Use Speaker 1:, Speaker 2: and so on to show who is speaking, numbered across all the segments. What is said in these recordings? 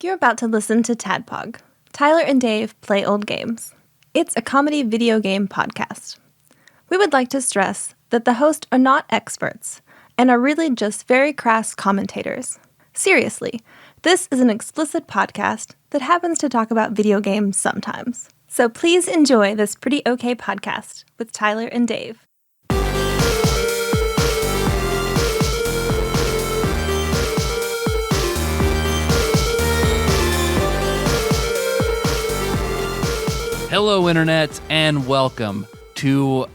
Speaker 1: You're about to listen to TADPOG. Tyler and Dave play old games. It's a comedy video game podcast. We would like to stress that the hosts are not experts and are really just very crass commentators. Seriously, this is an explicit podcast that happens to talk about video games sometimes. So please enjoy this pretty okay podcast with Tyler and Dave.
Speaker 2: Hello, Internet, and welcome to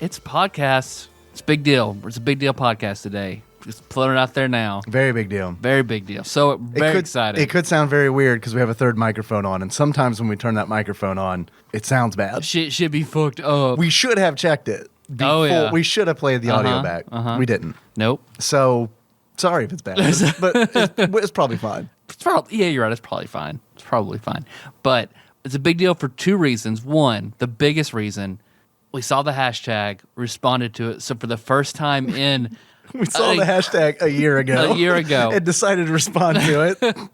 Speaker 2: it's podcast. It's a big deal. It's a big deal podcast today. Just putting it out there now.
Speaker 3: Very big deal.
Speaker 2: Very big deal. So very excited.
Speaker 3: It could sound very weird because we have a third microphone on, and sometimes when we turn that microphone on, it sounds bad.
Speaker 2: Shit should be fucked up.
Speaker 3: We should have checked it before.
Speaker 2: Oh, yeah.
Speaker 3: We should have played the audio back. We didn't.
Speaker 2: Nope.
Speaker 3: So sorry if it's bad, but it's probably fine.
Speaker 2: Yeah, you're right. It's probably fine. It's probably fine. But it's a big deal for two reasons. One, the biggest reason, we saw the hashtag, responded to it. So for the first time in...
Speaker 3: We saw the hashtag a year ago. And decided to respond to it.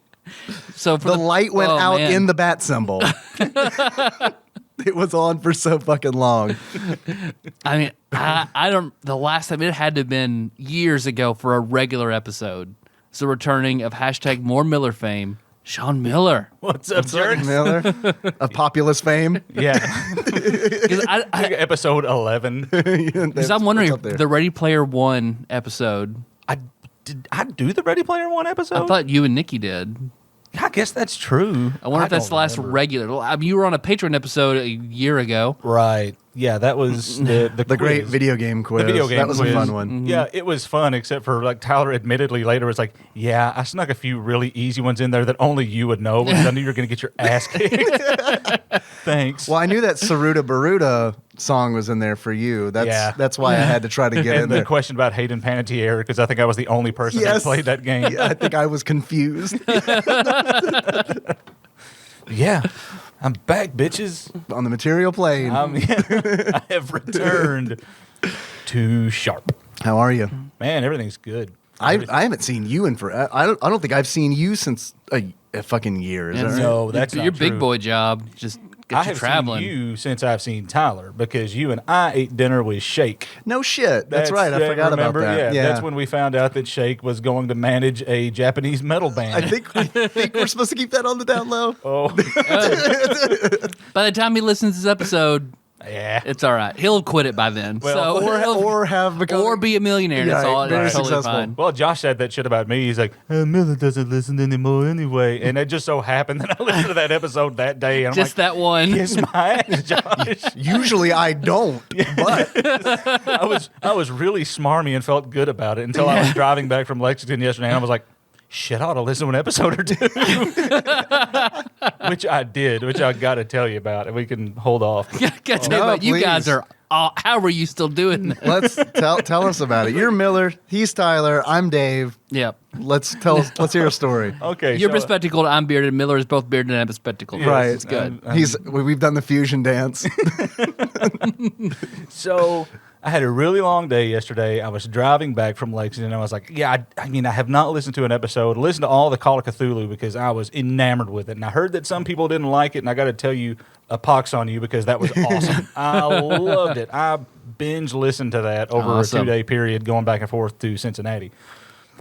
Speaker 2: So for
Speaker 3: the light went out
Speaker 2: man.
Speaker 3: in the bat symbol. It was on for so fucking long.
Speaker 2: I mean, I don't... The last time, it had to have been years ago for a regular episode. It's the returning of hashtag more Miller fame. Shawn Miller.
Speaker 4: What's up, jerks?
Speaker 3: Miller of populist fame.
Speaker 4: Yeah.
Speaker 2: I
Speaker 4: Episode 11.
Speaker 2: Because I'm wondering if the Ready Player One episode.
Speaker 4: Did I do the Ready Player One episode?
Speaker 2: I thought you and Nikki did.
Speaker 4: I guess that's true.
Speaker 2: I wonder if that's the last regular. I mean, you were on a Patreon episode a year ago.
Speaker 4: Right. Yeah, that was the
Speaker 3: great video game quiz.
Speaker 4: The video game
Speaker 3: that was
Speaker 4: quiz.
Speaker 3: a fun one.
Speaker 4: Mm-hmm. Yeah, it was fun, except for like Tyler admittedly later was like, yeah, I snuck a few really easy ones in there that only you would know because I knew you were going to get your ass kicked. Thanks.
Speaker 3: Well, I knew that Saruta Baruta song was in there for you. That's why I had to try to get in there.
Speaker 4: The question about Hayden Panettiere, because I think I was the only person that played that game.
Speaker 3: Yeah, I think I was confused.
Speaker 4: Yeah. I'm back, bitches.
Speaker 3: On the material plane.
Speaker 4: I have returned to Sharp.
Speaker 3: How are you?
Speaker 4: Man, everything's good.
Speaker 3: I haven't seen you in forever. I don't think I've seen you since a fucking year. Is that right?
Speaker 4: No, that's
Speaker 2: your
Speaker 4: not true.
Speaker 2: big boy job. Just got you traveling.
Speaker 4: I have seen you since I've seen Tyler because you and I ate dinner with Shake.
Speaker 3: No shit. That's right. I forgot about that.
Speaker 4: Yeah, that's when we found out that Shake was going to manage a Japanese metal band.
Speaker 3: I think we're supposed to keep that on the down low.
Speaker 4: Oh.
Speaker 2: By the time he listens to this episode,
Speaker 4: yeah,
Speaker 2: it's all right. He'll quit it by then.
Speaker 4: Well,
Speaker 3: or
Speaker 2: be a millionaire. That's all.
Speaker 3: Very
Speaker 2: totally
Speaker 3: successful.
Speaker 2: fine.
Speaker 4: Well, Josh said that shit about me. He's like, Miller doesn't listen anymore anyway. And it just so happened that I listened to that episode that day. And I'm
Speaker 2: just
Speaker 4: like,
Speaker 2: that one.
Speaker 4: Kiss my ass, Josh.
Speaker 3: Usually I don't, but
Speaker 4: I was really smarmy and felt good about it until I was driving back from Lexington yesterday. And I was like, shit, I ought to listen to an episode or two. Which I did, which I got to tell you about. And we can hold off.
Speaker 2: You guys are. How are you still doing that?
Speaker 3: Let's tell us about it. You're Miller. He's Tyler. I'm Dave.
Speaker 2: Yep.
Speaker 3: Let's hear a story.
Speaker 4: Okay.
Speaker 2: You're bespectacled. I'm bearded. Miller is both bearded and bespectacled.
Speaker 4: Yes,
Speaker 3: right.
Speaker 2: It's good.
Speaker 3: We've done the fusion dance.
Speaker 4: So I had a really long day yesterday. I was driving back from Lexington. And I was like, yeah, I mean, I have not listened to an episode. Listened to all the Call of Cthulhu because I was enamored with it. And I heard that some people didn't like it. And I got to tell you, a pox on you because that was awesome. I loved it. I binge listened to that over a 2-day period going back and forth to Cincinnati.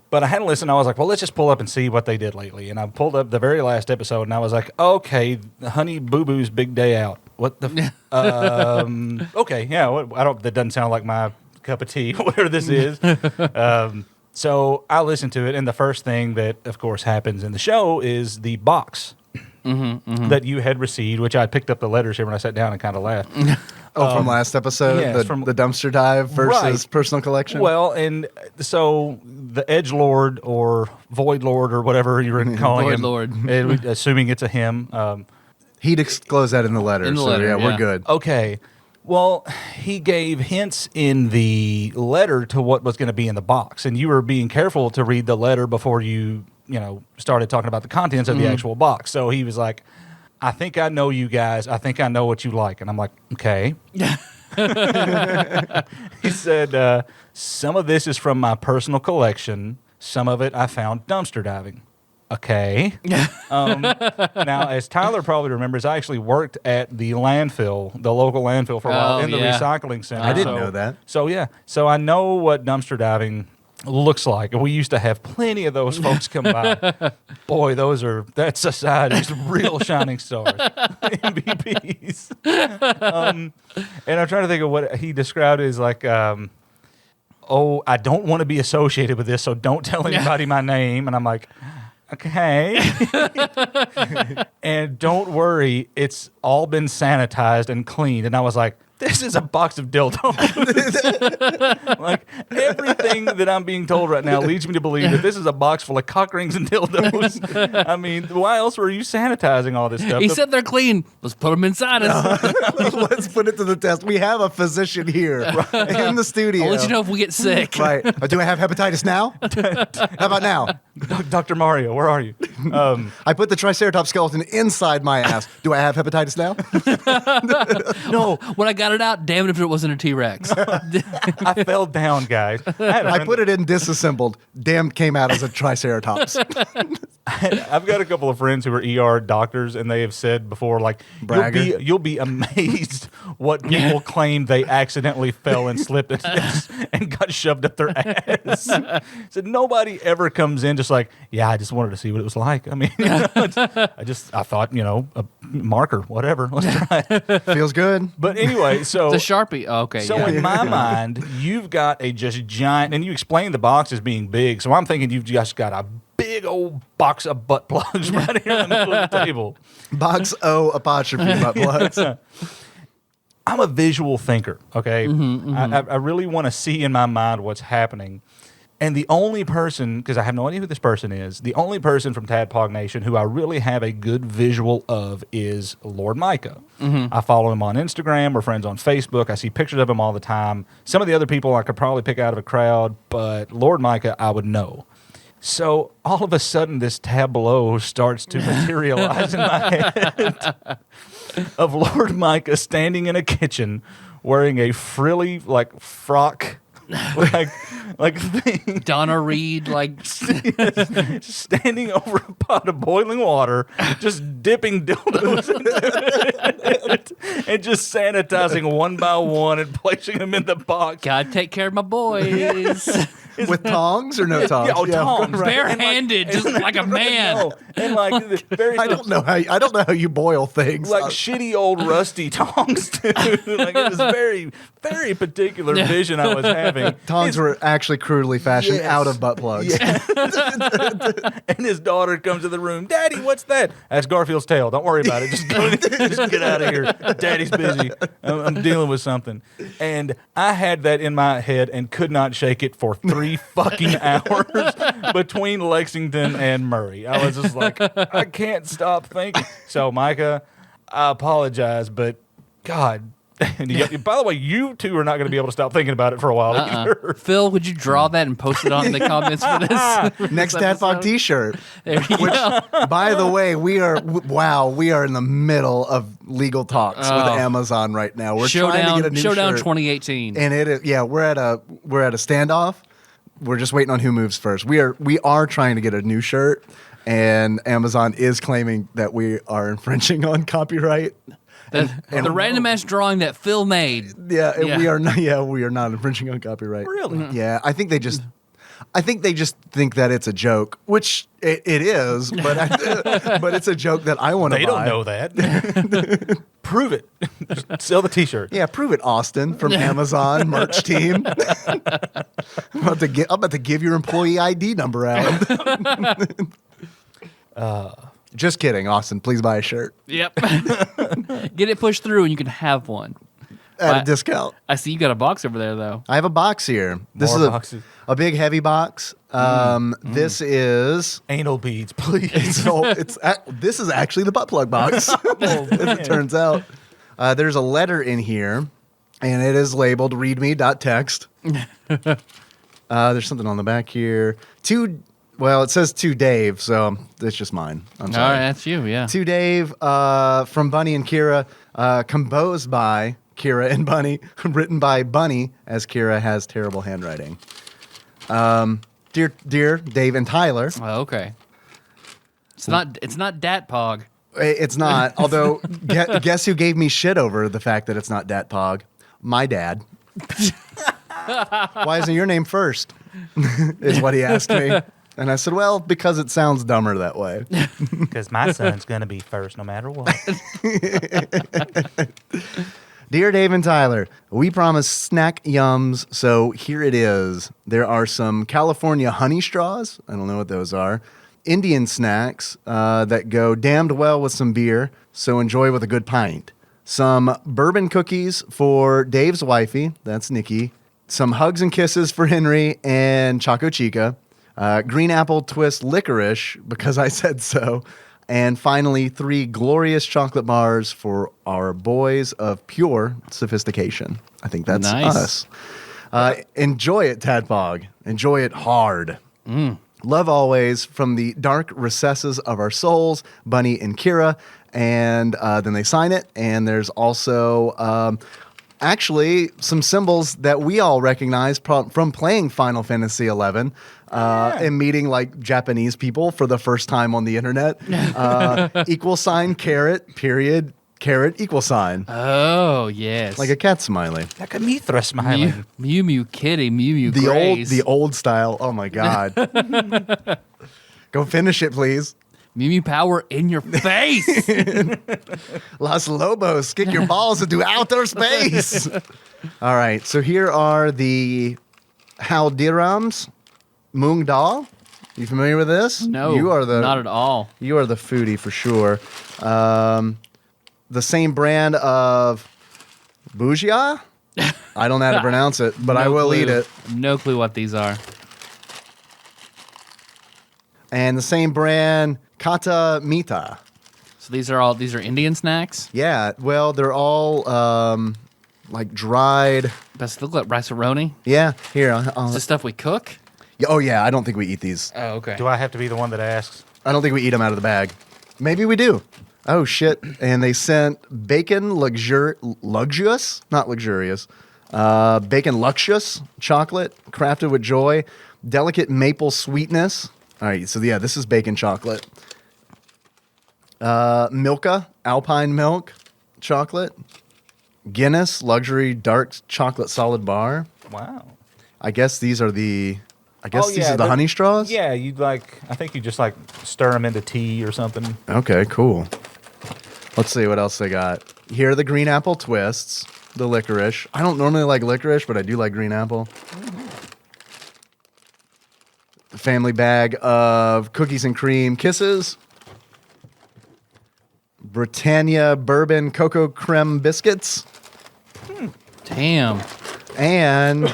Speaker 4: But I hadn't listened. I was like, well, let's just pull up and see what they did lately. And I pulled up the very last episode, and I was like, okay, Honey Boo Boo's big day out. What the? Okay, yeah. That doesn't sound like my cup of tea. Whatever this is. So I listened to it, and the first thing that, of course, happens in the show is the box that you had received, which I picked up the letters here when I sat down and kind of laughed.
Speaker 3: From last episode,
Speaker 4: yes,
Speaker 3: the dumpster dive versus personal collection.
Speaker 4: Well, and so the Edgelord or Void Lord or whatever you were calling him,
Speaker 2: Lord,
Speaker 4: assuming it's a him.
Speaker 3: He'd disclose that in the letter. We're good.
Speaker 4: Okay. Well, he gave hints in the letter to what was going to be in the box, and you were being careful to read the letter before you started talking about the contents of the actual box. So he was like, I think I know you guys. I think I know what you like. And I'm like, okay. He said, some of this is from my personal collection. Some of it I found dumpster diving. Okay. Now, as Tyler probably remembers, I actually worked at the landfill, the local landfill for a while in the recycling center.
Speaker 3: I didn't know that.
Speaker 4: So, yeah. So I know what dumpster diving looks like. We used to have plenty of those folks come by. Boy, that's society's real shining stars. MVPs. And I'm trying to think of what he described as like, oh, I don't want to be associated with this, so don't tell anybody my name. And I'm like, okay. And don't worry, it's all been sanitized and cleaned. And I was like, this is a box of dildos. Like, everything that I'm being told right now leads me to believe that this is a box full of cock rings and dildos. I mean, why else were you sanitizing all this stuff?
Speaker 2: He said they're clean. Let's put them inside us.
Speaker 3: Let's put it to the test. We have a physician here in the studio.
Speaker 2: I'll let you know if we get sick.
Speaker 3: Right. Do I have hepatitis now? How about now?
Speaker 4: Dr. Mario, where are you?
Speaker 3: I put the Triceratops skeleton inside my ass. Do I have hepatitis now?
Speaker 4: No.
Speaker 2: When I got it out, damn it if it wasn't a T-Rex.
Speaker 4: I fell down, guys.
Speaker 3: I put it in disassembled. Damn, came out as a Triceratops.
Speaker 4: I've got a couple of friends who are ER doctors, and they have said before, like, you'll be amazed what people claim they accidentally fell and slipped and got shoved up their ass. So nobody ever comes in just like, yeah, I just wanted to see what it was like. I mean, I thought, a marker, whatever. Let's try it.
Speaker 3: Feels good.
Speaker 4: But anyway, so
Speaker 2: It's a Sharpie. Oh, okay.
Speaker 4: So
Speaker 2: yeah.
Speaker 4: in my mind, you've got a just giant, and you explained the box as being big. So I'm thinking you've just got a big old box of butt plugs right here in the middle of the table.
Speaker 3: Box O apostrophe butt plugs.
Speaker 4: I'm a visual thinker, okay? I really want to see in my mind what's happening. And the only person, because I have no idea who this person is, the only person from TADPOG Nation who I really have a good visual of is Lord Micah. I follow him on Instagram. We're friends on Facebook. I see pictures of him all the time. Some of the other people I could probably pick out of a crowd, but Lord Micah I would know. So all of a sudden, this tableau starts to materialize in my head of Lord Micah standing in a kitchen wearing a frilly, like, frock, like thing.
Speaker 2: Donna Reed, like,
Speaker 4: Standing over a pot of boiling water, just dipping dildos into it, and just sanitizing one by one and placing them in the box.
Speaker 2: gotta take care of my boys.
Speaker 3: With tongs or no tongs?
Speaker 4: Yeah, tongs.
Speaker 2: Barehanded, just like a man.
Speaker 4: No, and like very.
Speaker 3: I don't know how you boil things.
Speaker 4: Like shitty old rusty tongs too. Like, it was very, very particular vision I was having.
Speaker 3: Tongs were actually crudely fashioned out of butt plugs.
Speaker 4: Yeah. And his daughter comes to the room. Daddy, what's that? That's Garfield's tail. Don't worry about it. Just get out of here. Daddy's busy. I'm dealing with something. And I had that in my head and could not shake it for 3 fucking hours between Lexington and Murray. I was just like, I can't stop thinking. So, Micah, I apologize, but God. And by the way, you two are not going to be able to stop thinking about it for a while either.
Speaker 2: Phil, would you draw that and post it on in the comments for this?
Speaker 3: Next TADPOG t-shirt.
Speaker 2: There you go.
Speaker 3: By the way, we are in the middle of legal talks with Amazon right now. We're trying to get a new
Speaker 2: Showdown
Speaker 3: shirt.
Speaker 2: 2018.
Speaker 3: And it is, we're at a standoff. We're just waiting on who moves first. We are trying to get a new shirt, and Amazon is claiming that we are infringing on copyright.
Speaker 2: The random ass drawing that Phil made.
Speaker 3: Yeah, we are not. Yeah, we are not infringing on copyright.
Speaker 4: Really?
Speaker 3: Yeah, I think they just think that it's a joke, which it is, but but it's a joke that I want to buy.
Speaker 4: They don't know that. Prove it. Sell the T-shirt.
Speaker 3: Yeah, prove it, Austin from Amazon merch team. I'm about to give your employee ID number out. Just kidding, Austin. Please buy a shirt
Speaker 2: Yep. Get it pushed through and you can have one.
Speaker 3: at a discount.
Speaker 2: I see you got a box over there, though.
Speaker 3: I have a box here. This
Speaker 4: More
Speaker 3: is
Speaker 4: boxes.
Speaker 3: a big, heavy box. This is
Speaker 4: Anal beads, please.
Speaker 3: this is actually the butt plug box, as it turns out. There's a letter in here, and it is labeled readme.txt. There's something on the back here. It says to Dave, so it's just mine. I'm sorry.
Speaker 2: All right, that's you, yeah.
Speaker 3: To Dave, from Bunny and Kira, composed by Kira and Bunny, written by Bunny, as Kira has terrible handwriting. Dear Dave and Tyler.
Speaker 2: Oh, okay. It's not TADPOG.
Speaker 3: It's not. Although, guess who gave me shit over the fact that it's not DatPog? My dad. Why isn't your name first? Is what he asked me. And I said, well, because it sounds dumber that way.
Speaker 4: Because my son's going to be first no matter what.
Speaker 3: Dear Dave and Tyler, we promised snack yums, so here it is. There are some California honey straws. I don't know what those are. Indian snacks that go damned well with some beer, so enjoy with a good pint. Some bourbon cookies for Dave's wifey. That's Nikki. Some hugs and kisses for Henry and Choco Chica. Green apple twist licorice, because I said so. And finally, 3 glorious chocolate bars for our boys of pure sophistication. I think that's
Speaker 2: nice.
Speaker 3: us. Enjoy it, Tadpog. Enjoy it hard. Love always from the dark recesses of our souls, Bunny and Kira. And then they sign it. And there's also actually some symbols that we all recognize from playing Final Fantasy XI. And meeting like Japanese people for the first time on the internet. Equal sign, caret, period, caret, equal sign.
Speaker 2: Oh, yes.
Speaker 3: Like a cat smiley.
Speaker 4: Like a Mithra smiling.
Speaker 2: Mew Mew Kitty, Mew Mew Grace.
Speaker 3: The old style. Oh my God. Go finish it, please.
Speaker 2: Mew Mew Power in your face.
Speaker 3: Los Lobos, kick your balls into outer space. All right, so here are the Haldirams. Moong Dal. You familiar with this?
Speaker 2: No,
Speaker 3: you are
Speaker 2: not at all.
Speaker 3: You are the foodie for sure. The same brand of Bujia. I don't know how to pronounce it, but I will eat it.
Speaker 2: No clue what these are.
Speaker 3: And the same brand Kata Mita.
Speaker 2: So these are Indian snacks?
Speaker 3: Yeah, well, they're all like dried.
Speaker 2: Does it look like rice-a-roni?
Speaker 3: Yeah, here.
Speaker 2: Is this stuff we cook?
Speaker 3: Oh, yeah, I don't think we eat these.
Speaker 2: Oh, okay.
Speaker 4: Do I have to be the one that asks?
Speaker 3: I don't think we eat them out of the bag. Maybe we do. Oh, shit. And they sent bacon luxurious, not luxurious, bacon luxurious chocolate crafted with joy, delicate maple sweetness. All right, so yeah, this is bacon chocolate. Milka, alpine milk chocolate. Guinness, luxury dark chocolate solid bar.
Speaker 4: Wow.
Speaker 3: I guess these are the honey straws?
Speaker 4: Yeah, I think you just like stir them into tea or something.
Speaker 3: Okay, cool. Let's see what else they got. Here are the green apple twists, the licorice. I don't normally like licorice, but I do like green apple. The family bag of cookies and cream kisses. Britannia bourbon cocoa creme biscuits.
Speaker 2: Damn.
Speaker 3: And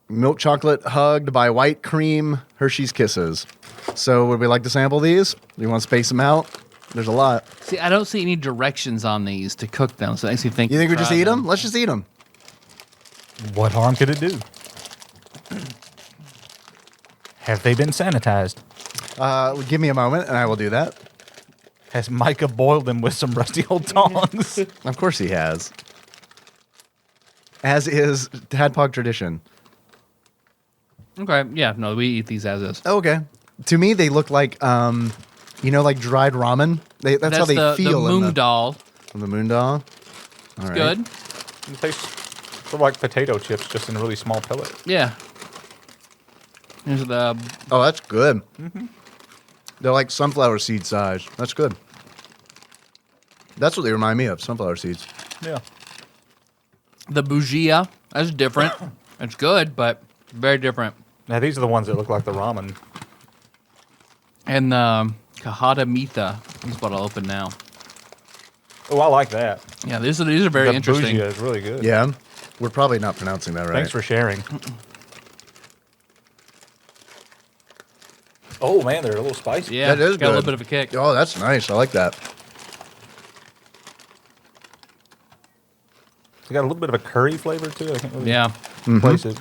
Speaker 3: milk chocolate hugged by white cream Hershey's Kisses. So would we like to sample these? Do you want to space them out? There's a lot.
Speaker 2: See, I don't see any directions on these to cook them, so it makes me think.
Speaker 3: You think we just eat them? Let's just eat them.
Speaker 4: What harm could it do? Have they been sanitized?
Speaker 3: Give me a moment and I will do that.
Speaker 4: Has Micah boiled them with some rusty old tongs?
Speaker 3: Of course he has. As is Tadpog tradition.
Speaker 2: Okay, yeah, no, we eat these as is.
Speaker 3: Okay. To me, they look like, like dried ramen. That's how they feel.
Speaker 2: The Moong Dal.
Speaker 3: The Moong Dal.
Speaker 2: It's good.
Speaker 4: It tastes like potato chips, just in a really small pellet.
Speaker 2: Yeah. Here's the.
Speaker 3: Oh, that's good. Mm-hmm. They're like sunflower seed size. That's good. That's what they remind me of, sunflower seeds.
Speaker 4: Yeah.
Speaker 2: The Bujia. That's different. It's good, but very different.
Speaker 4: Now, these are the ones that look like the ramen.
Speaker 2: And the Kahata Mita is what I'll open now.
Speaker 4: Oh, I like that.
Speaker 2: Yeah, these are very interesting.
Speaker 4: The Bujia is really good.
Speaker 3: Yeah. We're probably not pronouncing that right.
Speaker 4: Thanks for sharing. Oh, man, they're a little spicy.
Speaker 2: Yeah,
Speaker 3: That is
Speaker 2: got a little
Speaker 3: good.
Speaker 2: bit of a kick.
Speaker 3: Oh, that's nice. I like that.
Speaker 4: It's got a little bit of a curry flavor, too. I can't really
Speaker 2: Yeah.
Speaker 4: place it.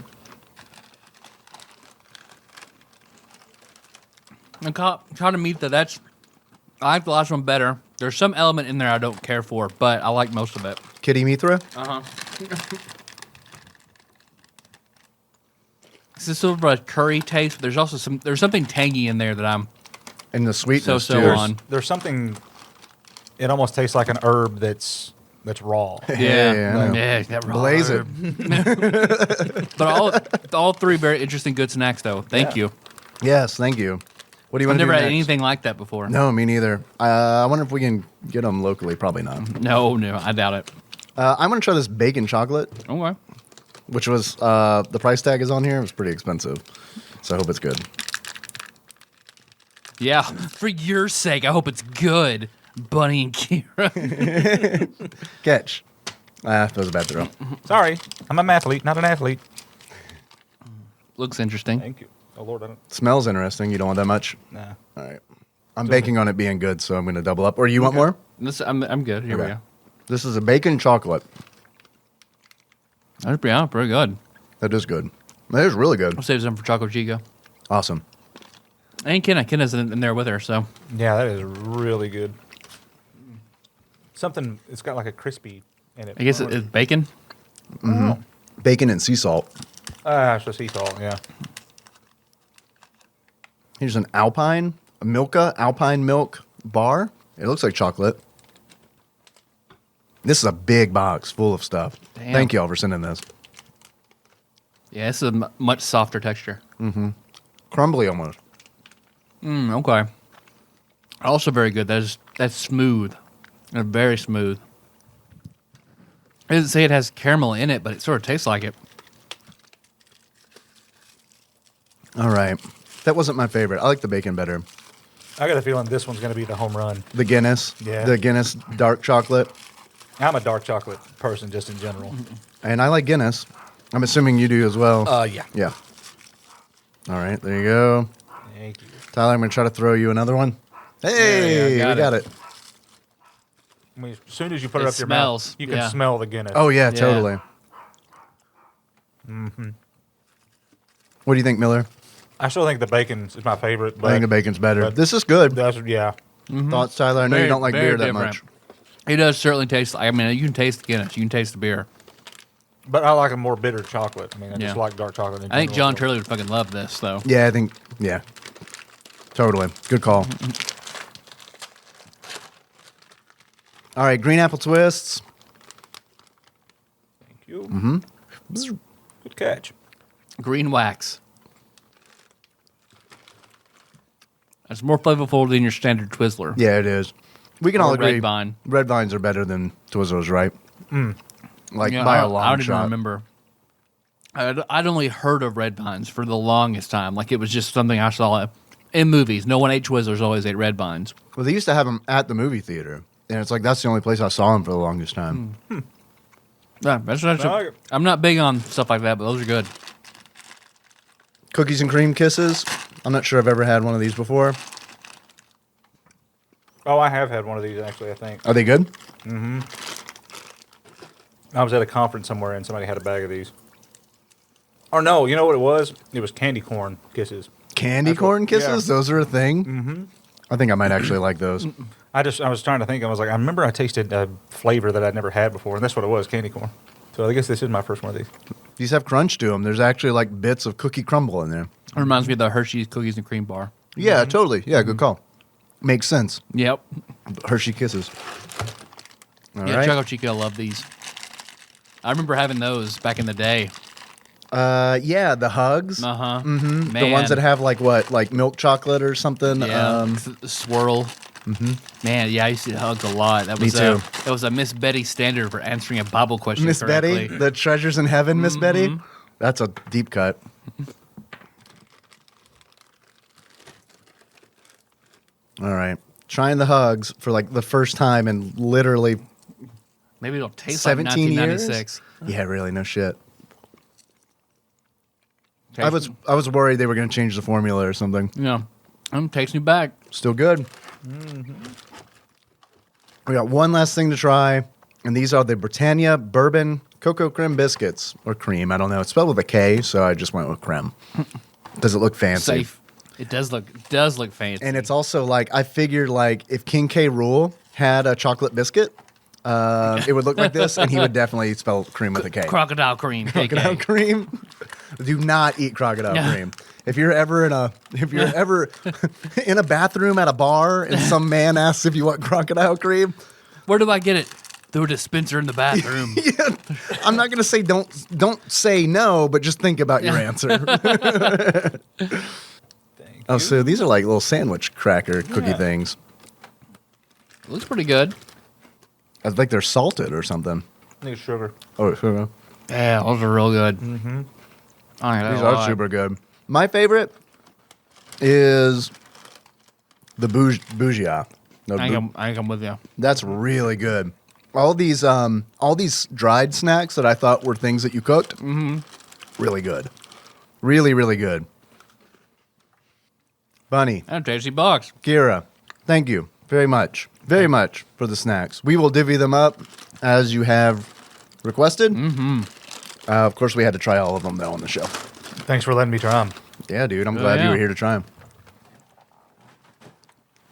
Speaker 2: And Kahata Mita, I like the last one better. There's some element in there I don't care for, but I like most of it.
Speaker 3: Kitty Mithra?
Speaker 2: Uh-huh. It's this sort of a curry taste, but there's also something tangy in there that I'm
Speaker 3: And the sweetness
Speaker 2: So
Speaker 3: too.
Speaker 2: on.
Speaker 4: There's something. It almost tastes like an herb that's raw.
Speaker 2: Yeah, that raw
Speaker 3: Blaze it.
Speaker 2: herb. But all three very interesting good snacks though. Thank you.
Speaker 3: Yes, thank you. What do you
Speaker 2: I've
Speaker 3: want to do
Speaker 2: never had
Speaker 3: next?
Speaker 2: anything like that before.
Speaker 3: No, me neither. I wonder if we can get them locally. Probably not.
Speaker 2: No, I doubt it.
Speaker 3: I'm going to try this bacon chocolate,
Speaker 2: Okay.
Speaker 3: which was the price tag is on here. It was pretty expensive, so I hope it's good.
Speaker 2: Yeah, for your sake, I hope it's good, Bunny and Kira.
Speaker 3: Catch. That was a bad throw.
Speaker 4: Sorry, I'm a mathlete, not an athlete.
Speaker 2: Looks interesting.
Speaker 4: Thank you. Oh Lord, I don't.
Speaker 3: Smells interesting. You don't want that much?
Speaker 4: Nah.
Speaker 3: All right. I'm banking on it being good, so I'm going to double up. Or you want more?
Speaker 2: I'm good. Here we
Speaker 3: Okay.
Speaker 2: go.
Speaker 3: This is a bacon chocolate.
Speaker 2: That's pretty good.
Speaker 3: That is good. That is really good.
Speaker 2: I'll save some for Choco Chico.
Speaker 3: Awesome.
Speaker 2: And Kenna's in there with her, so
Speaker 4: Yeah, that is really good. Something. It's got like a crispy in it.
Speaker 2: I guess it's bacon.
Speaker 3: Bacon and sea salt.
Speaker 4: It's just sea salt. Yeah.
Speaker 3: Here's an Alpine, a Milka Alpine milk bar. It looks like chocolate. This is a big box full of stuff.
Speaker 2: Damn.
Speaker 3: Thank you all for sending this.
Speaker 2: Yeah, it's a much softer texture.
Speaker 3: Crumbly almost.
Speaker 2: Okay. Also very good. That's smooth. Very smooth. It doesn't say it has caramel in it, but it sort of tastes like it.
Speaker 3: All right. That wasn't my favorite. I like the bacon better.
Speaker 4: I got a feeling this one's going to be the home run.
Speaker 3: The Guinness.
Speaker 4: Yeah.
Speaker 3: The Guinness dark chocolate.
Speaker 4: I'm a dark chocolate person just in general.
Speaker 3: And I like Guinness. I'm assuming you do as well.
Speaker 4: Yeah.
Speaker 3: Yeah. All right. There you go.
Speaker 4: Thank you.
Speaker 3: Tyler, I'm going to try to throw you another one. Hey,
Speaker 2: Yeah,
Speaker 3: we got it.
Speaker 4: I mean, as soon as you put it,
Speaker 2: It
Speaker 4: up your
Speaker 2: smells,
Speaker 4: mouth, you can
Speaker 2: yeah.
Speaker 4: smell the Guinness.
Speaker 3: Oh, yeah,
Speaker 2: Yeah.
Speaker 3: totally. What do you think, Miller?
Speaker 4: I still think the bacon is my favorite. But
Speaker 3: I think the bacon's better.
Speaker 4: but-
Speaker 3: This is good.
Speaker 4: yeah.
Speaker 3: Thoughts, Tyler? I know you don't like
Speaker 2: Very
Speaker 3: beer that
Speaker 2: different.
Speaker 3: much.
Speaker 2: It does certainly taste. I mean, you can taste the Guinness. You can taste the beer.
Speaker 4: But I like a more bitter chocolate. I mean, I just
Speaker 2: Yeah.
Speaker 4: like dark chocolate. In
Speaker 2: I think
Speaker 4: general,
Speaker 2: John
Speaker 4: so-
Speaker 2: Turley would fucking love this, though.
Speaker 3: Yeah, I think, yeah. Totally. Good call. All right, green apple twists.
Speaker 4: Thank you. Good catch.
Speaker 2: Green wax. It's more flavorful than your standard Twizzler.
Speaker 3: Yeah, it is. We can all
Speaker 2: Or
Speaker 3: agree.
Speaker 2: Red Vine.
Speaker 3: Red Vines are better than Twizzlers, right? Like
Speaker 2: Yeah,
Speaker 3: by
Speaker 2: I
Speaker 3: a
Speaker 2: don't
Speaker 3: long
Speaker 2: even
Speaker 3: shot.
Speaker 2: remember. I'd only heard of Red Vines for the longest time. Like, it was just something I saw in movies. No one ate Twizzlers, always ate Red Vines.
Speaker 3: Well, they used to have them at the movie theater, and it's like that's the only place I saw them for the longest time.
Speaker 2: Yeah, I'm not big on stuff like that, but those are good.
Speaker 3: Cookies and cream kisses. I'm not sure I've ever had one of these before.
Speaker 4: Oh, I have had one of these actually. I think
Speaker 3: Are they good?
Speaker 4: I was at a conference somewhere and somebody had a bag of these. Or no, you know what it was? It was candy corn kisses.
Speaker 3: Candy
Speaker 4: That's what-
Speaker 3: corn kisses?
Speaker 4: yeah.
Speaker 3: Those are a thing? I think I might actually like those.
Speaker 4: I was trying to think. I was like, I remember I tasted a flavor that I'd never had before, and that's what it was, candy corn. So I guess this is my first one of these.
Speaker 3: These have crunch to them. There's actually like bits of cookie crumble in there.
Speaker 2: It reminds me of the Hershey's Cookies and Cream bar.
Speaker 3: Yeah, totally. Yeah, good call. Makes sense.
Speaker 2: Yep.
Speaker 3: Hershey kisses. All
Speaker 2: Yeah,
Speaker 3: right.
Speaker 2: Choco Chico, I love these. I remember having those back in the day.
Speaker 3: Yeah, the hugs.
Speaker 2: Uh-huh.
Speaker 3: Mm-hmm. The ones that have like what, like milk chocolate or something.
Speaker 2: Yeah, swirl. Man, yeah, I used to eat hugs a lot. That
Speaker 3: Me
Speaker 2: was
Speaker 3: too.
Speaker 2: That was a Miss Betty standard for answering a Bible question
Speaker 3: Miss
Speaker 2: correctly.
Speaker 3: Betty, the treasures in heaven, Miss Betty. That's a deep cut. All right, trying the hugs for like the first time in literally
Speaker 2: Maybe it'll taste like
Speaker 3: 17 years.
Speaker 2: 1996.
Speaker 3: Yeah, really, no shit.
Speaker 2: Taste-
Speaker 3: I was worried they were going to change the formula or something.
Speaker 2: Yeah. Takes me back.
Speaker 3: Still good. We got one last thing to try, and these are the Britannia Bourbon Cocoa Creme Biscuits, or cream. I don't know. It's spelled with a K, so I just went with creme. Does it look fancy?
Speaker 2: Safe. It does look fancy.
Speaker 3: And it's also like, I figured like if King K. Rool had a chocolate biscuit, It would look like this, and he would definitely spell cream with a K.
Speaker 2: Crocodile cream.
Speaker 3: Crocodile
Speaker 2: KK.
Speaker 3: cream. Do not eat crocodile cream. If you're ever in a bathroom at a bar and some man asks if you want crocodile cream,
Speaker 2: Where do I get it? Through a dispenser in the bathroom.
Speaker 3: yeah, I'm not gonna say don't say no, but just think about your answer. Oh, so these are like little sandwich cracker cookie things.
Speaker 2: Looks pretty good.
Speaker 3: I think they're salted or something.
Speaker 4: I think it's sugar.
Speaker 3: Oh, sugar.
Speaker 2: Yeah, those are real good. Mm-hmm.
Speaker 3: These are super good. My favorite is the bougia. No,
Speaker 2: I think I'm with you.
Speaker 3: that's really good. All these dried snacks that I thought were things that you cooked, really good. Really, really good. Bunny,
Speaker 2: And a tasty box.
Speaker 3: Kira, thank you very much for the snacks. We will divvy them up as you have requested. Mm-hmm. Of course, we had to try all of them, though, on the show.
Speaker 4: Thanks for letting me try them.
Speaker 3: Yeah, dude, I'm glad you
Speaker 2: yeah.
Speaker 3: were here to try them.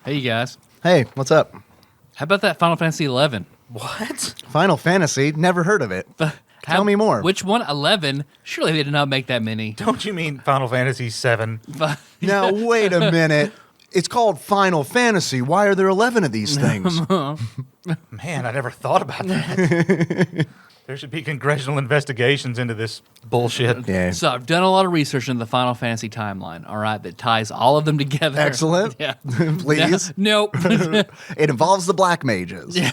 Speaker 2: Hey, you guys.
Speaker 3: Hey, what's up?
Speaker 2: How about that Final Fantasy 11?
Speaker 4: What?
Speaker 3: Final Fantasy, never heard of it. Tell me more.
Speaker 2: Which one? 11? Surely they did not make that many.
Speaker 4: Don't you mean Final Fantasy 7?
Speaker 3: Now, wait a minute. It's called Final Fantasy. Why are there 11 of these things?
Speaker 4: Man, I never thought about that. There should be congressional investigations into this bullshit.
Speaker 3: Yeah.
Speaker 2: So I've done a lot of research in the Final Fantasy timeline, all right, that ties all of them together.
Speaker 3: Excellent.
Speaker 2: Yeah.
Speaker 3: Please.
Speaker 2: Nope.
Speaker 3: It involves the Black Mages.
Speaker 2: Yeah,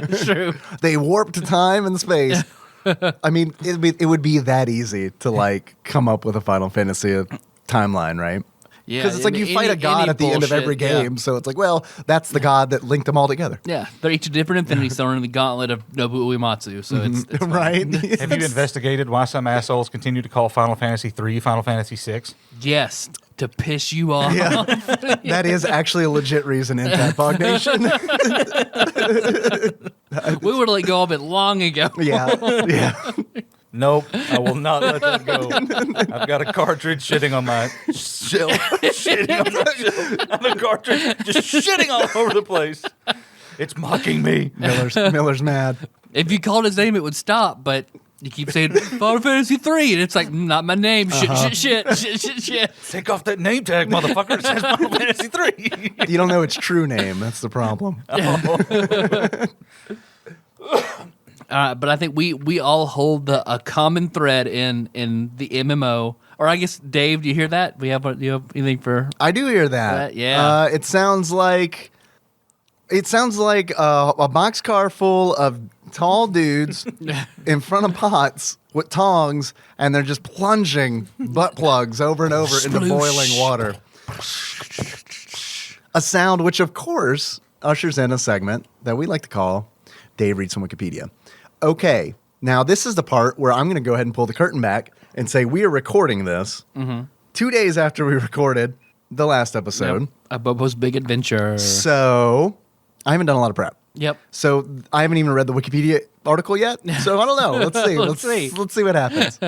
Speaker 2: true.
Speaker 3: They warped time and space. I mean, it would be that easy to like come up with a Final Fantasy timeline, right?
Speaker 2: Yeah,
Speaker 3: Because it's like you fight a god at the end of every game, so it's like, well, that's the god that linked them all together.
Speaker 2: Yeah, they're each a different Infinity Stone in the gauntlet of Nobuo Uematsu, so it's fine.
Speaker 3: Right?
Speaker 4: Have you investigated why some assholes continue to call Final Fantasy 3 Final Fantasy 6?
Speaker 2: Yes, to piss you off.
Speaker 3: Yeah. That is actually a legit reason in TADPOG Nation.
Speaker 2: We would have let go of it long ago.
Speaker 3: Yeah.
Speaker 4: Nope, I will not let that go. I've got a cartridge shitting on my shelf. Shitting on my shelf. On the cartridge, just shitting all over the place. It's mocking me.
Speaker 3: Miller's mad.
Speaker 2: If you called his name, it would stop, but you keep saying Final Fantasy 3, and it's like, not my name. Shit.
Speaker 4: Take off that name tag, motherfucker. It says Final Fantasy 3.
Speaker 3: You don't know its true name. That's the problem.
Speaker 2: But I think we all hold a common thread in the MMO. Or I guess, Dave, do you hear that? Do you have anything for?
Speaker 3: I do hear that.
Speaker 2: Yeah.
Speaker 3: It sounds like a boxcar full of tall dudes in front of pots with tongs, and they're just plunging butt plugs over and over into boiling water. A sound which, of course, ushers in a segment that we like to call Dave Reads from Wikipedia. Okay, now this is the part where I'm going to go ahead and pull the curtain back and say we are recording this 2 days after we recorded the last episode.
Speaker 2: A Bobo's Big Adventure.
Speaker 3: So I haven't done a lot of prep.
Speaker 2: Yep.
Speaker 3: So I haven't even read the Wikipedia article yet. So I don't know. Let's see. Let's see what happens.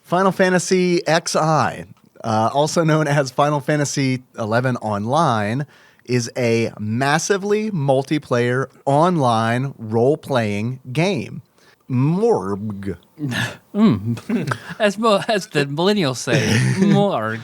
Speaker 3: Final Fantasy XI, also known as Final Fantasy XI Online, is a massively multiplayer online role-playing game. Morg.
Speaker 2: As the millennials say, more.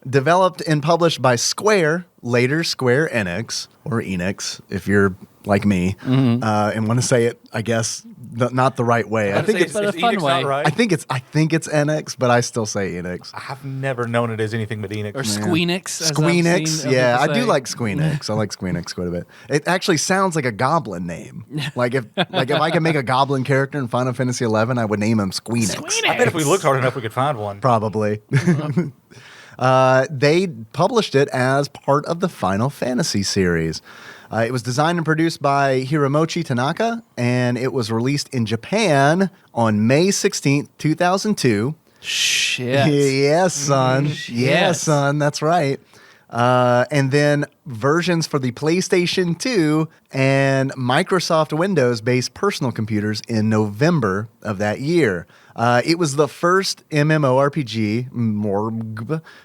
Speaker 3: Developed and published by Square, later Square Enix, or Enix, if you're like me, and want to say it, I guess, not the right way. I think it's
Speaker 2: a fun
Speaker 4: Enix
Speaker 2: way.
Speaker 4: not right?
Speaker 3: I think it's Enix, but I still say Enix.
Speaker 4: I've never known it as anything but Enix.
Speaker 2: Or Squeenix. as I've
Speaker 3: Squeenix,
Speaker 2: seen
Speaker 3: yeah, I
Speaker 2: people
Speaker 3: do
Speaker 2: say.
Speaker 3: like Squeenix. I like Squeenix quite a bit. It actually sounds like a goblin name. Like if I could make a goblin character in Final Fantasy XI, I would name him Squeenix.
Speaker 4: I bet if we looked hard enough, we could find one.
Speaker 3: Probably. They published it as part of the Final Fantasy series. It was designed and produced by Hiromochi Tanaka, and it was released in Japan on May 16th, 2002.
Speaker 2: Shit.
Speaker 3: Yes, son.
Speaker 2: Shit.
Speaker 3: Yes, son. That's right. And then versions for the PlayStation 2 and Microsoft Windows-based personal computers in November of that year. It was the first MMORPG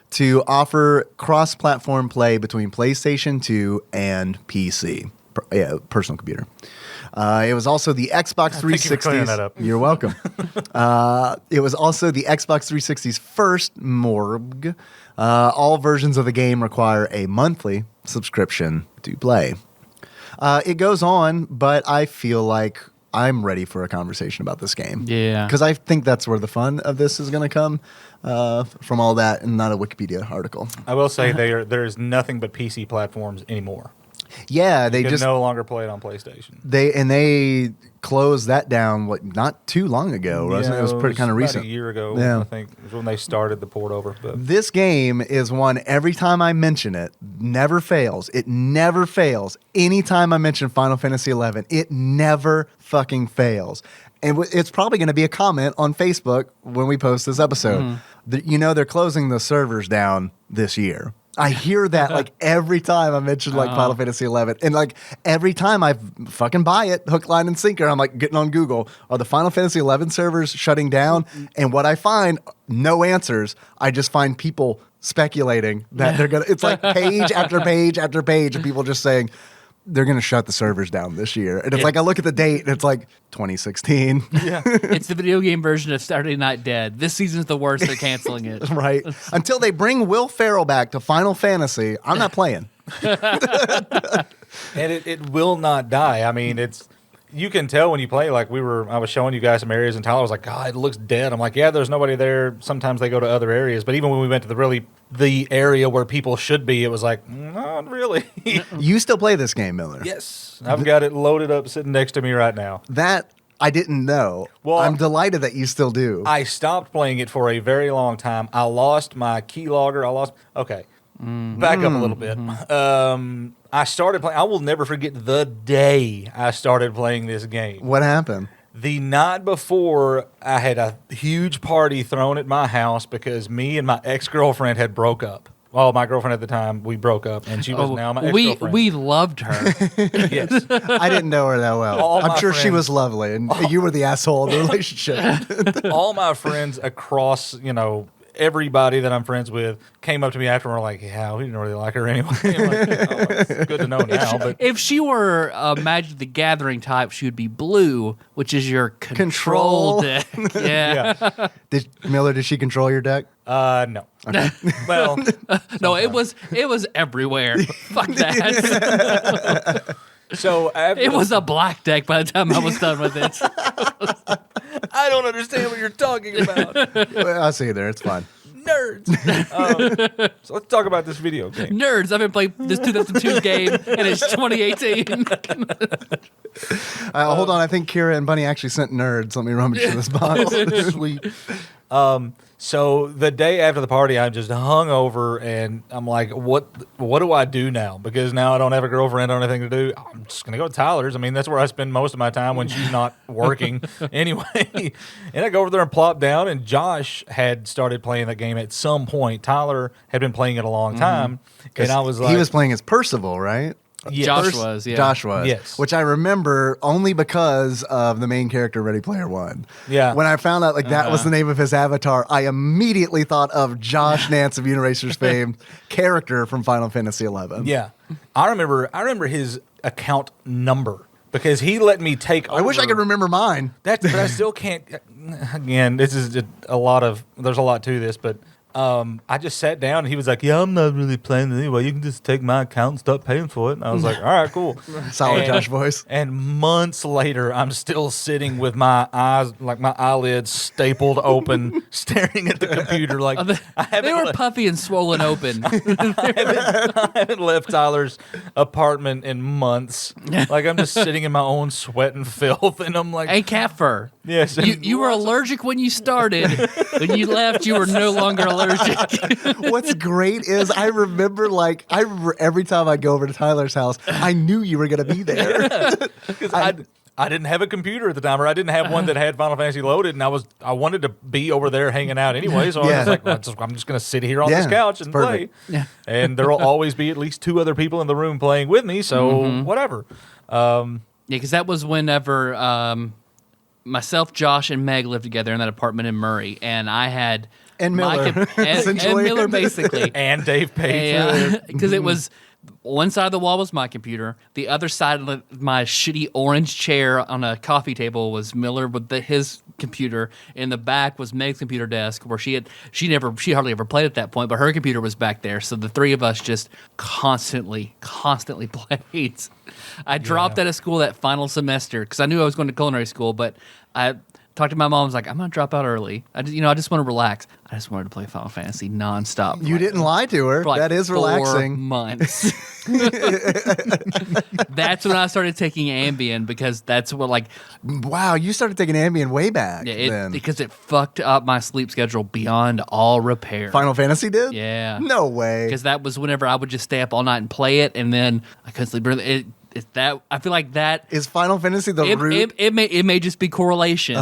Speaker 3: to offer cross-platform play between PlayStation 2 and PC. personal computer. It was also the Xbox
Speaker 4: Thank you for
Speaker 3: 360's.
Speaker 4: clearing that up.
Speaker 3: You're welcome. It was also the Xbox 360's first morgue. All versions of the game require a monthly subscription to play. It goes on, but I feel like I'm ready for a conversation about this game.
Speaker 2: Yeah.
Speaker 3: Because I think that's where the fun of this is going to come, from all that and not a Wikipedia article.
Speaker 4: I will say there is nothing but PC platforms anymore.
Speaker 3: Yeah, they
Speaker 4: You can
Speaker 3: just
Speaker 4: no longer play it on PlayStation.
Speaker 3: they closed that down not too long ago, wasn't it? It was pretty kind of
Speaker 4: about
Speaker 3: recent.
Speaker 4: a year ago,
Speaker 3: Yeah.
Speaker 4: I think, was when they started the port over. But
Speaker 3: This game is one every time I mention it, never fails. It never fails. Anytime I mention Final Fantasy XI, it never fucking fails. And it's probably going to be a comment on Facebook when we post this episode. They're closing the servers down this year. I hear that like every time I mention like Final Fantasy XI, and like every time I fucking buy it, hook, line, and sinker, I'm like getting on Google. Are the Final Fantasy XI servers shutting down? And what I find, no answers. I just find people speculating that they're gonna. It's like page after page after page of people just saying they're gonna shut the servers down this year. And it's like I look at the date and it's like 2016.
Speaker 4: yeah,
Speaker 2: It's the video game version of Saturday Night Dead. This season's the worst. They're canceling it.
Speaker 3: Right. Until they bring Will Ferrell back to Final Fantasy, I'm not playing.
Speaker 4: and it will not die. I mean, you can tell when you play. Like I was showing you guys some areas, and Tyler was like, "God, it looks dead." I'm like, "Yeah, there's nobody there." Sometimes they go to other areas, but even when we went to the area where people should be, it was like, not really.
Speaker 3: You still play this game, Miller?
Speaker 4: Yes, I've got it loaded up, sitting next to me right now.
Speaker 3: That I didn't know.
Speaker 4: Well,
Speaker 3: I'm delighted that you still do.
Speaker 4: I stopped playing it for a very long time. I lost my keylogger. Back up a little bit. I started playing. I will never forget the day I started playing this game.
Speaker 3: What happened?
Speaker 4: The night before, I had a huge party thrown at my house because me and my ex-girlfriend had broke up. Well, my girlfriend at the time, we broke up, and she was now my ex-girlfriend.
Speaker 2: We loved her.
Speaker 4: Yes.
Speaker 3: I didn't know her that well. I'm sure she was lovely, and you were the asshole of the relationship.
Speaker 4: All my friends across, everybody that I'm friends with came up to me after and were like, yeah, we didn't really like her anyway. I'm like, it's good to know now. But
Speaker 2: If she were Magic the Gathering type, she would be blue, which is your control
Speaker 3: Control.
Speaker 2: deck. Yeah.
Speaker 3: Miller, did she control your deck?
Speaker 4: no. Well,
Speaker 2: No, it was everywhere. Fuck that.
Speaker 4: so after,
Speaker 2: It was a black deck by the time I was done with it.
Speaker 4: I don't understand what you're talking about.
Speaker 3: Well, I'll see you there. It's fine.
Speaker 4: Nerds. So let's talk about this video game.
Speaker 2: Nerds. I've been playing this 2002 game, and it's 2018.
Speaker 3: Hold on. I think Kira and Bunny actually sent nerds. Let me rummage through this box.
Speaker 4: Sweet. So the day after the party, I'm just hung over, and I'm like, what do I do now? Because now I don't have a girlfriend or anything to do. I'm just going to go to Tyler's. I mean, that's where I spend most of my time when she's not working anyway. And I go over there and plop down, and Josh had started playing that game at some point. Tyler had been playing it a long time, and I was like...
Speaker 3: he was playing as Percival, right?
Speaker 4: Yes.
Speaker 2: Josh was, yeah.
Speaker 3: Josh was.
Speaker 4: Yes.
Speaker 3: Which I remember only because of the main character, Ready Player One.
Speaker 4: Yeah.
Speaker 3: When I found out that was the name of his avatar, I immediately thought of Josh Nance of Uniracers fame character from Final Fantasy XI.
Speaker 4: Yeah. I remember his account number because he let me take over.
Speaker 3: I wish I could remember mine.
Speaker 4: But I still can't. Again, this is there's a lot to this, but I just sat down and he was like, yeah, I'm not really playing it anyway. You can just take my account and stop paying for it. And I was like, all right, cool.
Speaker 3: Solid Josh voice.
Speaker 4: And months later, I'm still sitting with my eyes, like my eyelids stapled open, staring at the computer. Like
Speaker 2: They were puffy and swollen open.
Speaker 4: I haven't left Tyler's apartment in months. Like I'm just sitting in my own sweat and filth, and I'm like,
Speaker 2: And cat fur.
Speaker 4: yes.
Speaker 2: You were allergic when you started. When you left, you were no longer allergic.
Speaker 3: What's great is I remember every time I go over to Tyler's house, I knew you were going to be there.
Speaker 4: Because I didn't have a computer at the time, or I didn't have one that had Final Fantasy loaded, and I wanted to be over there hanging out anyway. So I was like, I'm just going to sit here on this couch and play.
Speaker 2: Yeah.
Speaker 4: And there will always be at least two other people in the room playing with me. So whatever.
Speaker 2: Yeah, because that was whenever myself, Josh, and Meg lived together in that apartment in Murray, and I had
Speaker 3: And Miller,
Speaker 2: and
Speaker 3: essentially.
Speaker 2: Miller basically,
Speaker 4: And Dave Page.
Speaker 2: because it was one side of the wall was my computer. The other side of my shitty orange chair on a coffee table was Miller with his computer. In the back was Meg's computer desk, where she hardly ever played at that point, but her computer was back there. So the three of us just constantly played. I dropped out of school that final semester because I knew I was going to culinary school, but I talked to my mom. I was like, I'm going to drop out early. I just want to relax. I just wanted to play Final Fantasy nonstop.
Speaker 3: You didn't lie to her. That is relaxing.
Speaker 2: 4 months. That's when I started taking Ambien, because that's what
Speaker 3: Wow, you started taking Ambien way back then.
Speaker 2: Because it fucked up my sleep schedule beyond all repair.
Speaker 3: Final Fantasy did?
Speaker 2: Yeah.
Speaker 3: No way.
Speaker 2: Because that was whenever I would just stay up all night and play it, and then I couldn't sleep. I feel like that
Speaker 3: is Final Fantasy the root.
Speaker 2: It may just be correlation,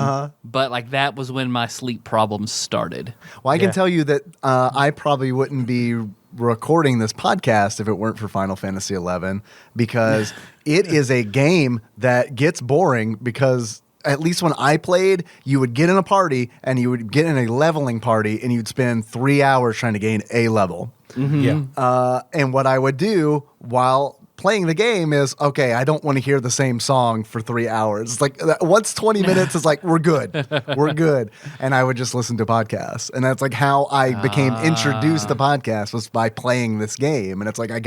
Speaker 2: but that was when my sleep problems started.
Speaker 3: Well, I can tell you that I probably wouldn't be recording this podcast if it weren't for Final Fantasy XI, because it is a game that gets boring, because at least when I played, you would get in a party and you would get in a leveling party and you'd spend 3 hours trying to gain a level.
Speaker 4: Yeah.
Speaker 3: And what I would do while playing the game is, okay, I don't want to hear the same song for 3 hours. It's like once 20 minutes is like, we're good. We're good. And I would just listen to podcasts. And that's like how I became introduced to podcasts, was by playing this game. And it's like, I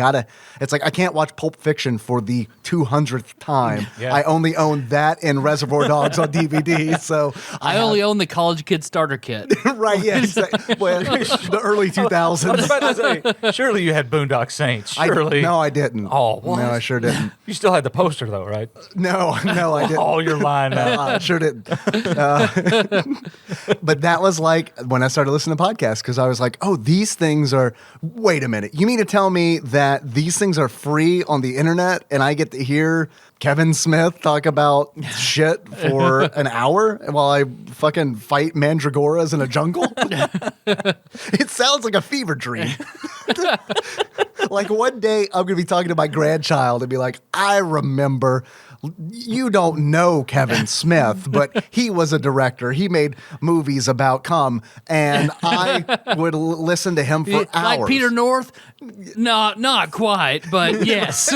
Speaker 3: can't watch Pulp Fiction for the 200th time.
Speaker 4: Yeah.
Speaker 3: I only own that and Reservoir Dogs on DVD. So
Speaker 2: I only own the College Kid Starter Kit.
Speaker 3: right, yeah. Well, the early 2000s.
Speaker 4: I was about to say, surely you had Boondock Saints. Surely.
Speaker 3: No, I didn't.
Speaker 4: Oh, what?
Speaker 3: No, I sure didn't.
Speaker 4: You still had the poster, though, right?
Speaker 3: No, I didn't.
Speaker 4: Oh, you're lying now.
Speaker 3: I sure didn't. But that was like when I started listening to podcasts, because I was like, oh, these things are, wait a minute. You mean to tell me that these things are free on the internet and I get to hear Kevin Smith talk about shit for an hour while I fucking fight mandragoras in a jungle? It sounds like a fever dream. Like one day I'm going to be talking to my grandchild and be like, I remember, you don't know Kevin Smith, but he was a director. He made movies about cum, and I would listen to him for hours.
Speaker 2: Like Peter North? No, not quite, but yes.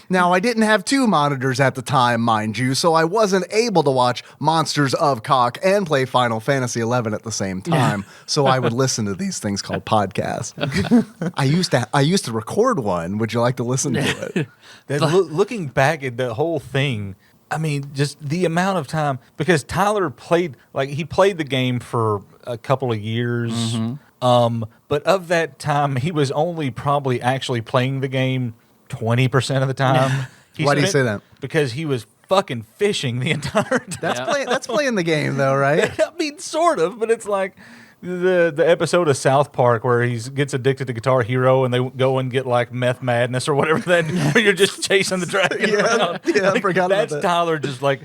Speaker 3: Now, I didn't have 2 monitors at the time, mind you, so I wasn't able to watch Monsters of Cock and play Final Fantasy XI at the same time. So I would listen to these things called podcasts. I used to record one. Would you like to listen to it?
Speaker 4: Looking back at the whole thing, I mean, just the amount of time, because Tyler played the game for a couple of years, but of that time, he was only probably actually playing the game 20% of the time.
Speaker 3: Why do you say that?
Speaker 4: Because he was fucking fishing the entire time.
Speaker 3: That's playing the game, though, right?
Speaker 4: I mean, sort of, but it's like the episode of South Park where he gets addicted to Guitar Hero and they go and get like meth madness or whatever, where you're just chasing the dragon around.
Speaker 3: Yeah, I forgot about
Speaker 4: that's
Speaker 3: that.
Speaker 4: Tyler just like,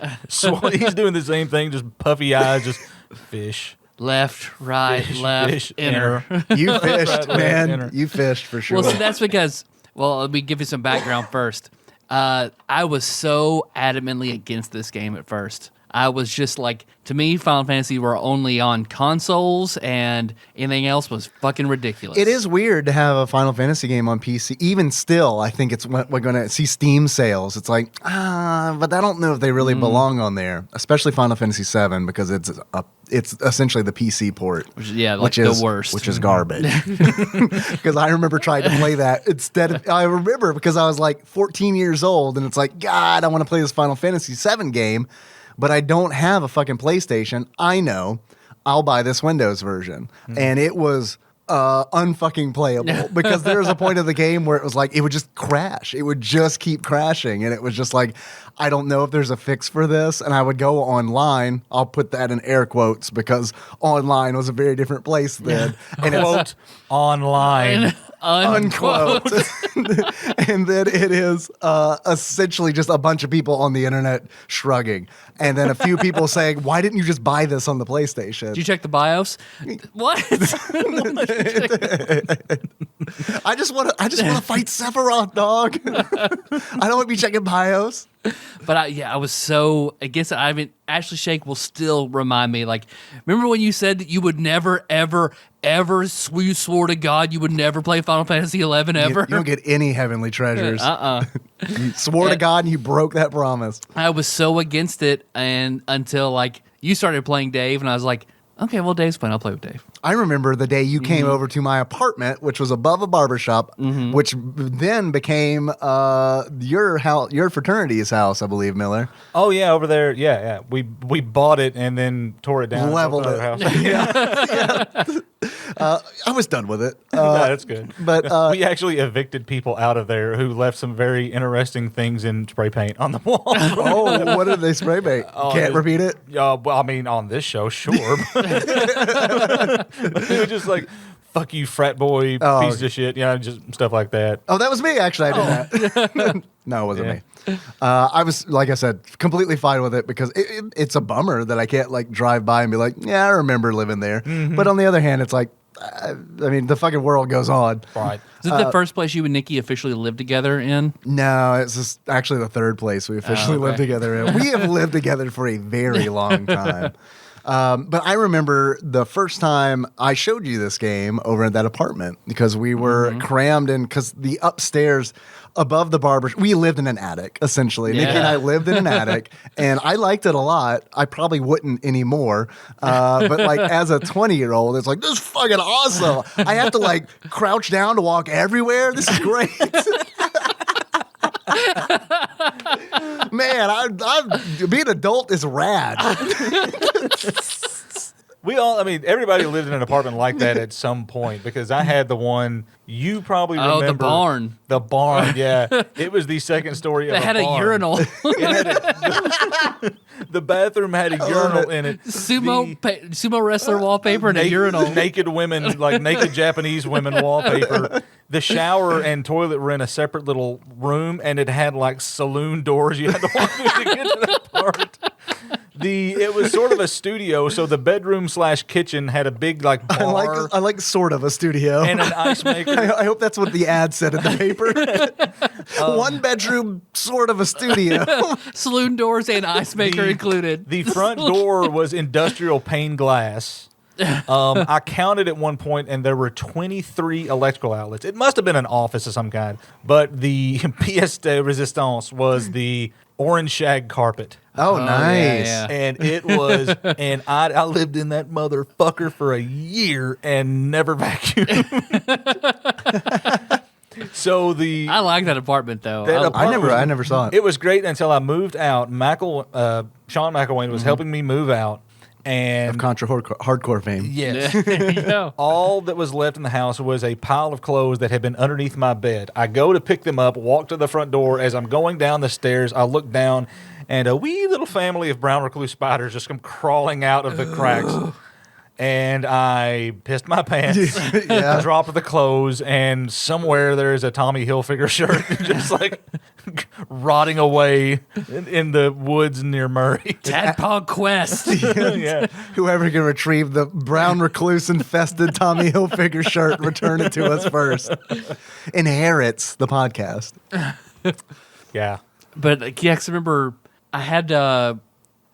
Speaker 4: he's doing the same thing, just puffy eyes, just fish.
Speaker 2: Left, right, left,
Speaker 4: fish,
Speaker 2: enter.
Speaker 3: You fished,
Speaker 4: Right,
Speaker 3: man.
Speaker 4: enter.
Speaker 3: You fished for sure.
Speaker 2: Well, see, that's because, let me give you some background first. I was so adamantly against this game at first. I was just like, to me, Final Fantasy were only on consoles, and anything else was fucking ridiculous.
Speaker 3: It is weird to have a Final Fantasy game on PC. Even still, I think we're going to see Steam sales. It's like, but I don't know if they really belong on there, especially Final Fantasy VII, because it's essentially the PC port.
Speaker 2: Which is the worst.
Speaker 3: Which is garbage. Because I remember trying to play that I remember because I was like 14 years old, and it's like, God, I want to play this Final Fantasy VII game, but I don't have a fucking PlayStation. I know. I'll buy this Windows version. And it was unfucking playable, because there was a point of the game where it was like, it would just crash. It would just keep crashing. And it was just like, I don't know if there's a fix for this. And I would go online. I'll put that in air quotes, because online was a very different place then. And
Speaker 4: Quote, online.
Speaker 2: Unquote.
Speaker 3: And then it is essentially just a bunch of people on the internet shrugging, and then a few people saying, "Why didn't you just buy this on the PlayStation?"
Speaker 2: Did you check the BIOS? What?
Speaker 3: I just want to fight Sephiroth, dog. I don't want to be checking BIOS.
Speaker 2: But I was so against it. I mean, Ashley Shake will still remind me. Like, remember when you said that you would never, ever, ever, you swore to God you would never play Final Fantasy 11 ever?
Speaker 3: You don't get any heavenly treasures.
Speaker 2: Uh-uh.
Speaker 3: You swore to God and you broke that promise.
Speaker 2: I was so against it, and until like you started playing Dave, and I was like, okay, well, Dave's playing. I'll play with Dave.
Speaker 3: I remember the day you came over to my apartment, which was above a barbershop, which then became your house, your fraternity's house, I believe, Miller.
Speaker 4: Oh yeah, over there. Yeah. We bought it and then tore it down. and
Speaker 3: Leveled
Speaker 4: built
Speaker 3: it.
Speaker 4: another house.
Speaker 3: I was done with it.
Speaker 4: No, that's good.
Speaker 3: But
Speaker 4: we actually evicted people out of there who left some very interesting things in spray paint on the wall.
Speaker 3: oh, what did they spray paint? Can't repeat it?
Speaker 4: Well, I mean, on this show, sure. They were just like, fuck you, frat boy, piece of shit. Yeah, just stuff like that.
Speaker 3: Oh, that was me, actually. I did that. No, it wasn't me. I was, like I said, completely fine with it because it's a bummer that I can't like drive by and be like, yeah, I remember living there. But on the other hand, it's like, I mean, the fucking world goes on.
Speaker 4: Right.
Speaker 2: Is it the first place you and Nikki officially lived together in?
Speaker 3: No, it's just actually the third place we officially lived together in. We have lived together for a very long time. But I remember the first time I showed you this game over at that apartment because we were crammed in because the upstairs above the barber, we lived in an attic, essentially.
Speaker 2: Yeah.
Speaker 3: Nikki and I lived in an attic, and I liked it a lot. I probably wouldn't anymore. But like as a 20-year-old, it's like, this is fucking awesome. I have to like crouch down to walk everywhere. This is great. Man, I being an adult is rad.
Speaker 4: Everybody lived in an apartment like that at some point because I had the one you probably remember.
Speaker 2: The barn.
Speaker 4: The barn, yeah. It was the second story of
Speaker 2: They had a
Speaker 4: barn.
Speaker 2: urinal.
Speaker 4: The bathroom had a urinal in it.
Speaker 2: Sumo wrestler wallpaper and a urinal.
Speaker 4: Naked women, like naked Japanese women wallpaper. The shower and toilet were in a separate little room, and it had like saloon doors you had to walk through to get to that part. It was sort of a studio, so the bedroom / kitchen had a big like bar.
Speaker 3: I like sort of a studio
Speaker 4: and an ice maker.
Speaker 3: I hope that's what the ad said in the paper. One bedroom, sort of a studio.
Speaker 2: Saloon doors and ice maker included.
Speaker 4: The front door was industrial pane glass. I counted at one point, and there were 23 electrical outlets. It must have been an office of some kind, but the pièce de résistance was the orange shag carpet.
Speaker 3: Oh, nice.
Speaker 2: Yeah.
Speaker 4: And it was, and I lived in that motherfucker for a year and never vacuumed. So
Speaker 2: I like that apartment though.
Speaker 3: I never saw it.
Speaker 4: It was great until I moved out. Sean McElwain was helping me move out. And
Speaker 3: Of Contra hardcore fame.
Speaker 4: yes.
Speaker 2: There you go.
Speaker 4: All that was left in the house was a pile of clothes that had been underneath my bed. I go to pick them up, walk to the front door. As I'm going down the stairs, I look down, and a wee little family of brown recluse spiders just come crawling out of the cracks. And I pissed my pants,
Speaker 3: Yeah.
Speaker 4: dropped the clothes, and somewhere there is a Tommy Hilfiger shirt just like rotting away in the woods near Murray.
Speaker 2: Tadpog Quest.
Speaker 4: Yeah.
Speaker 3: Whoever can retrieve the brown recluse infested Tommy Hilfiger shirt, return it to us first. Inherits the podcast.
Speaker 4: Yeah.
Speaker 2: But yeah, 'cause I remember I had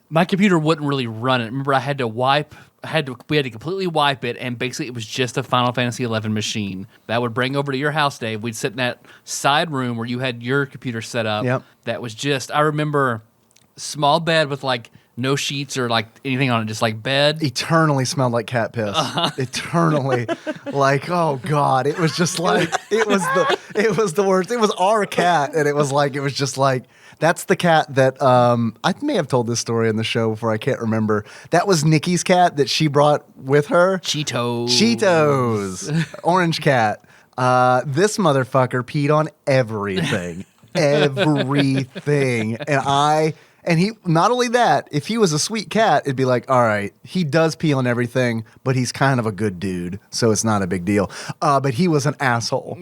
Speaker 2: my computer wouldn't really run it. Remember, we had to completely wipe it, and basically it was just a Final Fantasy 11 machine that would bring over to your house, Dave. We'd sit in that side room where you had your computer set up.
Speaker 3: Yep.
Speaker 2: That was just, I remember, small bed with like no sheets or like anything on it, just like bed.
Speaker 3: Eternally smelled like cat piss. Eternally. Like, oh God. It was just like, it was the worst. It was our cat. And it was just like, that's the cat that, I may have told this story in the show before. I can't remember. That was Nikki's cat that she brought with her. Cheetos. Orange cat. This motherfucker peed on everything. Everything. And he, not only that, if he was a sweet cat, it'd be like, all right, he does pee on everything, but he's kind of a good dude, so it's not a big deal. But he was an asshole.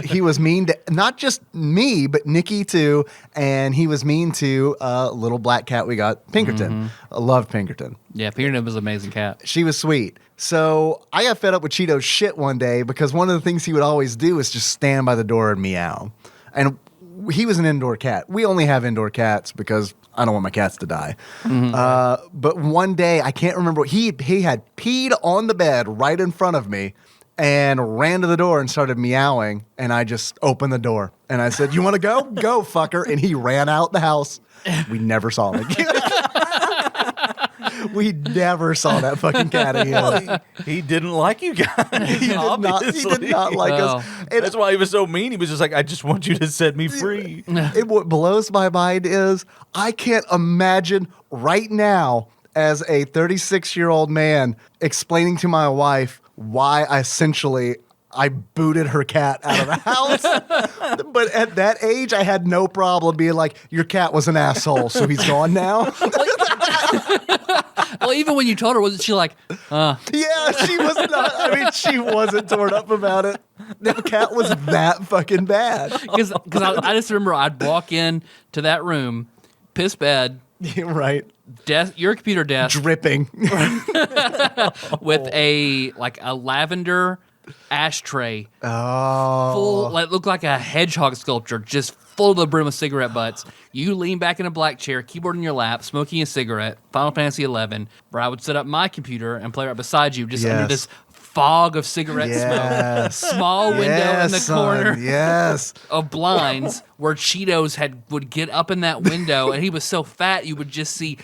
Speaker 3: He was mean to not just me, but Nikki too, and he was mean to a little black cat we got, Pinkerton. I loved Pinkerton.
Speaker 2: Yeah, Pinkerton was an amazing cat.
Speaker 3: She was sweet. So I got fed up with Cheeto's shit one day because one of the things he would always do is just stand by the door and meow. And he was an indoor cat. We only have indoor cats because I don't want my cats to die. But one day, I can't remember, he had peed on the bed right in front of me and ran to the door and started meowing. And I just opened the door and I said, "You want to go? Go, fucker." And he ran out the house. We never saw him again. We never saw that fucking cat again.
Speaker 4: He didn't like you guys.
Speaker 3: He did not like us. And
Speaker 4: That's why he was so mean. He was just like, "I just want you to set me free."
Speaker 3: what blows my mind is I can't imagine right now as a 36-year-old man explaining to my wife why I booted her cat out of the house. But at that age, I had no problem being like, "Your cat was an asshole, so he's gone now."
Speaker 2: Well, even when you told her, wasn't she like,
Speaker 3: Yeah, she was not. I mean, she wasn't torn up about it. The cat was that fucking bad.
Speaker 2: Because I just remember I'd walk in to that room, piss bed,
Speaker 3: Right.
Speaker 2: your computer desk
Speaker 3: Dripping.
Speaker 2: with a lavender ashtray
Speaker 3: Oh.
Speaker 2: full, like looked like a hedgehog sculpture, just full to the brim of cigarette butts. You lean back in a black chair, keyboard in your lap, smoking a cigarette, Final Fantasy 11, where I would set up my computer and play right beside you, just under this fog of cigarette smoke. Small window in the corner
Speaker 3: Yes.
Speaker 2: of blinds where Cheetos would get up in that window, and he was so fat you would just see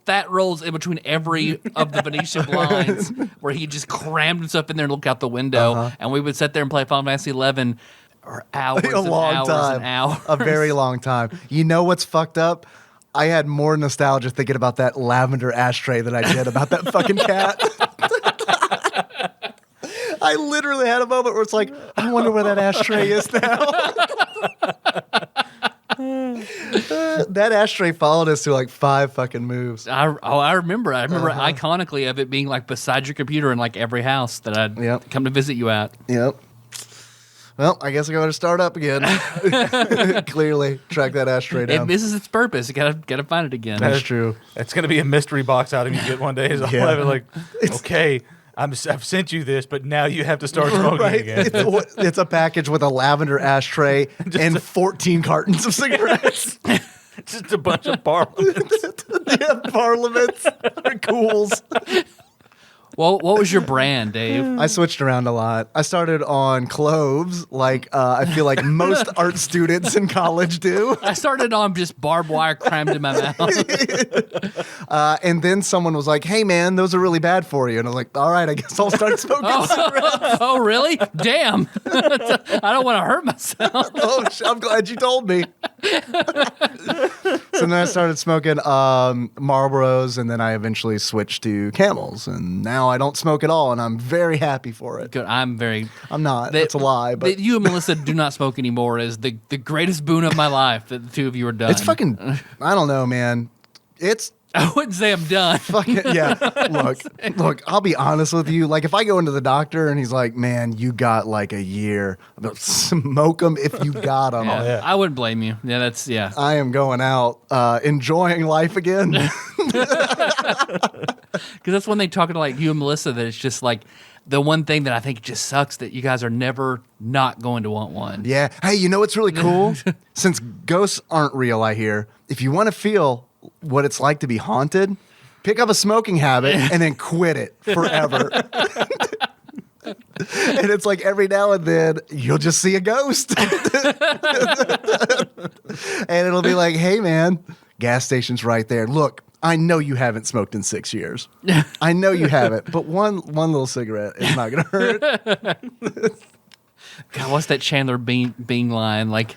Speaker 2: fat rolls in between every of the Venetian blinds, where he just crammed himself in there and looked out the window, and we would sit there and play Final Fantasy 11 for hours
Speaker 3: A
Speaker 2: and
Speaker 3: long
Speaker 2: hours
Speaker 3: time.
Speaker 2: and hours.
Speaker 3: A very long time. You know what's fucked up? I had more nostalgia thinking about that lavender ashtray than I did about that fucking cat. I literally had a moment where it's like, I wonder where that ashtray is now. That ashtray followed us through like 5 fucking moves.
Speaker 2: I remember iconically of it being like beside your computer in like every house that I'd come to visit you at.
Speaker 3: Yep. Well, I guess I got to start up again. Clearly, track that ashtray down.
Speaker 2: It misses its purpose. You gotta find it again.
Speaker 3: That's true.
Speaker 4: It's going to be a mystery box item you get one day. So
Speaker 3: Yeah.
Speaker 4: I'll have it like, okay, I've sent you this, but now you have to start smoking
Speaker 3: Right?
Speaker 4: again.
Speaker 3: It's a package with a lavender ashtray and 14 cartons of cigarettes.
Speaker 4: Just a bunch of parliaments.
Speaker 3: Yeah, parliaments or cools.
Speaker 2: Well, what was your brand, Dave?
Speaker 3: I switched around a lot. I started on cloves, like I feel like most art students in college do.
Speaker 2: I started on just barbed wire crammed in my mouth.
Speaker 3: And then someone was like, "Hey, man, those are really bad for you." And I was like, "All right, I guess I'll start smoking cigarettes."
Speaker 2: Oh, really? Damn. I don't want to hurt myself.
Speaker 3: Oh, I'm glad you told me. So then I started smoking Marlboros, and then I eventually switched to Camels, and now I don't smoke at all, and I'm very happy for it.
Speaker 2: Good. I'm
Speaker 3: not. That's a lie. But
Speaker 2: that you and Melissa do not smoke anymore is the greatest boon of my life that the two of you are done.
Speaker 3: it's fucking. I don't know, man. It's
Speaker 2: I wouldn't say I'm done.
Speaker 3: fucking yeah. Look. I'll be honest with you. Like, if I go into the doctor and he's like, "Man, you got like a year," but smoke them if you got them.
Speaker 2: Yeah, I wouldn't blame you. Yeah.
Speaker 3: I am going out, enjoying life again.
Speaker 2: Because that's when they talk to like you and Melissa that it's just like the one thing that I think just sucks that you guys are never not going to want one.
Speaker 3: Yeah. Hey, you know what's really cool? Since ghosts aren't real, I hear, if you want to feel what it's like to be haunted, pick up a smoking habit and then quit it forever. And it's like every now and then you'll just see a ghost. And it'll be like, "Hey, man, gas station's right there. Look, I know you haven't smoked in 6 years. I know you haven't, but one little cigarette is not going to hurt."
Speaker 2: God, what's that Chandler Bing line? Like,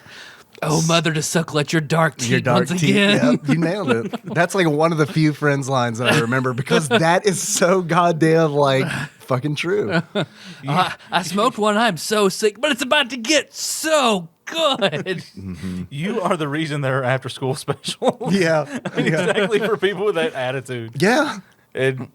Speaker 2: "Oh, mother to suckle at your dark teeth
Speaker 3: Your dark
Speaker 2: once
Speaker 3: teeth.
Speaker 2: again."
Speaker 3: Yep, you nailed it. That's like one of the few Friends lines that I remember because that is so goddamn like fucking true.
Speaker 2: I smoked one. I'm so sick, but it's about to get so good.
Speaker 4: You are the reason there are after school specials.
Speaker 3: Yeah.
Speaker 4: Exactly, for people with that attitude.
Speaker 3: Yeah.
Speaker 4: And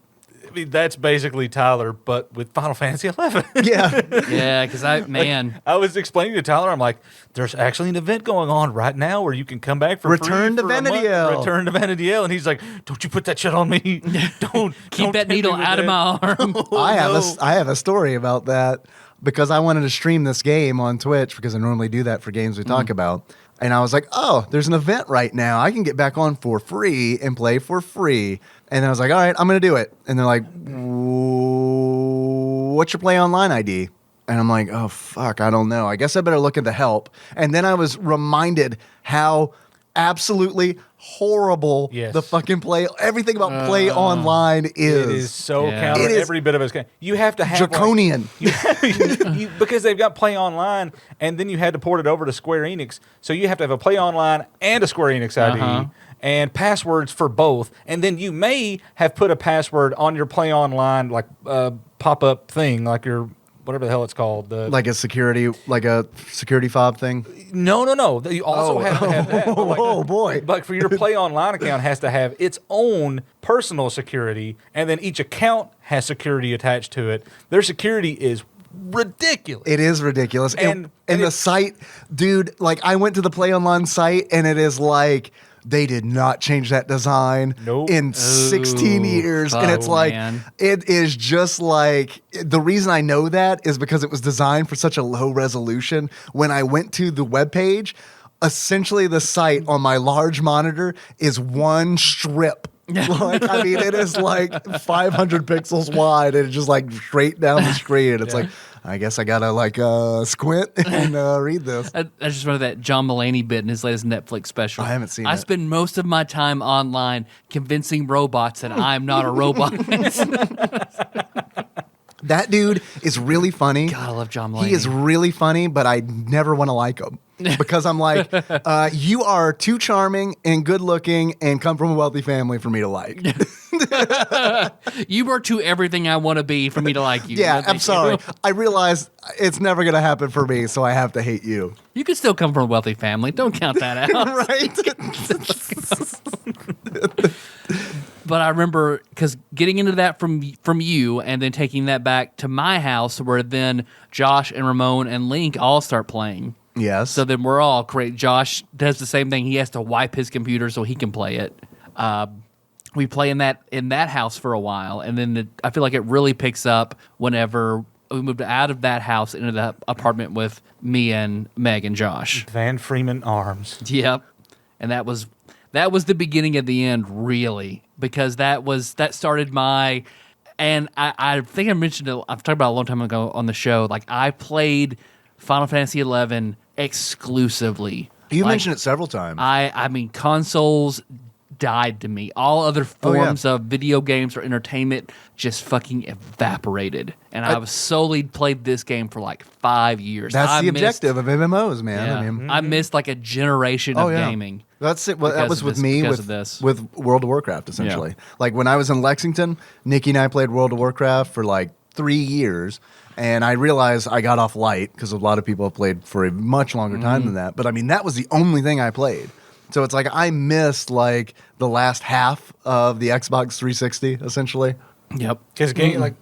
Speaker 4: I mean, that's basically Tyler, but with Final Fantasy 11.
Speaker 3: Yeah.
Speaker 2: Yeah, because
Speaker 4: I was explaining to Tyler, I'm like, there's actually an event going on right now where you can come back for
Speaker 3: Return
Speaker 4: free
Speaker 3: to
Speaker 4: for a month.
Speaker 3: Vana'diel.
Speaker 4: Return to Vana'diel. And he's like, "Don't you put that shit on me. Don't
Speaker 2: keep that
Speaker 4: tempt me
Speaker 2: needle
Speaker 4: with
Speaker 2: out of
Speaker 4: that."
Speaker 2: my arm.
Speaker 3: I have a story about that. because I wanted to stream this game on Twitch because I normally do that for games we talk about. And I was like, oh, there's an event right now. I can get back on for free and play for free. And then I was like, all right, I'm going to do it. And they're like, what's your play online ID? And I'm like, oh, fuck, I don't know. I guess I better look at the help. And then I was reminded how absolutely horrible the fucking everything about play online is.
Speaker 4: It is so counter. It is every bit of it. You have to have
Speaker 3: draconian.
Speaker 4: Because they've got play online, and then you had to port it over to Square Enix. So you have to have a play online and a Square Enix ID. And passwords for both, and then you may have put a password on your play online like pop-up thing, like your whatever the hell it's called,
Speaker 3: like a security fob thing.
Speaker 4: No. You also have to have that. But
Speaker 3: Oh boy!
Speaker 4: But for your play online account has to have its own personal security, and then each account has security attached to it. Their security is ridiculous.
Speaker 3: It is ridiculous, and the site, dude. Like I went to the Play Online site, and it is like. They did not change that design in 16 years. And it's like, it is just like, the reason I know that is because it was designed for such a low resolution. When I went to the webpage, essentially the site on my large monitor is one strip. Like, I mean, it is like 500 pixels wide and it's just like straight down the screen. And it's like, I guess I gotta like squint and read this.
Speaker 2: I just remember that John Mulaney bit in his latest Netflix special.
Speaker 3: I haven't seen it.
Speaker 2: I spend most of my time online convincing robots that I'm not a robot.
Speaker 3: That dude is really funny.
Speaker 2: God, I love John Mulaney.
Speaker 3: He is really funny, but I never want to like him. Because I'm like, you are too charming and good looking and come from a wealthy family for me to like.
Speaker 2: You are to everything I want to be for me to like you.
Speaker 3: Yeah, I'm sorry. I realize it's never going to happen for me, so I have to hate you.
Speaker 2: You can still come from a wealthy family. Don't count that out.
Speaker 3: Right?
Speaker 2: But I remember because getting into that from you and then taking that back to my house where then Josh and Ramon and Link all start playing.
Speaker 3: Yes.
Speaker 2: So then we're all great. Josh does the same thing. He has to wipe his computer so he can play it. We play in that house for a while, and then I feel like it really picks up whenever we moved out of that house into the apartment with me and Meg and Josh.
Speaker 4: Van Freeman Arms.
Speaker 2: Yep, and that was the beginning of the end, really, because that started my. And I think I mentioned it. I've talked about it a long time ago on the show. Like I played Final Fantasy XI exclusively.
Speaker 3: You mentioned it several times.
Speaker 2: I mean, consoles died to me. All other forms of video games or entertainment just fucking evaporated. And I solely played this game for like 5 years.
Speaker 3: That's the objective of MMOs, man.
Speaker 2: Yeah,
Speaker 3: I mean,
Speaker 2: I missed like a generation of gaming.
Speaker 3: That's it. Well, that was with me with World of Warcraft, essentially.
Speaker 2: Yeah.
Speaker 3: Like when I was in Lexington, Nikki and I played World of Warcraft for like 3 years. And I realized I got off light because a lot of people have played for a much longer time than that. But I mean, that was the only thing I played. So it's like I missed like the last half of the Xbox 360, essentially.
Speaker 2: Yep.
Speaker 4: Because like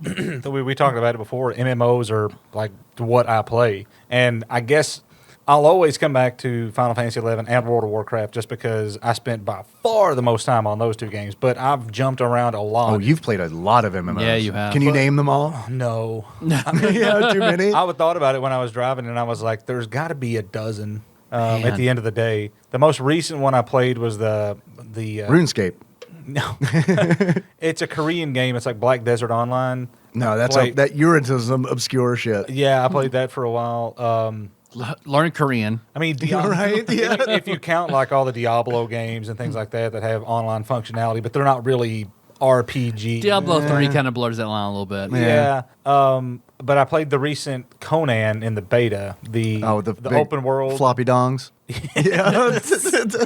Speaker 4: we talked about it before, MMOs are like what I play, and I guess I'll always come back to Final Fantasy XI and World of Warcraft just because I spent by far the most time on those two games. But I've jumped around a lot.
Speaker 3: Oh, you've played a lot of MMOs.
Speaker 2: Yeah, you have.
Speaker 3: Can you name them all?
Speaker 4: No.
Speaker 3: Yeah, too many.
Speaker 4: I thought about it when I was driving, and I was like, "There's got to be a dozen." At the end of the day, the most recent one I played was the
Speaker 3: RuneScape.
Speaker 4: No, it's a Korean game. It's like Black Desert Online.
Speaker 3: No, that you're into some obscure shit.
Speaker 4: Yeah, I played that for a while.
Speaker 2: Learn Korean.
Speaker 4: I mean,
Speaker 3: right? Yeah.
Speaker 4: If you count like all the Diablo games and things like that have online functionality, but they're not really RPG.
Speaker 2: Diablo 3 kind of blurs that line a little bit.
Speaker 4: Yeah. But I played the recent Conan in the beta, the open world
Speaker 3: floppy dongs. Yeah.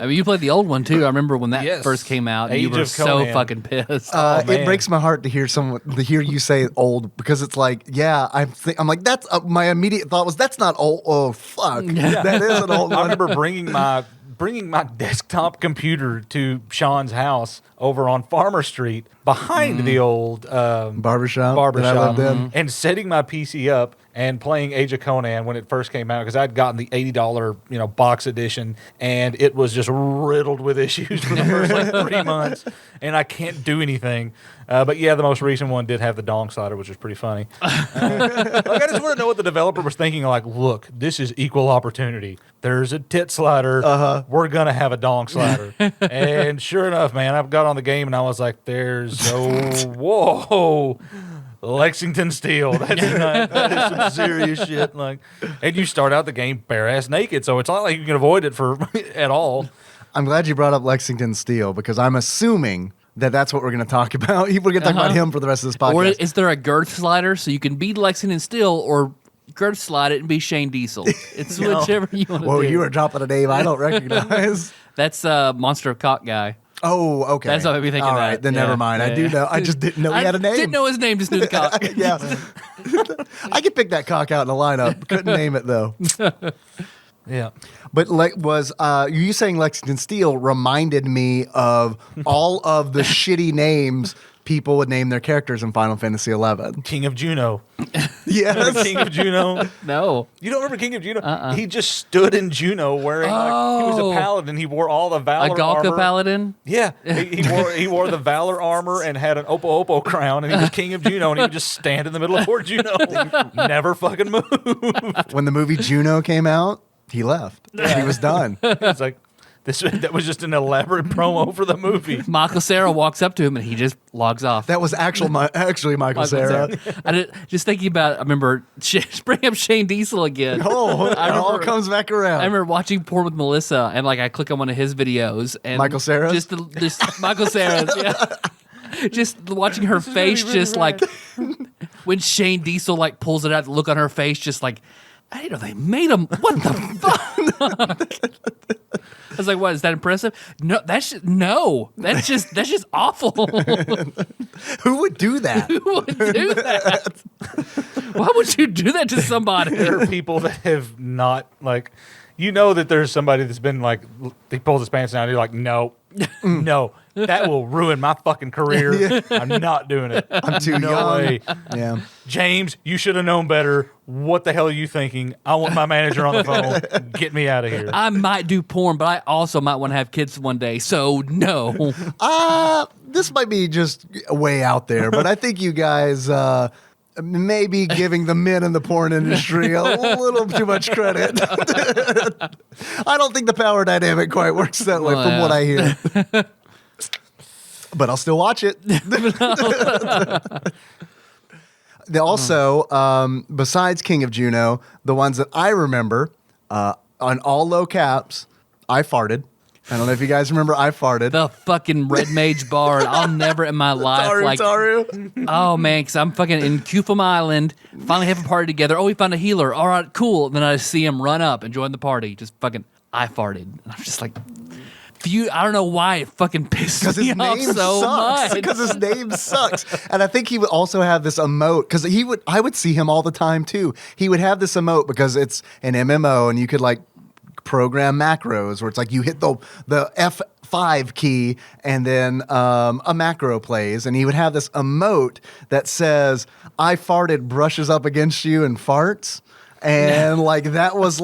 Speaker 2: I mean, you played the old one too. I remember when that first came out. And you were so fucking pissed.
Speaker 3: It breaks my heart to hear you say old because it's like, yeah, I'm like that's my immediate thought was that's not old. Oh fuck, that is an old one.
Speaker 4: I remember bringing my desktop computer to Sean's house over on Farmer Street behind the old
Speaker 3: Barbershop that I lived in.
Speaker 4: and setting my PC up and playing Age of Conan when it first came out because I'd gotten the $80 box edition and it was just riddled with issues for the first 3 months and I can't do anything. But yeah, the most recent one did have the dong slider, which was pretty funny. I just want to know what the developer was thinking. Like, look, this is equal opportunity. There's a tit slider. We're gonna have a dong slider. And sure enough, man, I've got on the game and I was like, there's whoa. Lexington Steel. That is some serious shit. Like, and you start out the game bare ass naked, so it's not like you can avoid it at all.
Speaker 3: I'm glad you brought up Lexington Steel because I'm assuming that's what we're going to talk about. We're going to talk about him for the rest of this podcast.
Speaker 2: Or is there a girth slider so you can be Lexington Steel or girth slide it and be Shane Diesel? It's whichever you want to do.
Speaker 3: Well, you are dropping a name I don't recognize.
Speaker 2: That's Monster of Cock guy.
Speaker 3: Oh, okay.
Speaker 2: That's what made me think
Speaker 3: All
Speaker 2: of
Speaker 3: right,
Speaker 2: that.
Speaker 3: then never mind. I do know. I just didn't know he had a name.
Speaker 2: I didn't know his name, just knew the cock.
Speaker 3: Yeah. I could pick that cock out in the lineup. Couldn't name it, though.
Speaker 4: Yeah.
Speaker 3: But you saying Lexington Steel reminded me of all of the shitty names people would name their characters in Final Fantasy XI.
Speaker 4: King of Juno.
Speaker 3: Yes.
Speaker 4: King of Juno.
Speaker 2: No.
Speaker 4: You don't remember King of Juno? He just stood in Juno wearing he was a paladin. He wore all the valor
Speaker 2: A Galka
Speaker 4: armor.
Speaker 2: paladin?
Speaker 4: Yeah, he wore the valor armor and had an Oppo crown, and he was King of Juno, and he would just stand in the middle of Fort Juno, never fucking move.
Speaker 3: When the movie Juno came out, he left. He was done.
Speaker 4: It's like that was just an elaborate promo for the movie.
Speaker 2: Michael Cera walks up to him and he just logs off.
Speaker 3: That was actually Michael Cera.
Speaker 2: Just thinking about it, I remember bring up Shane Diesel again.
Speaker 3: Oh, it all comes back around.
Speaker 2: I remember watching Porn with Melissa and I click on one of his videos and
Speaker 3: Michael Cera's?
Speaker 2: Just Michael Cera's, yeah. Just watching her face, really just rad. When Shane Diesel pulls it out, the look on her face, just I didn't know they made him. What the fuck? I was like, "What is that impressive?" No, that's just awful.
Speaker 3: Who would do that?
Speaker 2: Who would do that? Why would you do that to somebody?
Speaker 4: There are people that have not that there's somebody that's been he pulls his pants down and you're like, no, that will ruin my fucking career. Yeah. I'm not doing it.
Speaker 3: I'm too young.
Speaker 4: Way.
Speaker 3: Yeah.
Speaker 4: James, you should have known better. What the hell are you thinking? I want my manager on the phone. Get me out of here.
Speaker 2: I might do porn, but I also might want to have kids one day. So no.
Speaker 3: This might be just way out there, but I think you guys maybe giving the men in the porn industry a little too much credit. I don't think the power dynamic quite works that way from what I hear. But I'll still watch it. Also, besides King of Juno, the ones that I remember, on all low caps, I farted. I don't know if you guys remember I farted.
Speaker 2: The fucking Red Mage Bard. I'll never in my life
Speaker 3: Taru.
Speaker 2: Oh man, because I'm fucking in Kufum Island, finally have a party together. Oh, we found a healer. All right, cool. And then I see him run up and join the party. Just fucking, I farted. And I'm just like, I don't know why it fucking pissed me off so much.
Speaker 3: Because his name sucks. And I think he would also have this emote, because I would see him all the time too. He would have this emote because it's an MMO and you could program macros where it's you hit the F5 key and then a macro plays, and he would have this emote that says, I farted, brushes up against you and farts. And that was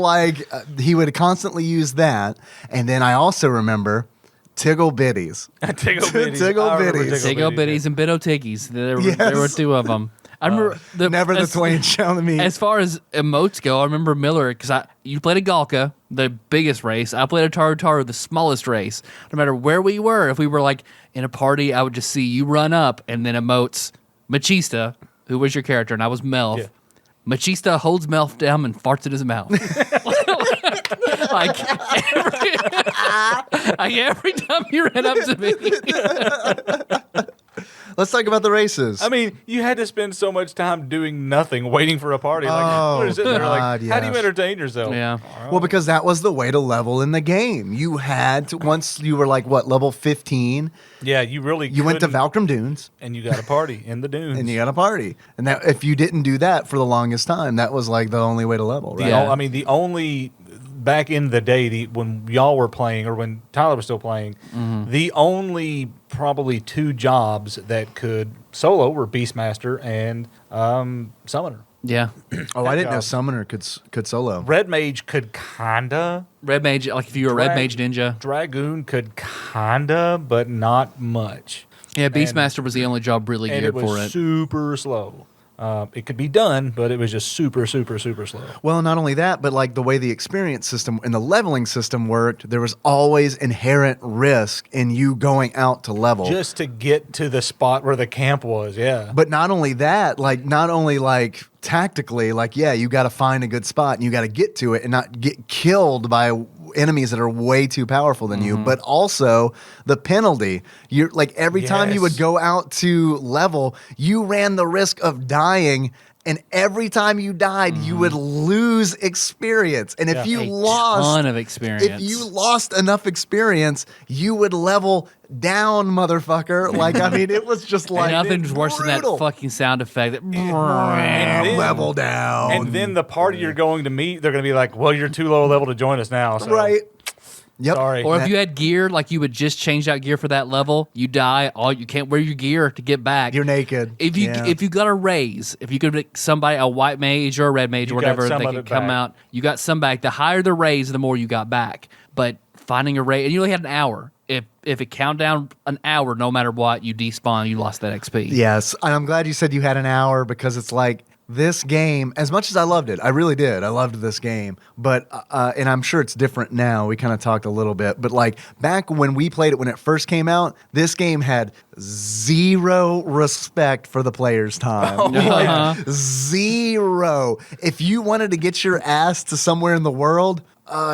Speaker 3: he would constantly use that. And then I also remember Tiggle Bitties.
Speaker 4: Tiggle
Speaker 2: Bitties and Biddo Tiggies. There were two of them. I remember
Speaker 3: the twain shall meet.
Speaker 2: As far as emotes go, I remember Miller because you played a Galka, the biggest race. I played a Taru, the smallest race. No matter where we were, if we were in a party, I would just see you run up and then emotes Machista, who was your character, and I was Melf. Yeah. Machista holds Melf down and farts in his mouth. Every time you ran up to me.
Speaker 3: Let's talk about the races.
Speaker 4: I mean, you had to spend so much time doing nothing, waiting for a party. What is it? How do you entertain yourself?
Speaker 2: Yeah.
Speaker 3: Well, because that was the way to level in the game. You had to, once you were level 15.
Speaker 4: Yeah, you
Speaker 3: went to Valkyrie Dunes.
Speaker 4: And you got a party in the dunes.
Speaker 3: And you got a party. And that, if you didn't do that for the longest time, that was the only way to level, right?
Speaker 4: Yeah. I mean, the back in the day, when y'all were playing or when Tyler was still playing, the only probably 2 jobs that could solo were Beastmaster and Summoner.
Speaker 2: Yeah.
Speaker 3: Oh, I didn't know
Speaker 4: job.
Speaker 3: Summoner could solo.
Speaker 4: Red Mage could kinda.
Speaker 2: Red Mage, like if you were a Red Mage Ninja.
Speaker 4: Dragoon could kinda, but not much.
Speaker 2: Yeah, Beastmaster was the only job really
Speaker 4: And
Speaker 2: geared
Speaker 4: it was
Speaker 2: for it.
Speaker 4: super slow. It could be done, but it was just super, super, super slow.
Speaker 3: Well, not only that, but like the way the experience system and the leveling system worked, there was always inherent risk in you going out to level.
Speaker 4: Just to get to the spot where the camp was, yeah.
Speaker 3: But not only that, like not only like tactically, like yeah, you got to find a good spot and you got to get to it and not get killed by enemies that are way too powerful than you, but also the penalty. You're like every time you would go out to level, you ran the risk of dying. And every time you died, you would lose experience. And if you
Speaker 2: A
Speaker 3: lost
Speaker 2: ton of experience.
Speaker 3: if you lost enough experience, you would level down, motherfucker. Like, I mean, it was just like
Speaker 2: Nothing's worse than that
Speaker 3: brutal.
Speaker 2: fucking sound effect. That
Speaker 4: then-
Speaker 3: level down.
Speaker 4: And then the party you're going to meet, they're going to be like, well, you're too low level to join us now. So.
Speaker 3: right. Yep.
Speaker 4: Sorry.
Speaker 2: Or if you had gear, like you would just change out gear for that level, you die. All you can't wear your gear to get back.
Speaker 3: You're naked.
Speaker 2: If you
Speaker 3: Yeah.
Speaker 2: if you got a raise, if you could make somebody a white mage or a red mage or
Speaker 4: You got
Speaker 2: whatever,
Speaker 4: some
Speaker 2: they
Speaker 4: of
Speaker 2: could
Speaker 4: it
Speaker 2: come
Speaker 4: back.
Speaker 2: out. You got some back. The higher the raise, the more you got back. But finding a raise, and you only had an hour. If it counted down an hour, no matter what, you despawn. You lost that XP.
Speaker 3: Yes, and I'm glad you said you had an hour because it's like this game, as much as I loved it, I really did. I loved this game, but and I'm sure it's different now. We kind of talked a little bit, but like back when we played it when it first came out, this game had zero respect for the player's time. Like, zero. If you wanted to get your ass to somewhere in the world,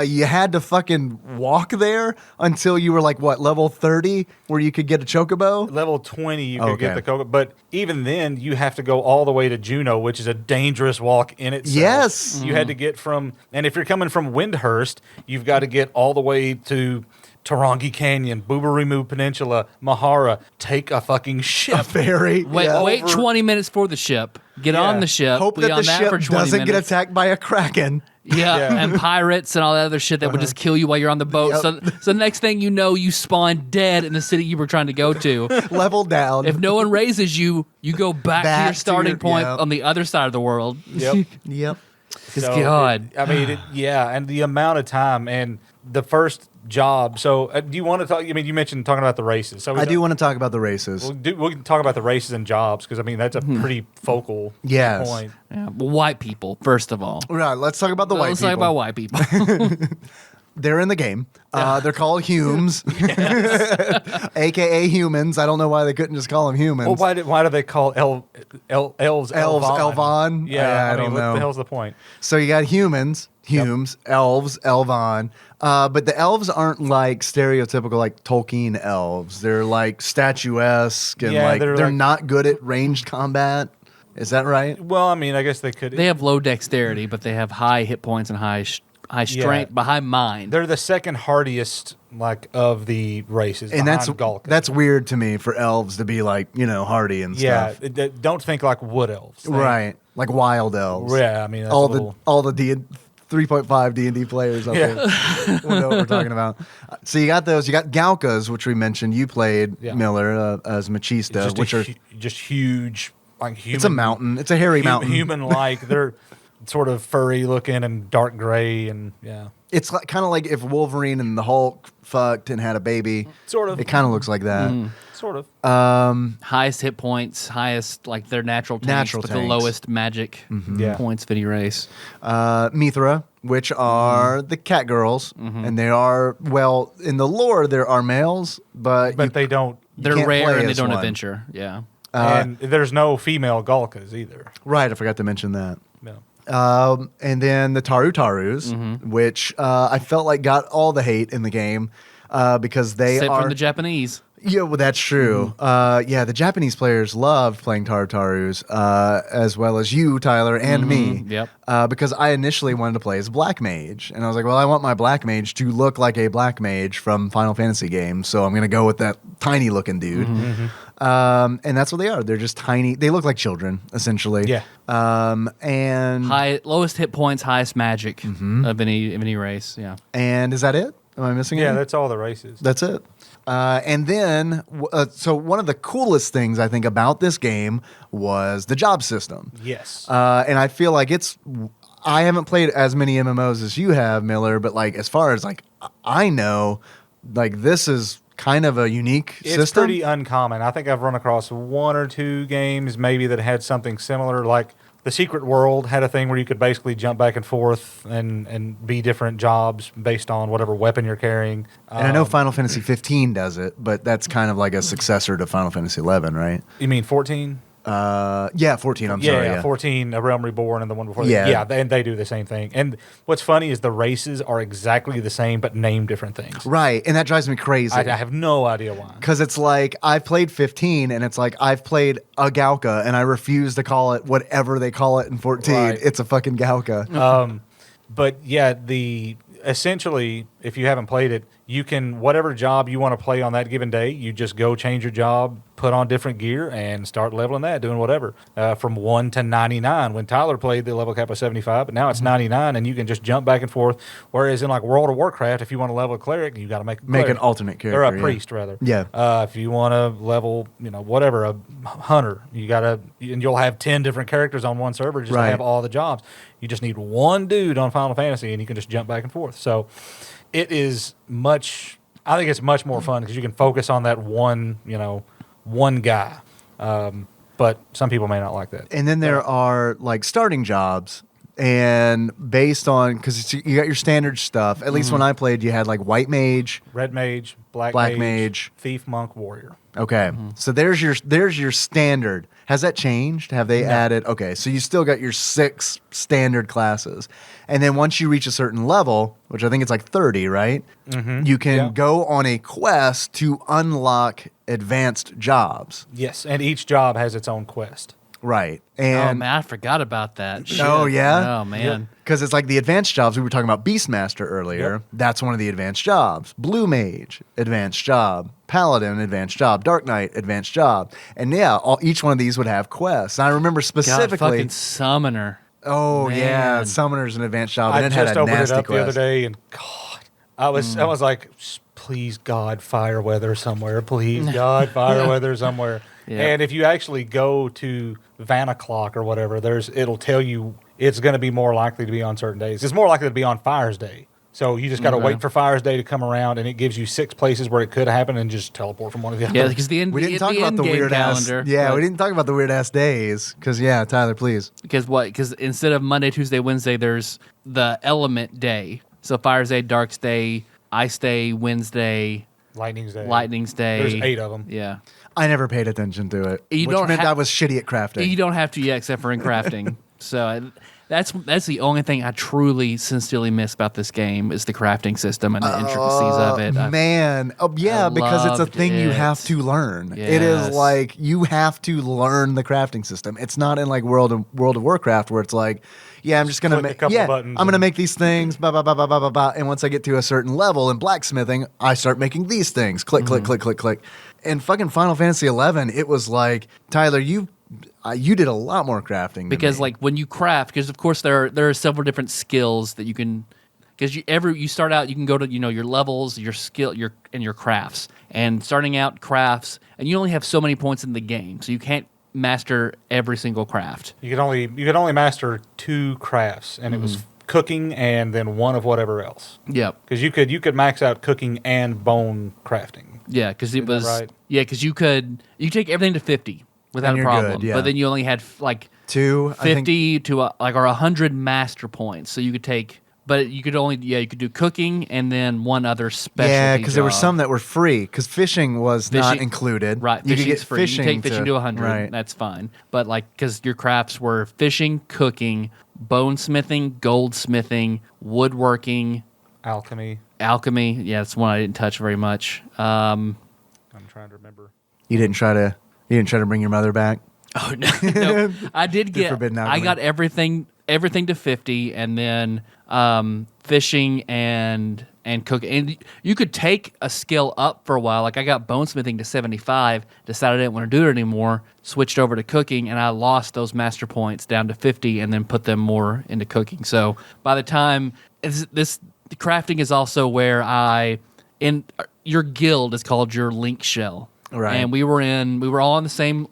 Speaker 3: you had to fucking walk there until you were like, what, level 30 where you could get a chocobo?
Speaker 4: Level 20, you could
Speaker 3: Okay.
Speaker 4: get the cocoa. But even then, you have to go all the way to Juneau, which is a dangerous walk in itself.
Speaker 3: Yes.
Speaker 4: You had to get from, and if you're coming from Windhurst, you've got to get all the way to Tarongi Canyon, Boobaroo Peninsula, Mahara. Take a fucking ship.
Speaker 3: A ferry.
Speaker 2: Wait,
Speaker 3: Yeah.
Speaker 2: wait 20 minutes for the ship. Get on the ship.
Speaker 3: Hope
Speaker 2: be
Speaker 3: that
Speaker 2: on
Speaker 3: the
Speaker 2: that
Speaker 3: ship
Speaker 2: for 20
Speaker 3: doesn't get
Speaker 2: minutes.
Speaker 3: attacked by a kraken.
Speaker 2: Yeah,
Speaker 4: Yeah.
Speaker 2: and pirates and all that other shit that would just kill you while you're on the boat.
Speaker 3: Yep.
Speaker 2: So next thing you know, you spawn dead in the city you were trying to go to.
Speaker 3: Level down.
Speaker 2: If no one raises you, you go back to
Speaker 3: Back
Speaker 2: your
Speaker 3: to
Speaker 2: starting
Speaker 3: your-
Speaker 2: point
Speaker 3: yep.
Speaker 2: on the other side of the world.
Speaker 4: Yep.
Speaker 3: Yep.
Speaker 2: Because God.
Speaker 4: I mean, yeah, and the amount of time and the first job. So, do you want to talk? I mean, you mentioned talking about the races. So
Speaker 3: I do want to talk about the races.
Speaker 4: We can talk about the races and jobs because I mean that's a pretty focal
Speaker 3: Yes.
Speaker 4: point.
Speaker 2: Yeah, well, white people, first of all.
Speaker 3: Right, let's talk about the white
Speaker 2: Let's
Speaker 3: people.
Speaker 2: talk about white people.
Speaker 3: They're in the game. They're called Humes, aka humans. I don't know why they couldn't just call them humans.
Speaker 4: Well, why do they call elves
Speaker 3: Elvon?
Speaker 4: Yeah,
Speaker 3: I don't
Speaker 4: what
Speaker 3: know.
Speaker 4: the hell's the point?
Speaker 3: So you got humans, elves, Elvon. But the elves aren't like stereotypical like Tolkien elves. They're like statuesque and
Speaker 4: Yeah,
Speaker 3: like
Speaker 4: they're
Speaker 3: they're
Speaker 4: like-
Speaker 3: not good at ranged combat. Is that right?
Speaker 4: Well, I mean, I guess they could.
Speaker 2: They have low dexterity, but they have high hit points and high strength, but high mind.
Speaker 4: They're the second hardiest like of the races,
Speaker 3: And that's
Speaker 4: behind Gulka.
Speaker 3: that's weird to me for elves to be like, hardy and
Speaker 4: yeah.
Speaker 3: stuff.
Speaker 4: Don't think like wood elves, Think-
Speaker 3: Right. Like wild elves.
Speaker 4: Yeah, I mean that's
Speaker 3: all
Speaker 4: a little,
Speaker 3: the 3.5 D&D players out there will know what we're talking about. So you got those. You got Galkas, which we mentioned. You played
Speaker 4: Yeah.
Speaker 3: Miller as Machista,
Speaker 4: just
Speaker 3: which are
Speaker 4: just huge, like human.
Speaker 3: it's a mountain. It's a hairy mountain.
Speaker 4: Human-like. They're sort of furry looking and dark gray, and yeah,
Speaker 3: It's like, kind of like if Wolverine and the Hulk fucked and had a baby.
Speaker 4: sort of.
Speaker 3: It kind of looks like that.
Speaker 4: Sort of.
Speaker 2: Highest hit points, highest like their natural tanks,
Speaker 3: Natural
Speaker 2: but
Speaker 3: tanks.
Speaker 2: the lowest magic
Speaker 4: Yeah.
Speaker 2: points for the race.
Speaker 3: Mithra, which are the cat girls, and they are, well, in the lore there are males, but
Speaker 4: But they don't.
Speaker 2: They're
Speaker 3: can't
Speaker 2: rare
Speaker 3: play
Speaker 2: and they
Speaker 3: as
Speaker 2: don't
Speaker 3: one.
Speaker 2: adventure. Yeah.
Speaker 4: And there's no female Gulkas either.
Speaker 3: right. I forgot to mention that.
Speaker 4: No.
Speaker 3: And then the Tarus, which I felt like got all the hate in the game because they
Speaker 2: Except
Speaker 3: are.
Speaker 2: from the Japanese.
Speaker 3: Yeah, well, that's true. The Japanese players loved playing Tarus as well as you, Tyler, and me.
Speaker 2: Yep.
Speaker 3: Because I initially wanted to play as Black Mage. And I was like, well, I want my Black Mage to look like a Black Mage from Final Fantasy games. So I'm going to go with that tiny looking dude. And that's what they are. They're just tiny. They look like children, essentially.
Speaker 4: Yeah.
Speaker 3: And
Speaker 2: Lowest hit points, highest magic of any race. Yeah.
Speaker 3: and is that it? Am I missing
Speaker 4: Yeah,
Speaker 3: anything?
Speaker 4: that's all the races.
Speaker 3: That's it. And then, so one of the coolest things I think about this game was the job system.
Speaker 4: Yes.
Speaker 3: And I feel like I haven't played as many MMOs as you have, Miller, but like as far as like I know, like this is kind of a unique
Speaker 4: It's
Speaker 3: system.
Speaker 4: pretty uncommon. I think I've run across one or two games maybe that had something similar. Like the Secret World had a thing where you could basically jump back and forth and be different jobs based on whatever weapon you're carrying.
Speaker 3: And I know Final Fantasy 15 does it, but that's kind of like a successor to Final Fantasy 11, right?
Speaker 4: You mean 14?
Speaker 3: Yeah, 14. I'm sorry. Yeah.
Speaker 4: 14, A Realm Reborn, and the one before
Speaker 3: Yeah.
Speaker 4: that. Yeah, they do the same thing. And what's funny is the races are exactly the same, but name different things.
Speaker 3: Right, and that drives me crazy.
Speaker 4: I have no idea why.
Speaker 3: Because it's like, I've played 15, and it's like, I've played a Gauka, and I refuse to call it whatever they call it in 14.
Speaker 4: Right.
Speaker 3: It's a fucking Gauka.
Speaker 4: But yeah, essentially, if you haven't played it, you can, whatever job you want to play on that given day, you just go change your job, put on different gear, and start leveling that, doing whatever. From 1 to 99. When Tyler played, the level cap was 75, but now it's 99, and you can just jump back and forth. Whereas in like World of Warcraft, if you want to level a cleric, you got to make a cleric.
Speaker 3: Make an alternate character.
Speaker 4: Or a
Speaker 3: yeah.
Speaker 4: priest, rather.
Speaker 3: Yeah.
Speaker 4: If you want to level, whatever, a hunter, you got to, and you'll have 10 different characters on one server just
Speaker 3: Right.
Speaker 4: to have all the jobs. You just need one dude on Final Fantasy, and you can just jump back and forth. So it is I think it's much more fun because you can focus on that one guy. But some people may not like that.
Speaker 3: And then there are like starting jobs, and based on, because you got your standard stuff. At least when I played, you had like white mage.
Speaker 4: Red mage, black
Speaker 3: mage,
Speaker 4: thief, monk, warrior.
Speaker 3: Okay, so there's your standard. Has that changed? Have they added? Okay, so you still got your 6 standard classes, and then once you reach a certain level, which I think it's like 30, right? You can go on a quest to unlock advanced jobs.
Speaker 4: Yes, and each job has its own quest.
Speaker 3: Right,
Speaker 2: Oh
Speaker 3: and
Speaker 2: man, I forgot about that. Shit.
Speaker 3: Oh, yeah?
Speaker 2: Oh man.
Speaker 3: because it's like the advanced jobs. We were talking about Beastmaster earlier.
Speaker 4: Yep.
Speaker 3: That's one of the advanced jobs. Blue Mage, advanced job. Paladin, advanced job. Dark Knight, advanced job. And yeah, each one of these would have quests. And I remember
Speaker 2: God,
Speaker 3: specifically.
Speaker 2: fucking Summoner.
Speaker 3: Oh yeah,
Speaker 2: Man.
Speaker 3: Summoner's an advanced job,
Speaker 4: I
Speaker 3: and it
Speaker 4: just
Speaker 3: had a
Speaker 4: opened it
Speaker 3: nasty
Speaker 4: up the other
Speaker 3: quest.
Speaker 4: day, and God, I was like, please God, fire weather somewhere. Please God, fire weather somewhere.
Speaker 2: Yeah.
Speaker 4: And if you actually go to Vana'clock or whatever, it'll tell you it's going to be more likely to be on certain days. It's more likely to be on Fire's Day. So you just got to wait for Fire's Day to come around, and it gives you 6 places where it could happen, and just teleport from one to the other.
Speaker 2: Yeah, because the end.
Speaker 3: We didn't talk
Speaker 2: the
Speaker 3: about
Speaker 2: end
Speaker 3: the
Speaker 2: game
Speaker 3: weird
Speaker 2: calendar.
Speaker 3: ass. Yeah,
Speaker 2: but-
Speaker 3: we didn't talk about the weird ass days. Because Tyler, please.
Speaker 2: Because instead of Monday, Tuesday, Wednesday, there's the element day. So Fire's Day, Dark's Day, Ice Day, Wednesday,
Speaker 4: Lightning's Day.
Speaker 2: Lightning's Day.
Speaker 4: There's 8 of them.
Speaker 2: Yeah.
Speaker 3: I never paid attention to it,
Speaker 2: You
Speaker 3: which
Speaker 2: don't
Speaker 3: meant
Speaker 2: ha-
Speaker 3: I was shitty at crafting.
Speaker 2: You don't have to, except for in crafting. So that's the only thing I truly, sincerely miss about this game is the crafting system and the intricacies of it.
Speaker 3: Man, yeah,
Speaker 2: I
Speaker 3: because it's a
Speaker 2: loved
Speaker 3: thing you
Speaker 2: it.
Speaker 3: have to learn. It is
Speaker 2: Yes.
Speaker 3: like you have to learn the crafting system. It's not in like World of Warcraft where it's like, yeah, I'm just gonna
Speaker 4: click a
Speaker 3: make
Speaker 4: couple
Speaker 3: I'm
Speaker 4: buttons
Speaker 3: gonna
Speaker 4: and-
Speaker 3: make these things, blah blah blah blah blah blah blah. And once I get to a certain level in blacksmithing, I start making these things. Click click click click click. And fucking Final Fantasy 11, it was like, Tyler, you did a lot more crafting than
Speaker 2: Because
Speaker 3: me.
Speaker 2: like when you craft, because of course there are several different skills that you can. Because you start out, you can go to your levels, your skill, your crafts, and starting out crafts, and you only have so many points in the game, so you can't master every single craft.
Speaker 4: You could only master 2 crafts, and it was cooking and then one of whatever else.
Speaker 2: Yep.
Speaker 4: Because you could max out cooking and bone crafting.
Speaker 2: Yeah, because it
Speaker 4: Isn't that
Speaker 2: was
Speaker 4: right?
Speaker 2: because you take everything to 50 without
Speaker 3: And
Speaker 2: a
Speaker 3: you're
Speaker 2: problem,
Speaker 3: good, yeah.
Speaker 2: but then you only had like
Speaker 3: 2, I think,
Speaker 2: 50 to or 100 master points, so you could take. But you could only you could do cooking and then one other specialty.
Speaker 3: yeah, because there were
Speaker 2: job.
Speaker 3: some that were free. Because fishing was not
Speaker 2: Fishing-
Speaker 3: included.
Speaker 2: Right,
Speaker 3: you could
Speaker 2: fishing's
Speaker 3: get
Speaker 2: free.
Speaker 3: fishing.
Speaker 2: You take fishing to 100.
Speaker 3: Right.
Speaker 2: That's fine. But like, because your crafts were fishing, cooking, bonesmithing, goldsmithing, woodworking,
Speaker 4: Alchemy.
Speaker 2: alchemy. Yeah, that's one I didn't touch very much.
Speaker 4: I'm trying to remember.
Speaker 3: You didn't try to bring your mother back.
Speaker 2: Oh no, no. I did get.
Speaker 3: forbidden
Speaker 2: I
Speaker 3: alchemy.
Speaker 2: got everything to 50, and then fishing and cooking. And you could take a skill up for a while. Like I got bonesmithing to 75, decided I didn't want to do it anymore, switched over to cooking, and I lost those master points down to 50 and then put them more into cooking. So by the time the crafting is also where your guild is called your link shell.
Speaker 3: Right.
Speaker 2: And we were all in the same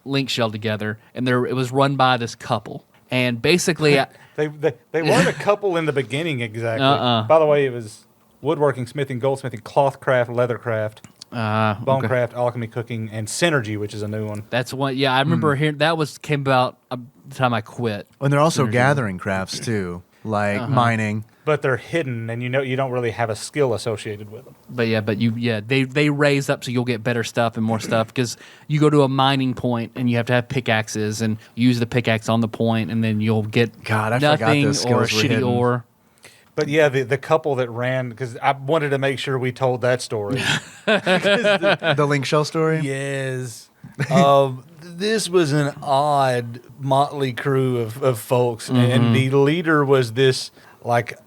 Speaker 2: link shell together, and it was run by this couple. And basically
Speaker 4: They weren't a couple in the beginning exactly. By the way, it was woodworking, smithing, goldsmithing, clothcraft, leathercraft, bonecraft, alchemy, cooking, and synergy, which is a new one.
Speaker 2: That's one. Yeah, I remember hearing that came about the time I quit.
Speaker 3: And they're also
Speaker 2: Synergy.
Speaker 3: gathering crafts too, like mining.
Speaker 4: But they're hidden, and you don't really have a skill associated with them.
Speaker 2: But they raise up so you'll get better stuff and more stuff because you go to a mining point and you have to have pickaxes and use the pickaxe on the point, and then you'll get
Speaker 3: God, I forgot
Speaker 2: nothing
Speaker 3: those skills
Speaker 2: or a
Speaker 3: were
Speaker 2: shitty
Speaker 3: hidden.
Speaker 2: ore.
Speaker 4: But yeah, the couple that ran, because I wanted to make sure we told that story.
Speaker 3: The link shell story.
Speaker 4: Yes. This was an odd motley crew of folks, and the leader was this like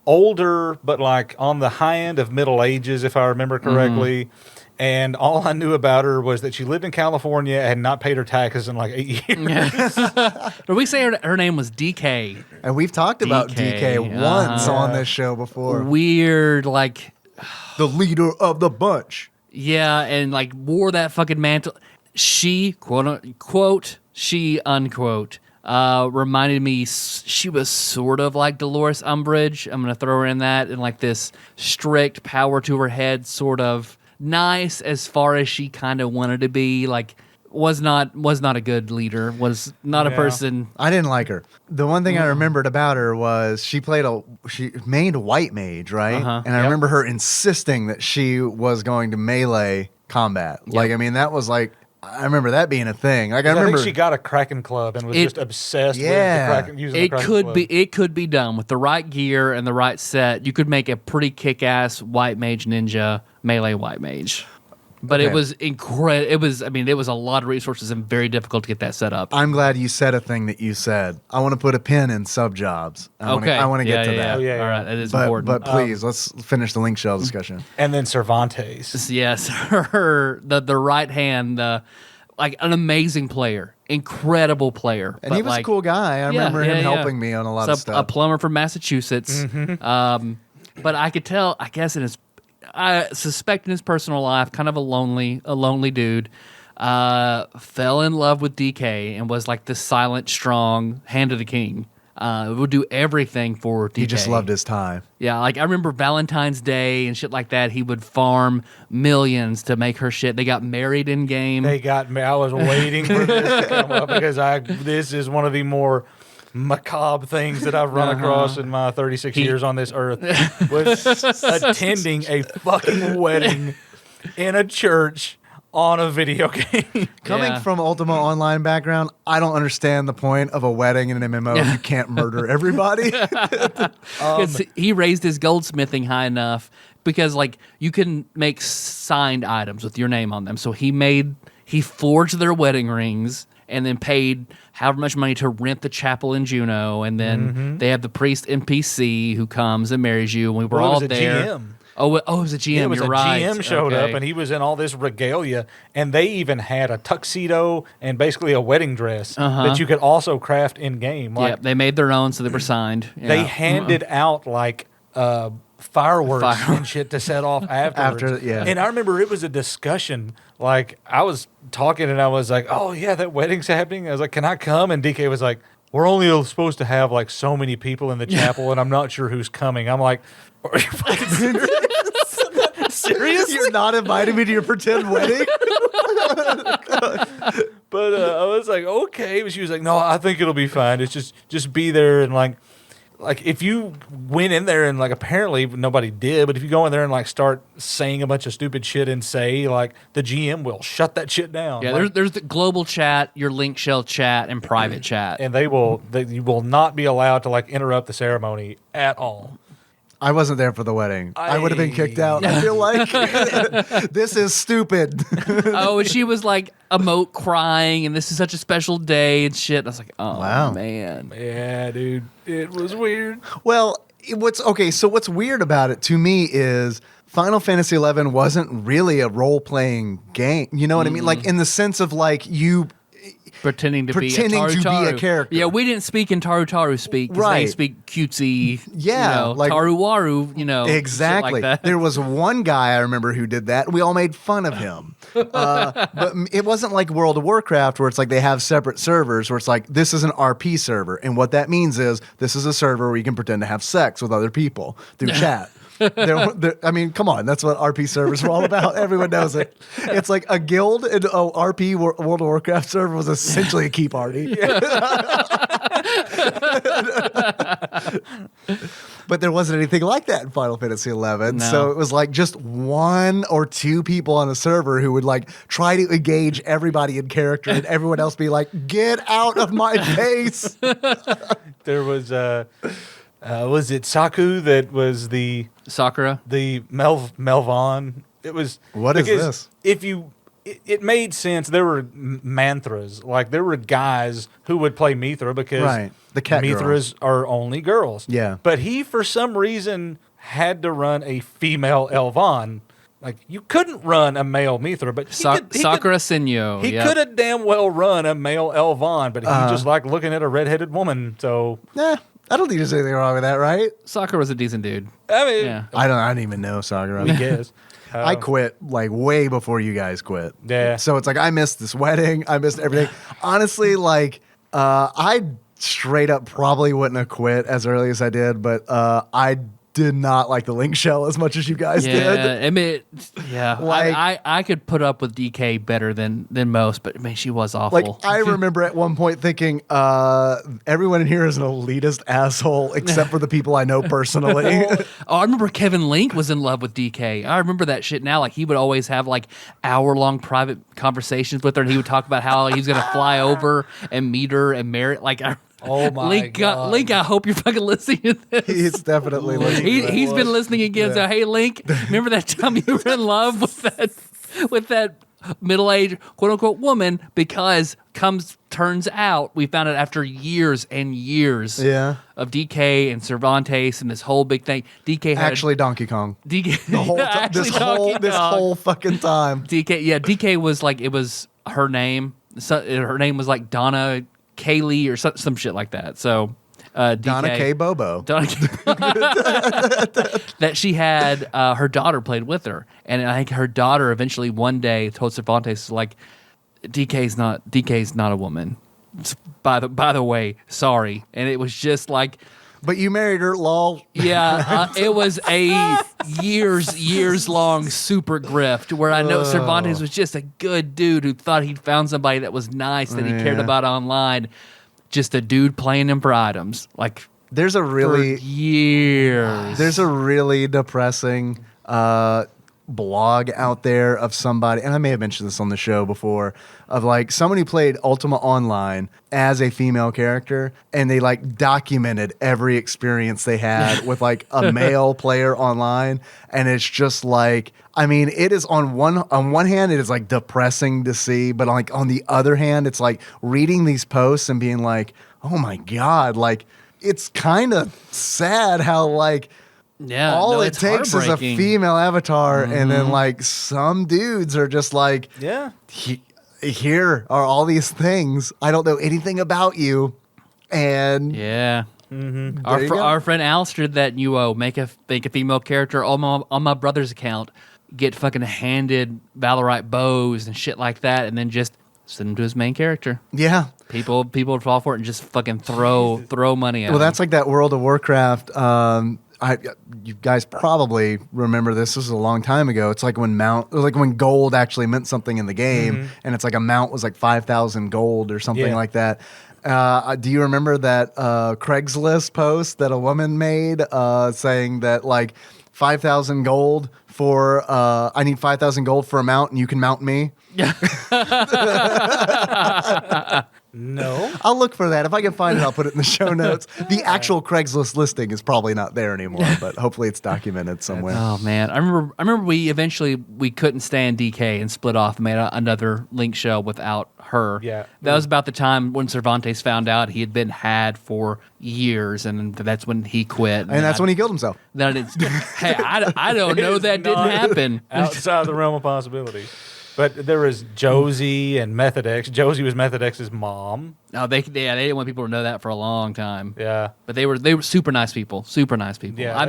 Speaker 4: older, but like on the high end of middle ages, if I remember correctly. And all I knew about her was that she lived in California and not paid her taxes in like 8 years.
Speaker 2: But we say her name was DK.
Speaker 3: And we've talked about DK once on this show before.
Speaker 2: Weird, like
Speaker 3: The leader of the bunch.
Speaker 2: yeah, and like wore that fucking mantle. She quote unquote, she unquote. Reminded me she was sort of like Dolores Umbridge. I'm gonna throw her in that, and like this strict power to her head, sort of nice as far as she kind of wanted to be. Like was not a good leader. Was not a person.
Speaker 3: I didn't like her. The one thing I remembered about her was she mained white mage, right? And I remember her insisting that she was going to melee combat. Like I mean, that was like. I remember that being a thing. Like I remember
Speaker 4: think she got a Kraken club and was just obsessed with the Kraken, using the Kraken club.
Speaker 2: It could be done with the right gear and the right set. You could make a pretty kick-ass white mage ninja melee white mage. But it was incredible. It was a lot of resources and very difficult to get that set up.
Speaker 3: I'm glad you said a thing that you said. I want to put a pin in sub jobs. I want to get to that.
Speaker 4: Oh, yeah.
Speaker 2: All right, that is important.
Speaker 3: But please, let's finish the link shell discussion.
Speaker 4: And then Cervantes.
Speaker 2: Yes, the right hand, like an amazing player, incredible player.
Speaker 3: And he was a cool guy. I remember him helping me on a lot of stuff.
Speaker 2: A plumber from Massachusetts. But I could tell, I guess I suspect in his personal life, kind of a lonely dude. Fell in love with DK and was like the silent, strong hand of the king. Would do everything for DK.
Speaker 3: He just loved his time.
Speaker 2: Yeah, like I remember Valentine's Day and shit like that. He would farm millions to make her shit. They got married in game.
Speaker 4: I was waiting for this to come up because this is one of the more macabre things that I've run across in my 36 years on this earth. Was attending a fucking wedding in a church on a video game.
Speaker 3: Coming from Ultima Online background, I don't understand the point of a wedding in an MMO if you can't murder everybody.
Speaker 2: He raised his goldsmithing high enough because like you can make signed items with your name on them. So he forged their wedding rings and then paid however much money to rent the chapel in Juneau, and then they have the priest NPC who comes and marries you, and we were all there.
Speaker 4: GM.
Speaker 2: Oh, it was a GM.
Speaker 4: It was
Speaker 2: You're
Speaker 4: a
Speaker 2: right.
Speaker 4: GM showed
Speaker 2: Okay.
Speaker 4: up, and he was in all this regalia, and they even had a tuxedo and basically a wedding dress that you could also craft in game. Like,
Speaker 2: Yeah, they made their own, so they were signed.
Speaker 4: they
Speaker 2: Yeah.
Speaker 4: handed out like fireworks and shit to set off afterwards. And I remember it was a discussion. Like I was talking and I was like, "Oh yeah, that wedding's happening." I was like, "Can I come?" And DK was like, "We're only supposed to have like so many people in the chapel, and I'm not sure who's coming." I'm like, "Are you fucking serious? Seriously?
Speaker 3: You're not inviting me to your pretend wedding?
Speaker 4: But I was like, okay. But she was like, no, I think it'll be fine. It's just be there and like if you went in there and like apparently nobody did, but if you go in there and like start saying a bunch of stupid shit and say like the GM will shut that shit down.
Speaker 2: Yeah,
Speaker 4: like,
Speaker 2: there's the global chat, your link shell chat, and private chat.
Speaker 4: and you will not be allowed to like interrupt the ceremony at all.
Speaker 3: I wasn't there for the wedding. I would have been kicked out. I feel like this is stupid.
Speaker 2: Oh, and she was like emote crying, and this is such a special day and shit. I was like, oh
Speaker 3: Wow.
Speaker 2: man.
Speaker 4: Yeah, dude. It was weird.
Speaker 3: Well, so what's weird about it to me is Final Fantasy XI wasn't really a role-playing game. You know what I mean? Like in the sense of like you
Speaker 2: Pretending to be a
Speaker 3: character.
Speaker 2: Yeah, we didn't speak in Taru speak. 'Cause
Speaker 3: Right.
Speaker 2: They speak cutesy.
Speaker 3: Yeah, like-
Speaker 2: Taru Waru.
Speaker 3: Exactly.
Speaker 2: Shit like that.
Speaker 3: There was one guy I remember who did that. We all made fun of him. But it wasn't like World of Warcraft where it's like they have separate servers where it's like this is an RP server. And what that means is this is a server where you can pretend to have sex with other people through chat. I mean, come on. That's what RP servers were all about. Everyone knows it. It's like a guild and RP World of Warcraft server was essentially a key party. But there wasn't anything like that in Final Fantasy XI.
Speaker 2: No.
Speaker 3: So it was like just one or two people on a server who would like try to engage everybody in character and everyone else be like, get out of my face.
Speaker 4: There was it Saku that was the
Speaker 2: Sakura.
Speaker 4: Melvon? It was
Speaker 3: What is
Speaker 4: because
Speaker 3: this?
Speaker 4: It made sense. There were manthras, like there were guys who would play Mithra because
Speaker 3: Right. The cat
Speaker 4: Mithras are only girls.
Speaker 3: Yeah.
Speaker 4: But he, for some reason, had to run a female Elvon. Like you couldn't run a male Mithra, but
Speaker 2: Sakura Senyo.
Speaker 4: He could have damn well run a male Elvon, but he just liked looking at a redheaded woman. So
Speaker 3: Nah, I don't think there's anything wrong with that, right?
Speaker 2: Sakura was a decent dude.
Speaker 4: I mean,
Speaker 2: Yeah.
Speaker 3: I don't even know Sakura.
Speaker 4: I guess.
Speaker 3: I quit like way before you guys quit.
Speaker 4: Yeah.
Speaker 3: So it's like I missed this wedding. I missed everything. Honestly, like I straight up probably wouldn't have quit as early as I did, but I did not like the Link Shell as much as you guys did.
Speaker 2: I mean, yeah.
Speaker 3: Like-
Speaker 2: I could put up with DK better than most, but man, she was awful.
Speaker 3: Like I remember at one point thinking, everyone in here is an elitist asshole except for the people I know personally.
Speaker 2: Oh, I remember Kevin Link was in love with DK. I remember that shit now. Like he would always have like hour-long private conversations with her, and he would talk about how he was gonna fly over and meet her and marry. Like,
Speaker 4: Oh my
Speaker 2: Link,
Speaker 4: God.
Speaker 2: Link, I hope you're fucking listening to this.
Speaker 3: He's definitely listening.
Speaker 2: He's been listening again. So hey, Link, remember that time you were in love with that middle-aged quote unquote woman? Because turns out we found out after years and years of DK and Cervantes and this whole big thing. DK had
Speaker 3: Actually, Donkey Kong.
Speaker 2: DK
Speaker 3: The whole this whole fucking time.
Speaker 2: DK was like, it was her name. So, her name was like Donna Kaylee or some shit like that. So DK,
Speaker 3: Donna K. Bobo.
Speaker 2: Donna K. that she had her daughter played with her, and I think her daughter eventually one day told Cervantes like, DK's not a woman. By the way, sorry. And it was just like,
Speaker 3: But you married her, lol.
Speaker 2: yeah, it was a years long super grift where I know Cervantes was just a good dude who thought he'd found somebody that was nice that he cared about online. Just a dude playing him for items. Like
Speaker 3: There's a really
Speaker 2: for years.
Speaker 3: There's a really depressing blog out there of somebody, and I may have mentioned this on the show before, of like someone who played Ultima Online as a female character, and they like documented every experience they had with like a male player online, and it's just like, I mean, it is on one hand it is like depressing to see, but like on the other hand, it's like reading these posts and being like, oh my God, like it's kind of sad how like all it takes is a female avatar, and then like some dudes are just like, here are all these things. I don't know anything about you, and
Speaker 2: Our friend Alistair that you make a female character on my brother's account, get fucking handed Valorite bows and shit like that, and then just send him to his main character.
Speaker 3: Yeah.
Speaker 2: People would fall for it and just fucking throw money at him.
Speaker 3: Well, that's like that World of Warcraft. You guys probably remember this. This was a long time ago. It's like when gold actually meant something in the game, and it's like a mount was like 5,000 gold or something like that. Do you remember that Craigslist post that a woman made saying that like 5,000 gold for I need 5,000 gold for a mount, and you can mount me?
Speaker 4: No.
Speaker 3: I'll look for that. If I can find it, I'll put it in the show notes. The actual Craigslist listing is probably not there anymore, but hopefully it's documented somewhere.
Speaker 2: Oh man, I remember we couldn't stand DK and split off and made another link shell without her.
Speaker 4: Yeah.
Speaker 2: That was about the time when Cervantes found out he had been had for years, and that's when he quit.
Speaker 3: And that's when he killed himself.
Speaker 2: Then I didn't. Hey, I don't know that didn't happen.
Speaker 4: Outside the realm of possibility. But there was Josie and Method X. Josie was Method X's mom.
Speaker 2: No, they didn't want people to know that for a long time.
Speaker 4: Yeah.
Speaker 2: But they were super nice people. Super nice people.
Speaker 4: Yeah,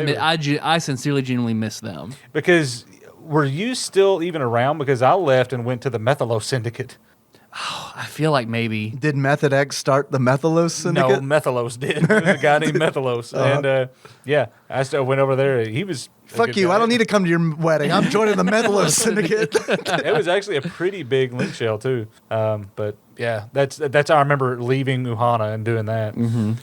Speaker 2: I sincerely, genuinely miss them.
Speaker 4: Because were you still even around? Because I left and went to the Methylos Syndicate.
Speaker 2: I feel like maybe.
Speaker 3: Did Method X start the Methylos Syndicate?
Speaker 4: No, Methylos did. There was a guy named Methylos. And yeah, I still went over there. He was.
Speaker 3: Fuck you. I don't need to come to your wedding. I'm joining the Methylos Syndicate.
Speaker 4: It was actually a pretty big link shell, too. But yeah, that's how I remember leaving Uhana and doing that.
Speaker 2: Mm-hmm.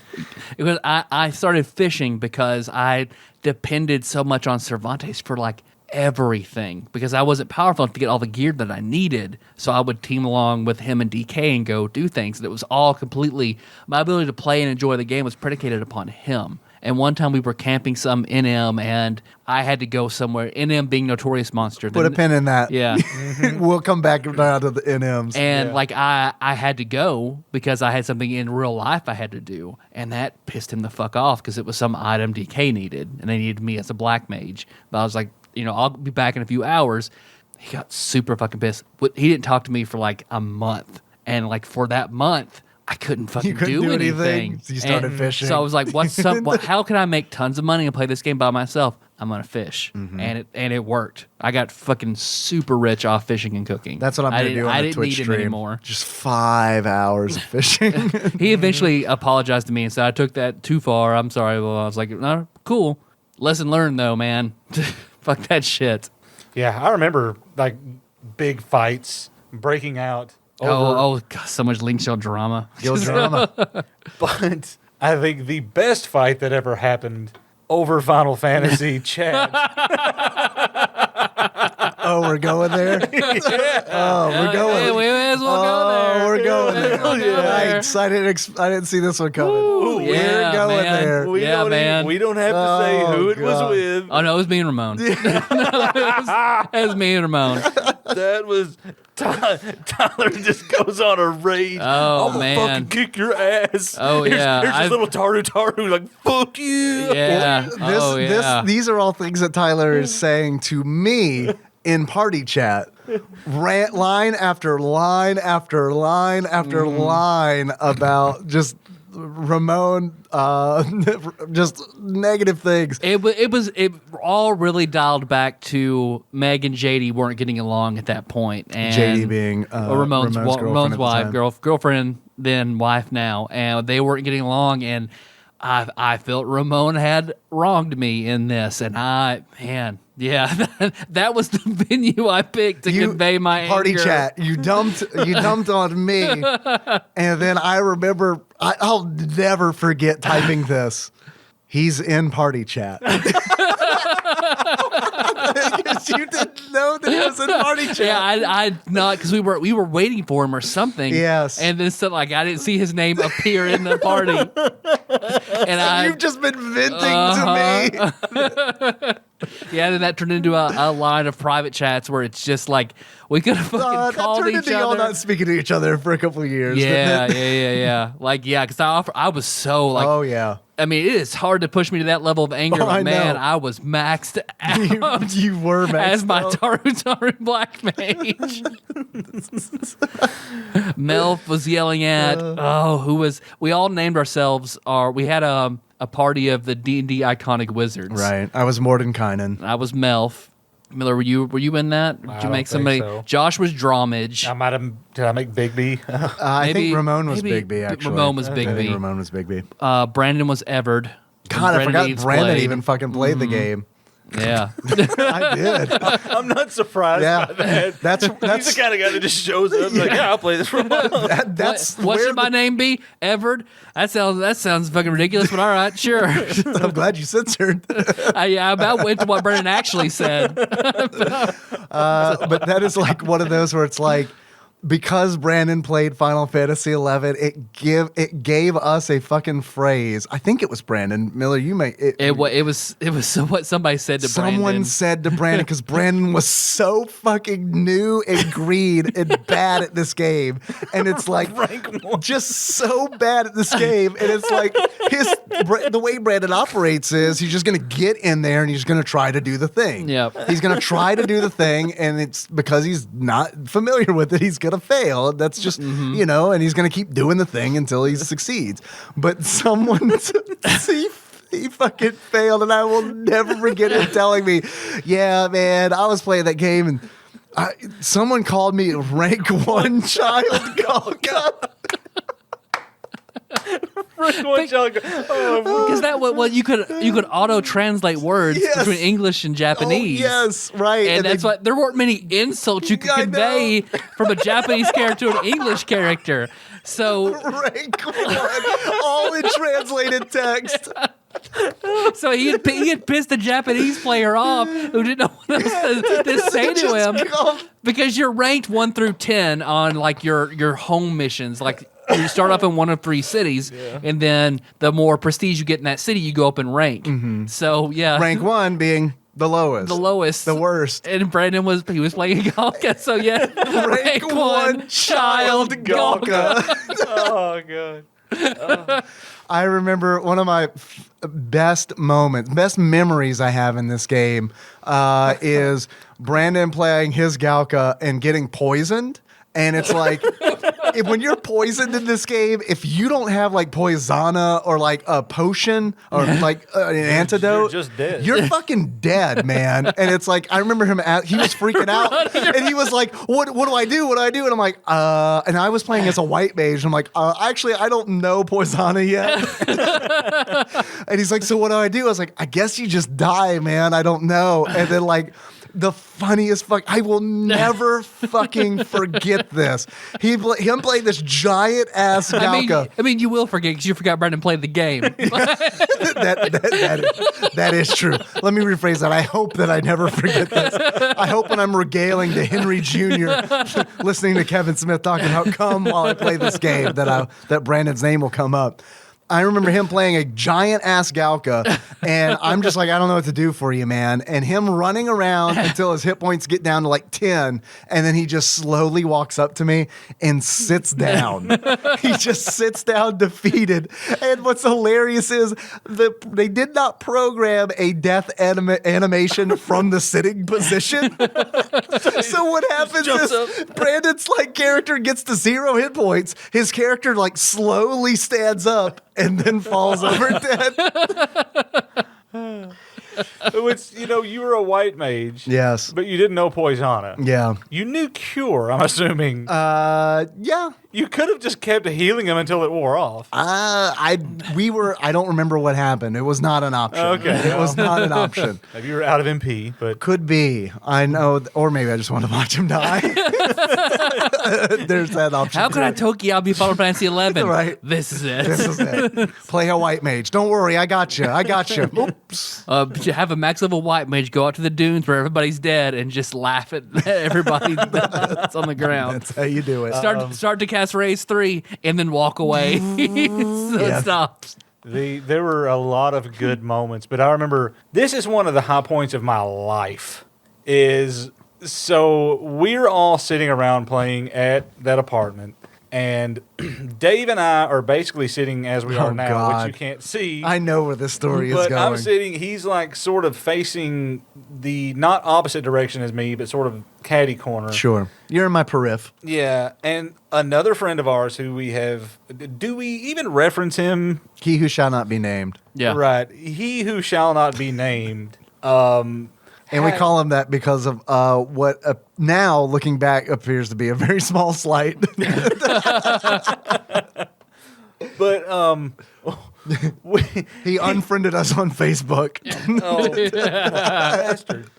Speaker 2: It was, I started fishing because I depended so much on Cervantes for like everything, because I wasn't powerful enough to get all the gear that I needed. So I would team along with him and DK and go do things. And it was all completely, my ability to play and enjoy the game was predicated upon him. And one time we were camping some NM, and I had to go somewhere. NM being Notorious Monster.
Speaker 3: Put a pin in that.
Speaker 2: Yeah.
Speaker 3: We'll come back down to the NMs.
Speaker 2: And like I had to go because I had something in real life I had to do. And that pissed him the fuck off because it was some item DK needed. And they needed me as a black mage. But I was like, I'll be back in a few hours. He got super fucking pissed. He didn't talk to me for like a month. And like for that month, I couldn't fucking do anything.
Speaker 3: So you started fishing.
Speaker 2: So I was like, how can I make tons of money and play this game by myself? I'm gonna fish. And it worked. I got fucking super rich off fishing and cooking.
Speaker 3: That's what I'm going to do on the Twitch stream.
Speaker 2: Need him anymore.
Speaker 3: Just 5 hours of fishing.
Speaker 2: He eventually apologized to me and said, I took that too far. I'm sorry. Well, I was like, no, cool. Lesson learned though, man. Fuck that shit.
Speaker 4: Yeah, I remember like big fights breaking out.
Speaker 2: Oh, God, so much link shell drama.
Speaker 3: Guild drama.
Speaker 4: But I think the best fight that ever happened over Final Fantasy chat.
Speaker 3: Oh, we're going there? Oh, we're going there.
Speaker 2: We may as well go there.
Speaker 3: We're going there.
Speaker 2: there.
Speaker 3: Yikes, I didn't see this one coming.
Speaker 2: Ooh,
Speaker 3: we're
Speaker 2: yeah,
Speaker 3: going
Speaker 2: man.
Speaker 3: there.
Speaker 4: We don't have to say who it was with.
Speaker 2: Oh, no, it was me and Ramon. It was me and Ramon.
Speaker 4: That was Tyler just goes on a rage.
Speaker 2: Oh,
Speaker 4: I'm
Speaker 2: man.
Speaker 4: gonna fucking kick your ass.
Speaker 2: Oh, yeah.
Speaker 4: Here's this little Taru like, fuck you.
Speaker 2: Yeah.
Speaker 3: These are all things that Tyler is saying to me in party chat. Rant line after line after line after line about just Ramon, just negative things.
Speaker 2: It all really dialed back to Meg and JD weren't getting along at that point, and
Speaker 3: JD being
Speaker 2: Ramon's wife, girlfriend, then wife now, and they weren't getting along, and I felt Ramon had wronged me in this, and that was the venue I picked to convey my
Speaker 3: party
Speaker 2: anger.
Speaker 3: chat. You dumped on me, and then I remember. I'll never forget typing this. He's in party chat. Because you didn't know that he was in party chat.
Speaker 2: Yeah, I not because we were waiting for him or something.
Speaker 3: Yes,
Speaker 2: and then so like I didn't see his name appear in the party, and
Speaker 3: you've just been venting to me.
Speaker 2: Yeah, then that turned into a line of private chats where it's just like we could have fucking called each other.
Speaker 3: Y'all not speaking to each other for a couple of years.
Speaker 2: Yeah. Like, yeah, because I was so like,
Speaker 3: oh yeah.
Speaker 2: I mean, it is hard to push me to that level of anger, but man, I was maxed out.
Speaker 3: You were maxed
Speaker 2: as my
Speaker 3: out.
Speaker 2: Taru Black Mage. Melf was yelling at. We all named ourselves. We had a party of the D&D iconic wizards.
Speaker 3: Right. I was Mordenkainen.
Speaker 2: I was Melf. Miller, were you in that? Or did you make somebody?
Speaker 4: So.
Speaker 2: Josh was Drawmage.
Speaker 4: Did I make Big B?
Speaker 3: I think Ramon was Big B, actually.
Speaker 2: Ramon was Big B.
Speaker 3: Ramon was Big B.
Speaker 2: Brandon was Evered.
Speaker 3: God, I forgot Brandon even fucking played the game.
Speaker 2: Yeah.
Speaker 3: I did.
Speaker 4: I'm not surprised by that.
Speaker 3: That's
Speaker 4: He's the kind of guy that just shows up like, yeah, I'll play this for a while.
Speaker 2: What should my name be? Evered? That sounds fucking ridiculous, but all right, sure.
Speaker 3: I'm glad you censored.
Speaker 2: I about went to what Brandon actually said.
Speaker 3: But that is like one of those where it's like, because Brandon played Final Fantasy XI, it gave us a fucking phrase. I think it was Brandon Miller. You may
Speaker 2: It was what somebody said to Brandon.
Speaker 3: Someone said to Brandon, because Brandon was so fucking new and green and bad at this game, and it's like just so bad at this game, and it's like the way Brandon operates is he's just gonna get in there and he's gonna try to do the thing.
Speaker 2: Yep.
Speaker 3: He's gonna try to do the thing, and it's because he's not familiar with it, he's gonna fail. That's just and he's gonna keep doing the thing until he succeeds. But someone he fucking failed, and I will never forget him telling me, "Yeah, man, I was playing that game, and someone called me rank 1 child Galka."
Speaker 2: Because you could auto translate words between English and Japanese.
Speaker 3: Oh, yes, right.
Speaker 2: And that's why there weren't many insults you could convey from a Japanese character to an English character. So
Speaker 3: rank 1, all in translated text.
Speaker 2: So he had pissed the Japanese player off who didn't know what else to say to him, because you're ranked 1 through 10 on like your home missions. Like you start off in one of 3 cities, and then the more prestige you get in that city, you go up in rank. So
Speaker 3: rank 1 being the lowest, the worst.
Speaker 2: And Brandon was playing Galka. So
Speaker 3: rank 1 child Galka.
Speaker 4: Oh god.
Speaker 3: I remember one of my best memories I have in this game is Brandon playing his Galka and getting poisoned. And it's like, when you're poisoned in this game, if you don't have like Poisana or like a potion or like an antidote,
Speaker 4: you're just dead.
Speaker 3: You're fucking dead, man. And it's like, I remember him, he was freaking out, and he was like, what do I do? What do I do? And I'm like, and I was playing as a white mage. And I'm like, actually, I don't know Poisana yet. And he's like, so what do I do? I was like, I guess you just die, man. I don't know. And then like, the funniest I will never fucking forget this. Him playing this giant ass Galka.
Speaker 2: I mean, you will forget because you forgot Brandon played the game.
Speaker 3: that is true. Let me rephrase that. I hope that I never forget this. I hope when I'm regaling to Henry Jr., listening to Kevin Smith talking about come while I play this game, that Brandon's name will come up. I remember him playing a giant ass Galka, and I'm just like, I don't know what to do for you, man. And him running around until his hit points get down to like 10, and then he just slowly walks up to me and sits down. He just sits down defeated. And what's hilarious is they did not program a death animation from the sitting position. So what happens is Brandon's like character gets to 0 hit points. His character like slowly stands up and then falls over dead.
Speaker 4: Which, you were a white mage.
Speaker 3: Yes.
Speaker 4: But you didn't know Poisana.
Speaker 3: Yeah.
Speaker 4: You knew Cure, I'm assuming.
Speaker 3: Yeah.
Speaker 4: You could have just kept healing him until it wore off.
Speaker 3: I don't remember what happened. It was not an option.
Speaker 4: Okay.
Speaker 3: It was not an option.
Speaker 4: Maybe you were out of MP, but
Speaker 3: Could be. I know. Or maybe I just want to watch him die. There's that option.
Speaker 2: How could I Tokyo be Final Fantasy 11?
Speaker 3: Right.
Speaker 2: This is it.
Speaker 3: This is it. Play a white mage. Don't worry. I got you. Oops.
Speaker 2: Have a max level white mage go out to the dunes where everybody's dead and just laugh at everybody that's on the ground.
Speaker 3: That's how you do it.
Speaker 2: Start to cast Raise 3 and then walk away. So it stops.
Speaker 4: there were a lot of good moments, but I remember this is one of the high points of my life. So we're all sitting around playing at that apartment, and Dave and I are basically sitting as we are now,
Speaker 3: God.
Speaker 4: which you can't see.
Speaker 3: I know where this story is
Speaker 4: But
Speaker 3: going.
Speaker 4: I'm sitting, he's like sort of facing the not opposite direction as me, but sort of caddy corner.
Speaker 3: Sure. You're in my periph.
Speaker 4: Yeah, and another friend of ours who we have, do we even reference him?
Speaker 3: He who shall not be named.
Speaker 2: Yeah.
Speaker 4: Right. He who shall not be named.
Speaker 3: And we call him that because of what now, looking back, appears to be a very small slight.
Speaker 4: But
Speaker 3: He unfriended us on Facebook.
Speaker 4: bastard.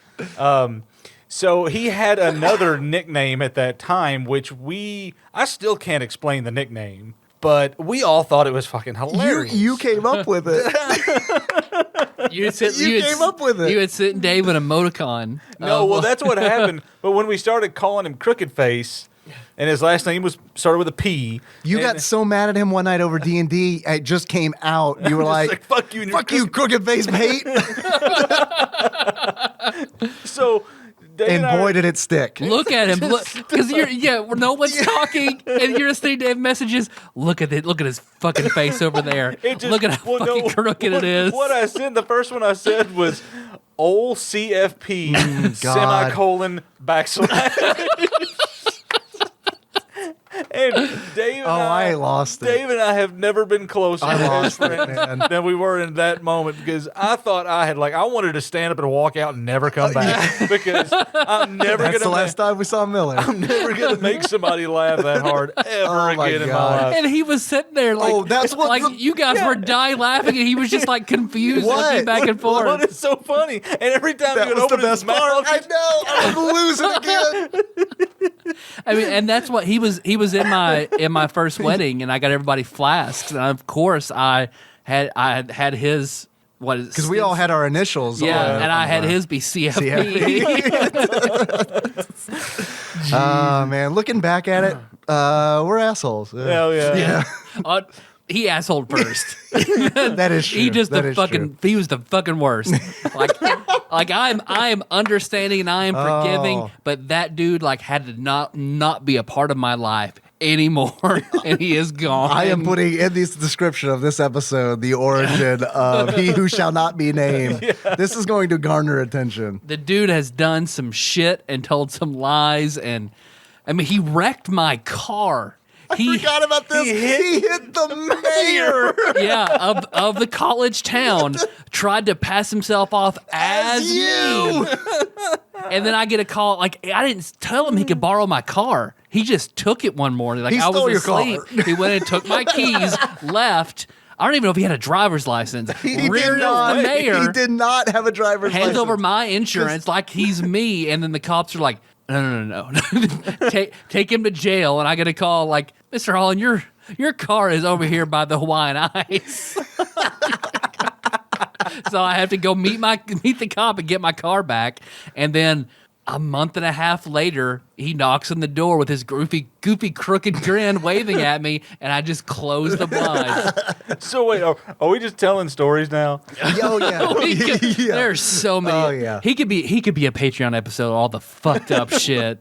Speaker 4: So he had another nickname at that time, which I still can't explain the nickname, but we all thought it was fucking hilarious.
Speaker 3: You came up with it.
Speaker 2: You
Speaker 3: came up with it.
Speaker 2: You had sent Dave an emoticon.
Speaker 4: No, well, that's what happened. But when we started calling him Crooked Face, and his last name started with a P.
Speaker 3: You got so mad at him one night over D&D, it just came out. You were like,
Speaker 4: fuck you, and
Speaker 3: fuck you, crooked face mate.
Speaker 4: So, Dave
Speaker 3: And
Speaker 4: I
Speaker 3: boy, did it stick.
Speaker 2: Look at him, because no one's talking, and you're just sending Dave messages. Look at it. Look at his fucking face over there. Look at how fucking crooked it is.
Speaker 4: What I said, the first one I said was old CFP semicolon backslash. And Dave and
Speaker 3: I lost it.
Speaker 4: Dave and I have never been closer
Speaker 3: I lost it,
Speaker 4: friends
Speaker 3: man.
Speaker 4: than we were in that moment, because I thought I wanted to stand up and walk out and never come back because I'm never
Speaker 3: That's the
Speaker 4: gonna
Speaker 3: last time we saw Miller.
Speaker 4: I'm never gonna make somebody laugh that hard ever
Speaker 3: Oh my
Speaker 4: again in my
Speaker 3: God.
Speaker 4: life.
Speaker 2: And he was sitting there like,
Speaker 3: that's what
Speaker 2: like you guys were dying laughing, and he was just like confused,
Speaker 3: What?
Speaker 2: looking back and forth.
Speaker 4: What is so funny? And every time
Speaker 3: That
Speaker 4: he would
Speaker 3: was the
Speaker 4: open his
Speaker 3: best part.
Speaker 4: mouth,
Speaker 3: I know. I'm losing again.
Speaker 2: I mean, and that's what he was in my first wedding, and I got everybody flasks, and of course I had his what is
Speaker 3: Because we all had our initials.
Speaker 2: yeah,
Speaker 3: on
Speaker 2: and I had
Speaker 3: our
Speaker 2: his be CFP.
Speaker 3: Man, looking back at it, we're assholes.
Speaker 4: hell yeah.
Speaker 2: He asshole first.
Speaker 3: That is true.
Speaker 2: He just
Speaker 3: That
Speaker 2: the
Speaker 3: is
Speaker 2: fucking.
Speaker 3: true.
Speaker 2: He was the fucking worst. Like I am understanding and I am forgiving,
Speaker 3: Oh.
Speaker 2: but that dude like had to not be a part of my life anymore, and he is gone.
Speaker 3: I am putting in the description of this episode the origin of he who shall not be named. This is going to garner attention.
Speaker 2: The dude has done some shit and told some lies, and I mean he wrecked my car. He
Speaker 3: Forgot about this. He hit the mayor.
Speaker 2: yeah, of the college town, tried to pass himself off as
Speaker 3: you.
Speaker 2: me. And then I get a call, like, I didn't tell him he could borrow my car. He just took it one morning. Like,
Speaker 3: He
Speaker 2: I
Speaker 3: stole your
Speaker 2: was asleep.
Speaker 3: car.
Speaker 2: He went and took my keys, left. I don't even know if he had a driver's license.
Speaker 3: He
Speaker 2: Reared
Speaker 3: did not.
Speaker 2: the mayor,
Speaker 3: He did not have a driver's
Speaker 2: hands
Speaker 3: license.
Speaker 2: over my insurance like he's me. And then the cops are like, no. take him to jail. And I get a call like, Mr. Holland, your car is over here by the Hawaiian Ice. So I have to go meet the cop and get my car back. And then a month and a half later, he knocks on the door with his goofy, crooked grin waving at me, and I just close the blinds.
Speaker 4: So wait, are we just telling stories now?
Speaker 3: Oh yeah. Yeah.
Speaker 2: There's so many.
Speaker 3: Oh, yeah.
Speaker 2: He could be a Patreon episode, all the fucked up shit.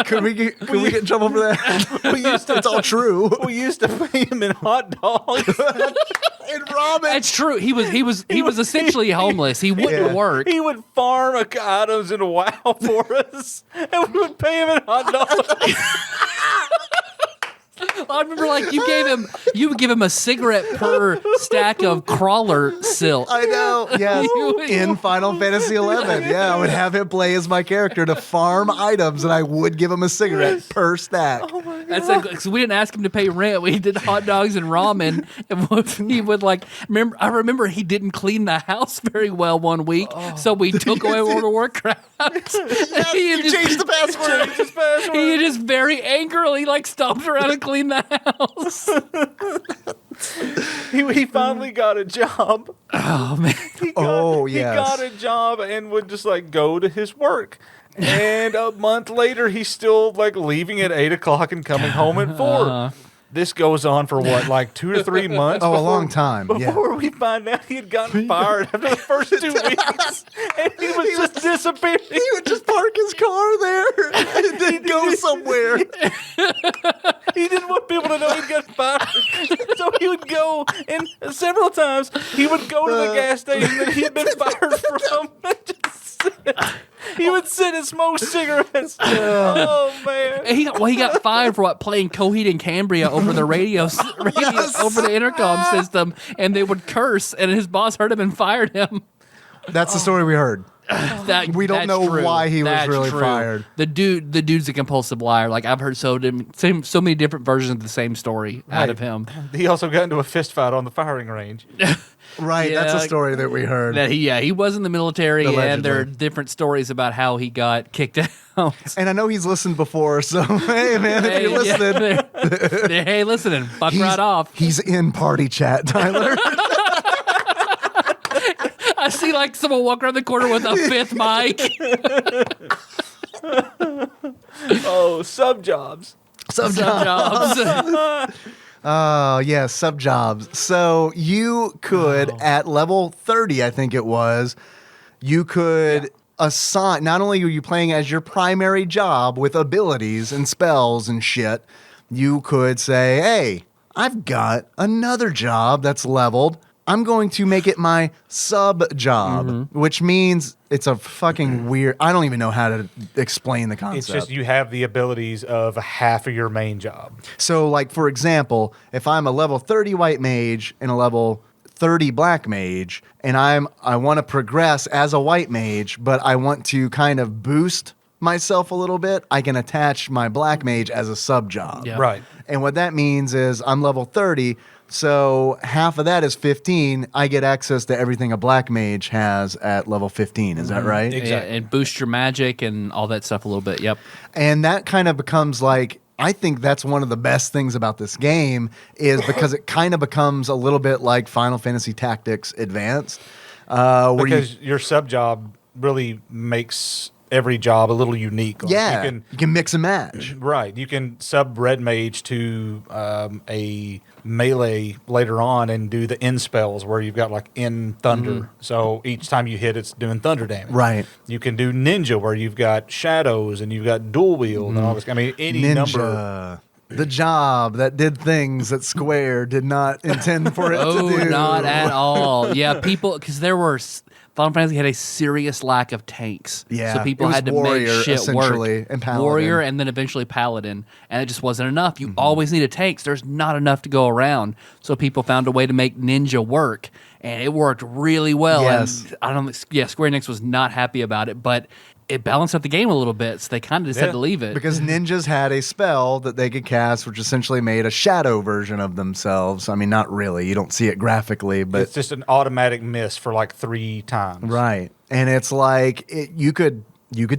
Speaker 3: Could we get in trouble for that? It's all true.
Speaker 4: We used to pay him in hot dogs.
Speaker 3: In ramen.
Speaker 2: That's true. He was essentially homeless. He wouldn't
Speaker 3: Yeah.
Speaker 2: work.
Speaker 4: He would farm items in WoW for us, and we would pay him in hot dogs.
Speaker 2: I remember, like, you would give him a cigarette per stack of crawler silk.
Speaker 3: I know. Yes.
Speaker 2: You-
Speaker 3: In Final Fantasy XI. Yeah, I would have him play as my character to farm items, and I would give him a cigarette per stack.
Speaker 2: That's like, 'cause we didn't ask him to pay rent. We did hot dogs and ramen, and he would like remember. I remember he didn't clean the house very well one week, so we took away World of Warcraft.
Speaker 3: You changed the password.
Speaker 2: He just very angrily like stomped around and cleaned the house.
Speaker 4: He finally got a job.
Speaker 2: Oh man.
Speaker 4: He
Speaker 3: yes.
Speaker 4: got a job and would just like go to his work. And a month later, he's still like leaving at 8 o'clock and coming home at 4. This goes on for what, like 2 to 3 months?
Speaker 3: Oh, a long time. Yeah.
Speaker 4: Before we find out he had gotten fired after the first 2 weeks, and he was just disappearing.
Speaker 3: He would just park his car there and then go somewhere.
Speaker 4: He didn't want people to know he'd got fired, so he would go, and several times he would go to the gas station that he had been fired from. And just sit. He would sit and smoke cigarettes. Oh man!
Speaker 2: He got fired for what, playing Coheed and Cambria over the radio over the intercom system, and they would curse, and his boss heard him and fired him.
Speaker 3: That's the story we heard. We don't
Speaker 2: That's
Speaker 3: know
Speaker 2: true.
Speaker 3: why he was
Speaker 2: That's
Speaker 3: really
Speaker 2: true.
Speaker 3: fired.
Speaker 2: The dude's a compulsive liar. Like I've heard so many different versions of the same story out of him.
Speaker 4: He also got into a fist fight on the firing range.
Speaker 3: Right,
Speaker 2: Yeah,
Speaker 3: that's a story that we heard.
Speaker 2: That he was in the military, and there are
Speaker 3: Allegedly.
Speaker 2: different stories about how he got kicked out.
Speaker 3: And I know he's listened before, so hey man, if you're listening,
Speaker 2: hey, listening, fuck right off.
Speaker 3: He's in party chat, Tyler.
Speaker 2: I see like someone walk around the corner with a fifth mic.
Speaker 4: Oh Oh, sub jobs.
Speaker 3: Sub
Speaker 2: Jobs.
Speaker 3: Oh, yeah, sub jobs. So you could, at level 30, I think it was, you could assign, not only are you playing as your primary job with abilities and spells and shit, you could say, hey, I've got another job that's leveled. I'm going to make it my sub job, which means it's a fucking weird. I don't even know how to explain the concept.
Speaker 4: It's just you have the abilities of half of your main job.
Speaker 3: So, like, for example, if I'm a level 30 white mage and a level 30 black mage, and I want to progress as a white mage, but I want to kind of boost myself a little bit, I can attach my black mage as a sub job.
Speaker 2: Yeah.
Speaker 4: Right.
Speaker 3: And what that means is I'm level 30, so half of that is 15. I get access to everything a black mage has at level 15. Is that right?
Speaker 4: Exactly.
Speaker 2: Yeah, and boost your magic and all that stuff a little bit. Yep.
Speaker 3: And that kind of becomes like, I think that's one of the best things about this game is because it kind of becomes a little bit like Final Fantasy Tactics Advanced.
Speaker 4: Because your sub job really makes every job a little unique. Like
Speaker 3: you can mix and match.
Speaker 4: Right. You can sub red mage to a melee later on and do the end spells where you've got like in thunder. So each time you hit, it's doing thunder damage.
Speaker 3: Right.
Speaker 4: You can do ninja where you've got shadows and you've got dual wield and all this. I mean, any number.
Speaker 3: Ninja. The job that did things that Square did not intend for it to do.
Speaker 2: Not at all. Yeah, people, because Final Fantasy had a serious lack of tanks.
Speaker 3: Yeah,
Speaker 2: so people
Speaker 3: it was
Speaker 2: had to
Speaker 3: warrior,
Speaker 2: make shit
Speaker 3: essentially,
Speaker 2: work.
Speaker 3: and paladin.
Speaker 2: Warrior and then eventually Paladin. And it just wasn't enough. You always needed tanks. There's not enough to go around. So people found a way to make ninja work. And it worked really well.
Speaker 3: Yes.
Speaker 2: And I don't Square Enix was not happy about it, but it balanced out the game a little bit, so they kind of decided to leave it.
Speaker 3: Because ninjas had a spell that they could cast, which essentially made a shadow version of themselves. I mean, not really. You don't see it graphically, but
Speaker 4: It's just an automatic miss for like 3 times.
Speaker 3: right. And it's like you could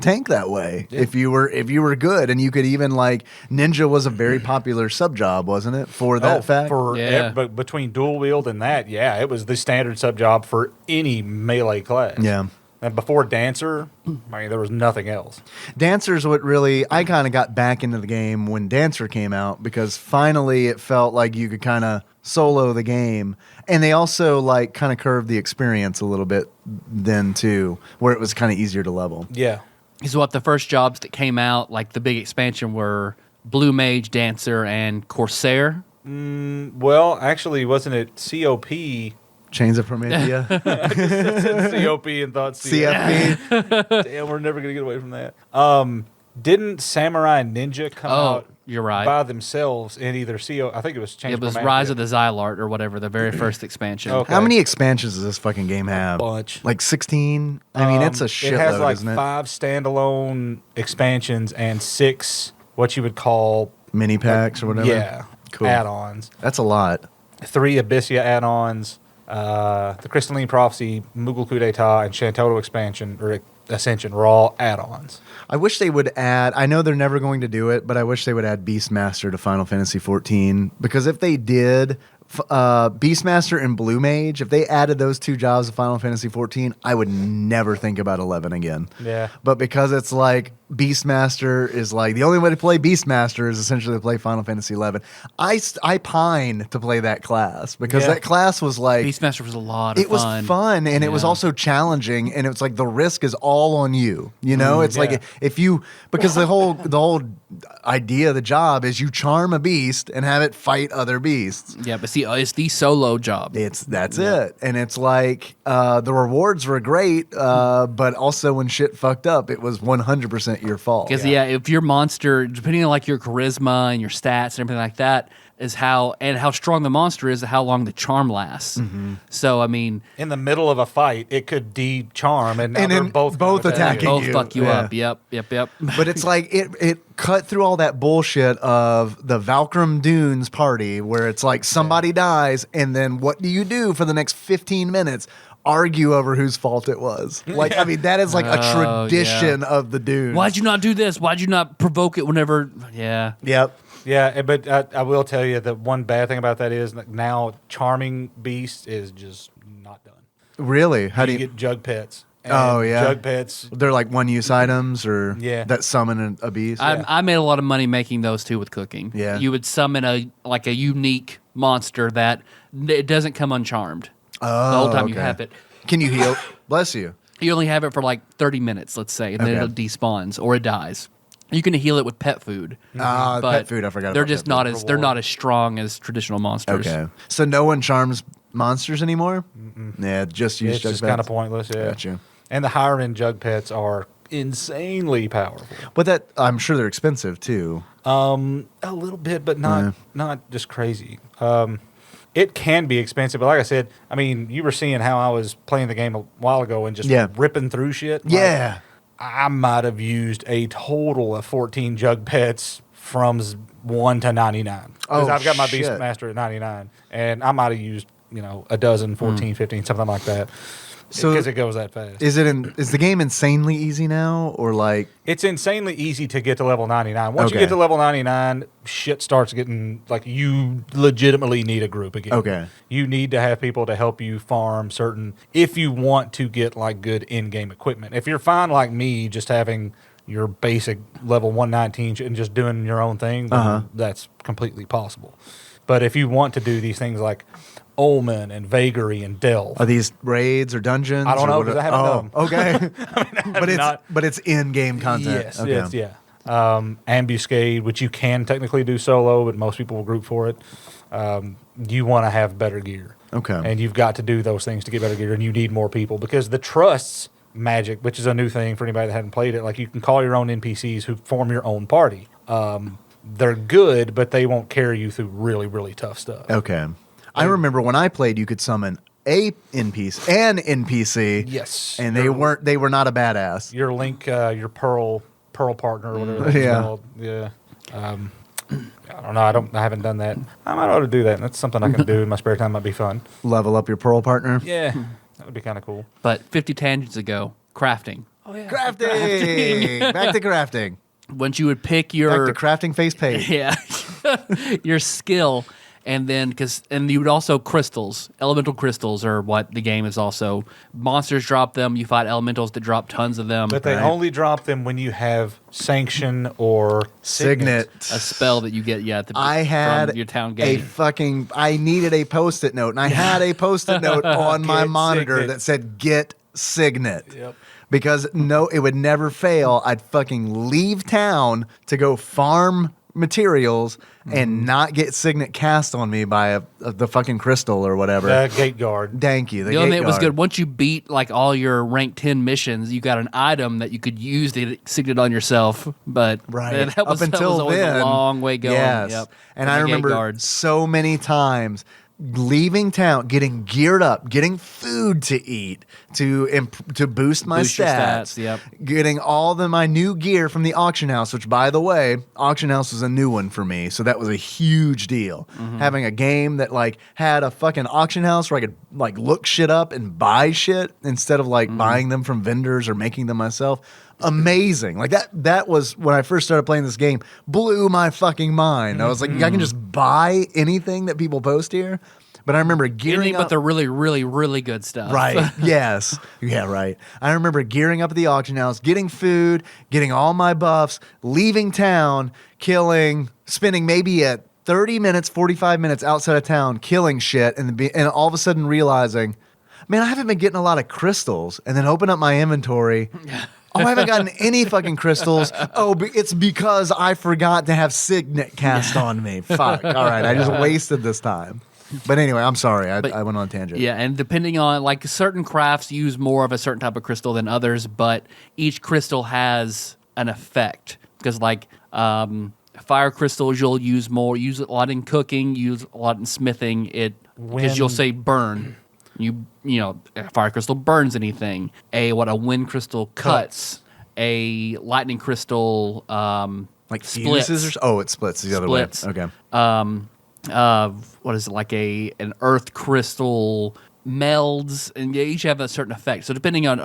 Speaker 3: tank that way if you were good, and you could even like ninja was a very popular sub job, wasn't it? For that fact,
Speaker 4: But between dual wield and that, it was the standard sub job for any melee class.
Speaker 3: yeah.
Speaker 4: And before Dancer, I mean, there was nothing else.
Speaker 3: Dancer's what really, I kind of got back into the game when Dancer came out because finally it felt like you could kind of solo the game. And they also like kind of curved the experience a little bit then too, where it was kind of easier to level.
Speaker 4: Yeah.
Speaker 2: Is what the first jobs that came out, like the big expansion, were Blue Mage, Dancer, and Corsair.
Speaker 4: Well, actually, wasn't it COP?
Speaker 3: Chains of Promethea,
Speaker 4: COP and thought
Speaker 3: CFP.
Speaker 4: Damn, we're never going to get away from that. Didn't Samurai and Ninja come out
Speaker 2: you're right.
Speaker 4: by themselves in either I think it was Chains
Speaker 2: It was
Speaker 4: of
Speaker 2: Rise
Speaker 4: Promethea.
Speaker 2: of the Xylart or whatever, the very first expansion.
Speaker 4: Okay.
Speaker 3: How many expansions does this fucking game have?
Speaker 4: bunch.
Speaker 3: Like 16? I mean, it's a shitload,
Speaker 4: It has like
Speaker 3: isn't it?
Speaker 4: 5 standalone expansions and 6 what you would call
Speaker 3: Mini packs or whatever?
Speaker 4: Yeah,
Speaker 3: Cool.
Speaker 4: add-ons.
Speaker 3: That's a lot.
Speaker 4: 3 Abyssia add-ons, the Crystalline Prophecy, Mughal Coup d'etat, and Shantotto expansion or Ascension were all add-ons.
Speaker 3: I wish they would add, I know they're never going to do it, but I wish they would add Beastmaster to Final Fantasy XIV. Because if they did, Beastmaster and Blue Mage, if they added those 2 jobs to Final Fantasy XIV, I would never think about 11 again.
Speaker 4: Yeah.
Speaker 3: But because it's like Beastmaster is like the only way to play Beastmaster is essentially to play Final Fantasy XI. I pine to play that class because that class was like
Speaker 2: Beastmaster was a lot of fun.
Speaker 3: it was fun and it was also challenging, and it's like the risk is all on you. You know, it's like if you, because the whole idea of the job is you charm a beast and have it fight other beasts.
Speaker 2: Yeah, but see, it's the solo job.
Speaker 3: That's it, and it's like the rewards were great, but also when shit fucked up, it was 100% your fault.
Speaker 2: Because if your monster, depending on like your charisma and your stats and everything like that, is how strong the monster is, how long the charm lasts. So I mean,
Speaker 4: In the middle of a fight, it could de-charm, and now
Speaker 3: And
Speaker 4: they're
Speaker 3: then
Speaker 4: both
Speaker 3: attacking
Speaker 2: both
Speaker 3: you.
Speaker 2: fuck you
Speaker 3: Yeah.
Speaker 2: up. Yep.
Speaker 3: But it's like it cut through all that bullshit of the Valkyrie Dunes party where it's like somebody dies and then what do you do for the next 15 minutes? Argue over whose fault it was. Like, I mean, that is like a tradition of the Dunes.
Speaker 2: Why'd you not do this? Why'd you not provoke it whenever? Yeah.
Speaker 3: Yep.
Speaker 4: Yeah, but I will tell you that one bad thing about that is that now charming beasts is just not done.
Speaker 3: Really? How do
Speaker 4: You
Speaker 3: you
Speaker 4: get jug pets, and
Speaker 3: Oh, yeah.
Speaker 4: jug pets.
Speaker 3: They're like one-use items or
Speaker 4: Yeah.
Speaker 3: that summon a beast.
Speaker 2: I made a lot of money making those too with cooking.
Speaker 3: Yeah.
Speaker 2: You would summon a unique monster that it doesn't come uncharmed. The whole time you
Speaker 3: okay.
Speaker 2: have it.
Speaker 3: Can you heal? Bless you.
Speaker 2: You only have it for like 30 minutes, let's say, and then
Speaker 3: Okay.
Speaker 2: it despawns or it dies. You can heal it with pet food.
Speaker 3: Pet
Speaker 2: but
Speaker 3: food, I forgot
Speaker 2: They're
Speaker 3: about
Speaker 2: just
Speaker 3: pet
Speaker 2: not
Speaker 3: food.
Speaker 2: as they're not as strong as traditional monsters.
Speaker 3: Okay. So no one charms monsters anymore? Yeah, just use
Speaker 4: It's
Speaker 3: jug
Speaker 4: just
Speaker 3: pets.
Speaker 4: kind of pointless. Yeah.
Speaker 3: Gotcha.
Speaker 4: And the higher end jug pets are insanely powerful.
Speaker 3: But that I'm sure they're expensive too.
Speaker 4: A little bit, but not just crazy. It can be expensive, but like I said, I mean, you were seeing how I was playing the game a while ago and just ripping through shit. Like,
Speaker 3: Yeah.
Speaker 4: I might have used a total of 14 jug pets from 1 to 99. Because
Speaker 3: Oh,
Speaker 4: I've got my
Speaker 3: shit.
Speaker 4: Beastmaster at 99, and I might have used, a dozen, 14, 15, something like that.
Speaker 3: So-
Speaker 4: Because it goes that fast.
Speaker 3: Is the game insanely easy now or like
Speaker 4: It's insanely easy to get to level 99. Once you
Speaker 3: Okay.
Speaker 4: get to level 99, shit starts getting like you legitimately need a group again.
Speaker 3: Okay.
Speaker 4: You need to have people to help you farm if you want to get like good in-game equipment. If you're fine like me just having your basic level 119 and just doing your own thing, then that's completely possible. But if you want to do these things like Omen and Vagary and Delve,
Speaker 3: are these raids or dungeons?
Speaker 4: I don't
Speaker 3: or
Speaker 4: know,
Speaker 3: what
Speaker 4: 'cause I haven't done 'em.
Speaker 3: Okay. but it's in-game content.
Speaker 4: yes,
Speaker 3: okay.
Speaker 4: yes, yeah. Ambuscade, which you can technically do solo, but most people will group for it. You want to have better gear.
Speaker 3: Okay.
Speaker 4: And you've got to do those things to get better gear, and you need more people because the trusts magic, which is a new thing for anybody that hadn't played it, like you can call your own NPCs who form your own party. They're good, but they won't carry you through really, really tough stuff.
Speaker 3: Okay. I remember when I played, you could summon an NPC.
Speaker 4: Yes.
Speaker 3: And they were not a badass.
Speaker 4: Your Link, your Pearl partner or whatever that's
Speaker 3: Yeah.
Speaker 4: called. Yeah. I don't know. I haven't done that. I might ought to do that. That's something I can do in my spare time. Might be fun.
Speaker 3: Level up your pearl partner.
Speaker 4: Yeah. That would be kind of cool.
Speaker 2: But 50 tangents ago, crafting.
Speaker 4: Oh, yeah.
Speaker 3: Crafting. Back to crafting.
Speaker 2: Once you would pick
Speaker 3: Back
Speaker 2: your
Speaker 3: to crafting face page.
Speaker 2: yeah your skill, and then and you would also elemental crystals are what the game is also. Monsters drop them. You fight elementals that drop tons of them.
Speaker 4: But they
Speaker 3: Right.
Speaker 4: only drop them when you have Sanction or
Speaker 3: Signet.
Speaker 2: a spell that you get
Speaker 3: I had
Speaker 2: from your town
Speaker 3: a
Speaker 2: game.
Speaker 3: I needed a post-it note, and I had a post-it note on my
Speaker 4: Get
Speaker 3: monitor
Speaker 4: Signet.
Speaker 3: that said "Get Signet."
Speaker 4: Yep.
Speaker 3: Because it would never fail. I'd fucking leave town to go farm materials and not get Signet cast on me by the fucking crystal or whatever.
Speaker 4: The Gate Guard.
Speaker 3: Thank you.
Speaker 2: The only thing that was
Speaker 3: Gate
Speaker 2: good,
Speaker 3: Guard.
Speaker 2: once you beat like all your rank 10 missions, you got an item that you could use to signet on yourself. But
Speaker 3: Right.
Speaker 2: that was,
Speaker 3: Up until
Speaker 2: that was always
Speaker 3: then,
Speaker 2: a long way going.
Speaker 3: Yes.
Speaker 2: Yep.
Speaker 3: And
Speaker 2: From
Speaker 3: I
Speaker 2: the gate
Speaker 3: remember
Speaker 2: guards.
Speaker 3: so many times leaving town, getting geared up, getting food to eat to boost my
Speaker 2: Boost your
Speaker 3: stats.
Speaker 2: stats, yep.
Speaker 3: Getting all my new gear from the auction house, which by the way, auction house was a new one for me, so that was a huge deal.
Speaker 2: Mm-hmm.
Speaker 3: Having a game that like had a fucking auction house where I could like look shit up and buy shit instead of like buying them from vendors or making them myself. Amazing. Like that was when I first started playing this game, blew my fucking mind. I was like, I can just buy anything that people post here. But I remember gearing
Speaker 2: Anything
Speaker 3: up.
Speaker 2: but the really, really, really good stuff.
Speaker 3: Right. Yes. Yeah, right. I remember gearing up at the auction house, getting food, getting all my buffs, leaving town, spending maybe 30 minutes, 45 minutes outside of town, killing shit, and all of a sudden realizing, man, I haven't been getting a lot of crystals. And then open up my inventory. Oh, I haven't gotten any fucking crystals. Oh, it's because I forgot to have Signet cast on me. Fuck. All right. I just wasted this time. But anyway, I'm sorry. I went on a tangent.
Speaker 2: Yeah, and depending on like certain crafts use more of a certain type of crystal than others, but each crystal has an effect. Because like fire crystals, you'll use a lot in cooking, use a lot in smithing. Because you'll say burn. You know, a fire crystal burns anything. A wind crystal cuts. A lightning crystal
Speaker 3: Like
Speaker 2: splits.
Speaker 3: fuses it splits the other way.
Speaker 2: Splits.
Speaker 3: Okay.
Speaker 2: What is it, like an earth crystal melds, and they each have a certain effect. So depending on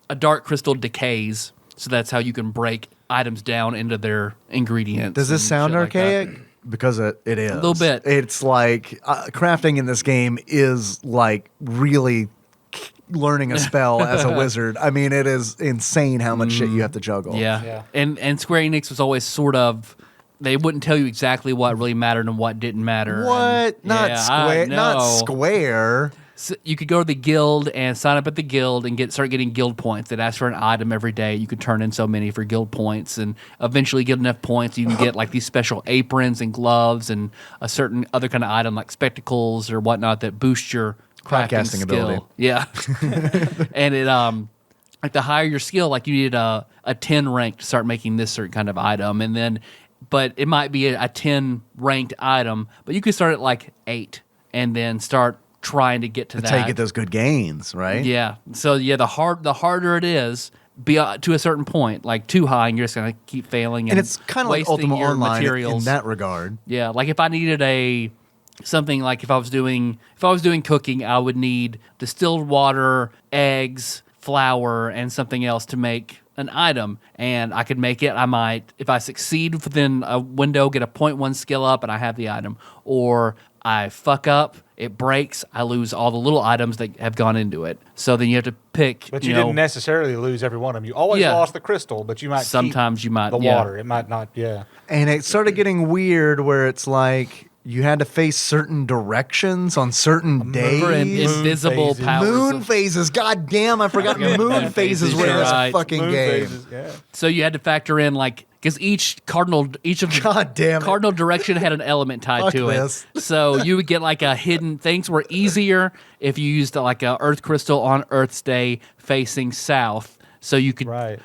Speaker 2: a dark crystal decays, so that's how you can break items down into their ingredients.
Speaker 3: Does this
Speaker 2: and
Speaker 3: sound
Speaker 2: shit like that.
Speaker 3: archaic? Because it is. A
Speaker 2: little bit.
Speaker 3: It's like crafting in this game is like really learning a spell as a wizard. I mean, it is insane how much shit you have to juggle.
Speaker 2: Yeah. And Square Enix was always sort of, they wouldn't tell you exactly what really mattered and what didn't matter.
Speaker 3: What?
Speaker 2: And,
Speaker 3: Not
Speaker 2: yeah,
Speaker 3: Square.
Speaker 2: I
Speaker 3: Not
Speaker 2: know.
Speaker 3: Square.
Speaker 2: So you could go to the guild and sign up at the guild and start getting guild points. They'd ask for an item every day. You could turn in so many for guild points, and eventually get enough points you can get like these special aprons and gloves and a certain other kind of item like spectacles or whatnot that boost your crafting
Speaker 3: Podcasting
Speaker 2: skill.
Speaker 3: ability.
Speaker 2: Yeah, and it like the higher your skill, like you needed a 10 rank to start making this certain kind of item, and then but it might be a 10 ranked item, but you could start at like 8 and then start trying to get to
Speaker 3: That's how you
Speaker 2: that.
Speaker 3: get those good gains, right?
Speaker 2: Yeah. So yeah, the harder it is, to a certain point, like too high, and you're just gonna keep failing.
Speaker 3: And it's kind of like
Speaker 2: wasting
Speaker 3: Ultima
Speaker 2: your
Speaker 3: Online in
Speaker 2: materials.
Speaker 3: that regard.
Speaker 2: Yeah, like if I needed something like if I was doing cooking, I would need distilled water, eggs, flour, and something else to make an item, and I could make it. I might, if I succeed within a window, get a 0.1 skill up, and I have the item, or I fuck up, it breaks, I lose all the little items that have gone into it. So then you have to pick.
Speaker 4: But you didn't necessarily lose every one of them. You always
Speaker 2: Yeah.
Speaker 4: lost the crystal, but you might
Speaker 2: Sometimes
Speaker 4: keep
Speaker 2: you might,
Speaker 4: the
Speaker 2: yeah.
Speaker 4: water. It might not. Yeah.
Speaker 3: And it started getting weird where it's like you had to face certain directions on certain days.
Speaker 2: For invisible
Speaker 4: phases.
Speaker 2: powers.
Speaker 3: Moon phases. God damn, I forgot moon phases were in this
Speaker 2: right.
Speaker 3: fucking
Speaker 4: Moon
Speaker 3: game.
Speaker 4: phases, yeah.
Speaker 2: So you had to factor in because each of the
Speaker 3: God damn it.
Speaker 2: cardinal direction had an element tied
Speaker 3: Fuck
Speaker 2: to
Speaker 3: this.
Speaker 2: it. So you would get like a hidden things were easier if you used like a earth crystal on Earth's day facing south. So you could
Speaker 4: Right.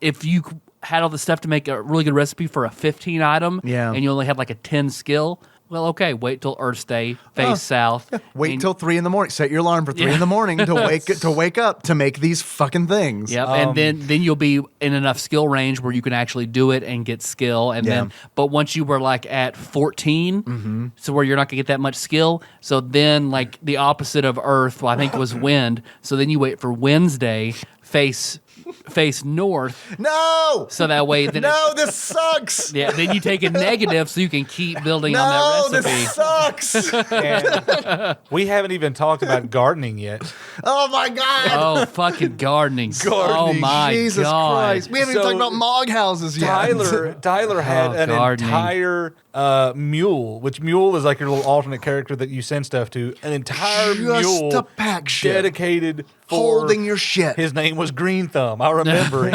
Speaker 2: if you had all the stuff to make a really good recipe for a 15 item,
Speaker 3: Yeah.
Speaker 2: and you only had like a 10 skill. Well, okay, wait till Earth's day, face south.
Speaker 3: Wait
Speaker 2: and-
Speaker 3: till 3 in the morning. Set your alarm for 3 in the morning to wake up to make these fucking things.
Speaker 2: Yep, and then you'll be in enough skill range where you can actually do it and get skill. And then, but once you were like at 14, so where you're not gonna get that much skill, so then like the opposite of Earth, I think was wind. So then you wait for Wednesday, face north,
Speaker 3: No!
Speaker 2: so that way then
Speaker 3: No, this sucks!
Speaker 2: yeah, then you take a negative so you can keep building on
Speaker 3: No,
Speaker 2: that recipe.
Speaker 3: this sucks!
Speaker 4: And we haven't even talked about gardening yet.
Speaker 3: Oh my god!
Speaker 2: Oh, fucking gardening! Oh my
Speaker 3: Jesus
Speaker 2: god!
Speaker 3: Christ. We haven't even
Speaker 4: So,
Speaker 3: talked about mog houses yet.
Speaker 4: Tyler had an
Speaker 2: gardening.
Speaker 4: entire mule, which mule is like your little alternate character that you send stuff to. An entire
Speaker 3: Just
Speaker 4: mule
Speaker 3: to pack shit.
Speaker 4: dedicated for
Speaker 3: Holding your shit.
Speaker 4: His name was Green Thumb. I remember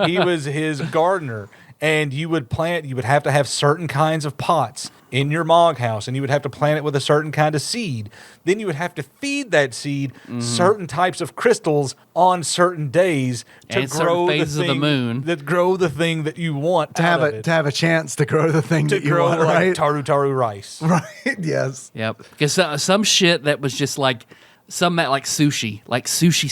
Speaker 4: he was his gardener, and you would have to have certain kinds of pots in your mog house, and you would have to plant it with a certain kind of seed. Then you would have to feed that seed certain types of crystals on certain days to
Speaker 2: And certain
Speaker 4: grow the
Speaker 2: phases of the
Speaker 4: thing
Speaker 2: moon.
Speaker 4: that grow the thing that you want
Speaker 3: to have a chance to grow the thing
Speaker 4: to
Speaker 3: that you
Speaker 4: grow
Speaker 3: want,
Speaker 4: like
Speaker 3: right?
Speaker 4: taru rice.
Speaker 3: Right, yes.
Speaker 2: Yep. Because some shit that was just like like sushi. Like sushi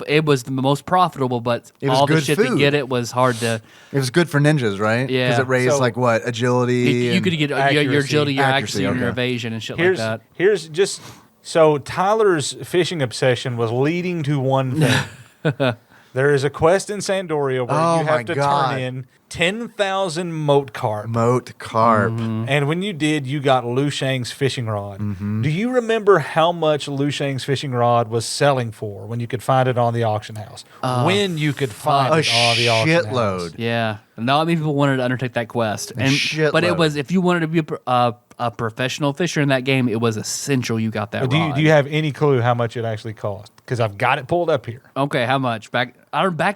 Speaker 2: it was the most profitable, but
Speaker 3: It was
Speaker 2: all the
Speaker 3: good
Speaker 2: shit to
Speaker 3: food.
Speaker 2: get it was hard to.
Speaker 3: It was good for ninjas, right?
Speaker 2: Yeah.
Speaker 3: Because it raised
Speaker 4: So-
Speaker 3: like what? Agility.
Speaker 2: You
Speaker 3: and-
Speaker 2: could get your
Speaker 4: accuracy.
Speaker 2: agility, your accuracy, and your
Speaker 3: okay.
Speaker 2: evasion and shit like that.
Speaker 4: Here's just so Tyler's fishing obsession was leading to one thing. There is a quest in Sandoria where
Speaker 3: Oh
Speaker 4: you
Speaker 3: my
Speaker 4: have to
Speaker 3: God.
Speaker 4: turn in 10,000 moat carp.
Speaker 3: Moat carp.
Speaker 4: And when you did, you got Lu Shang's fishing rod.
Speaker 3: Mm-hmm.
Speaker 4: Do you remember how much Lu Shang's fishing rod was selling for when you could find it on the auction house? When you could find
Speaker 3: A
Speaker 4: it on the auction house.
Speaker 3: shitload.
Speaker 2: Yeah. Not many people wanted to undertake that quest, but it
Speaker 3: shitload.
Speaker 2: was if you wanted to be a professional fisher in that game, it was essential you got that.
Speaker 4: Do
Speaker 2: rod.
Speaker 4: you have any clue how much it actually cost? Because I've got it pulled up here.
Speaker 2: Okay, how much back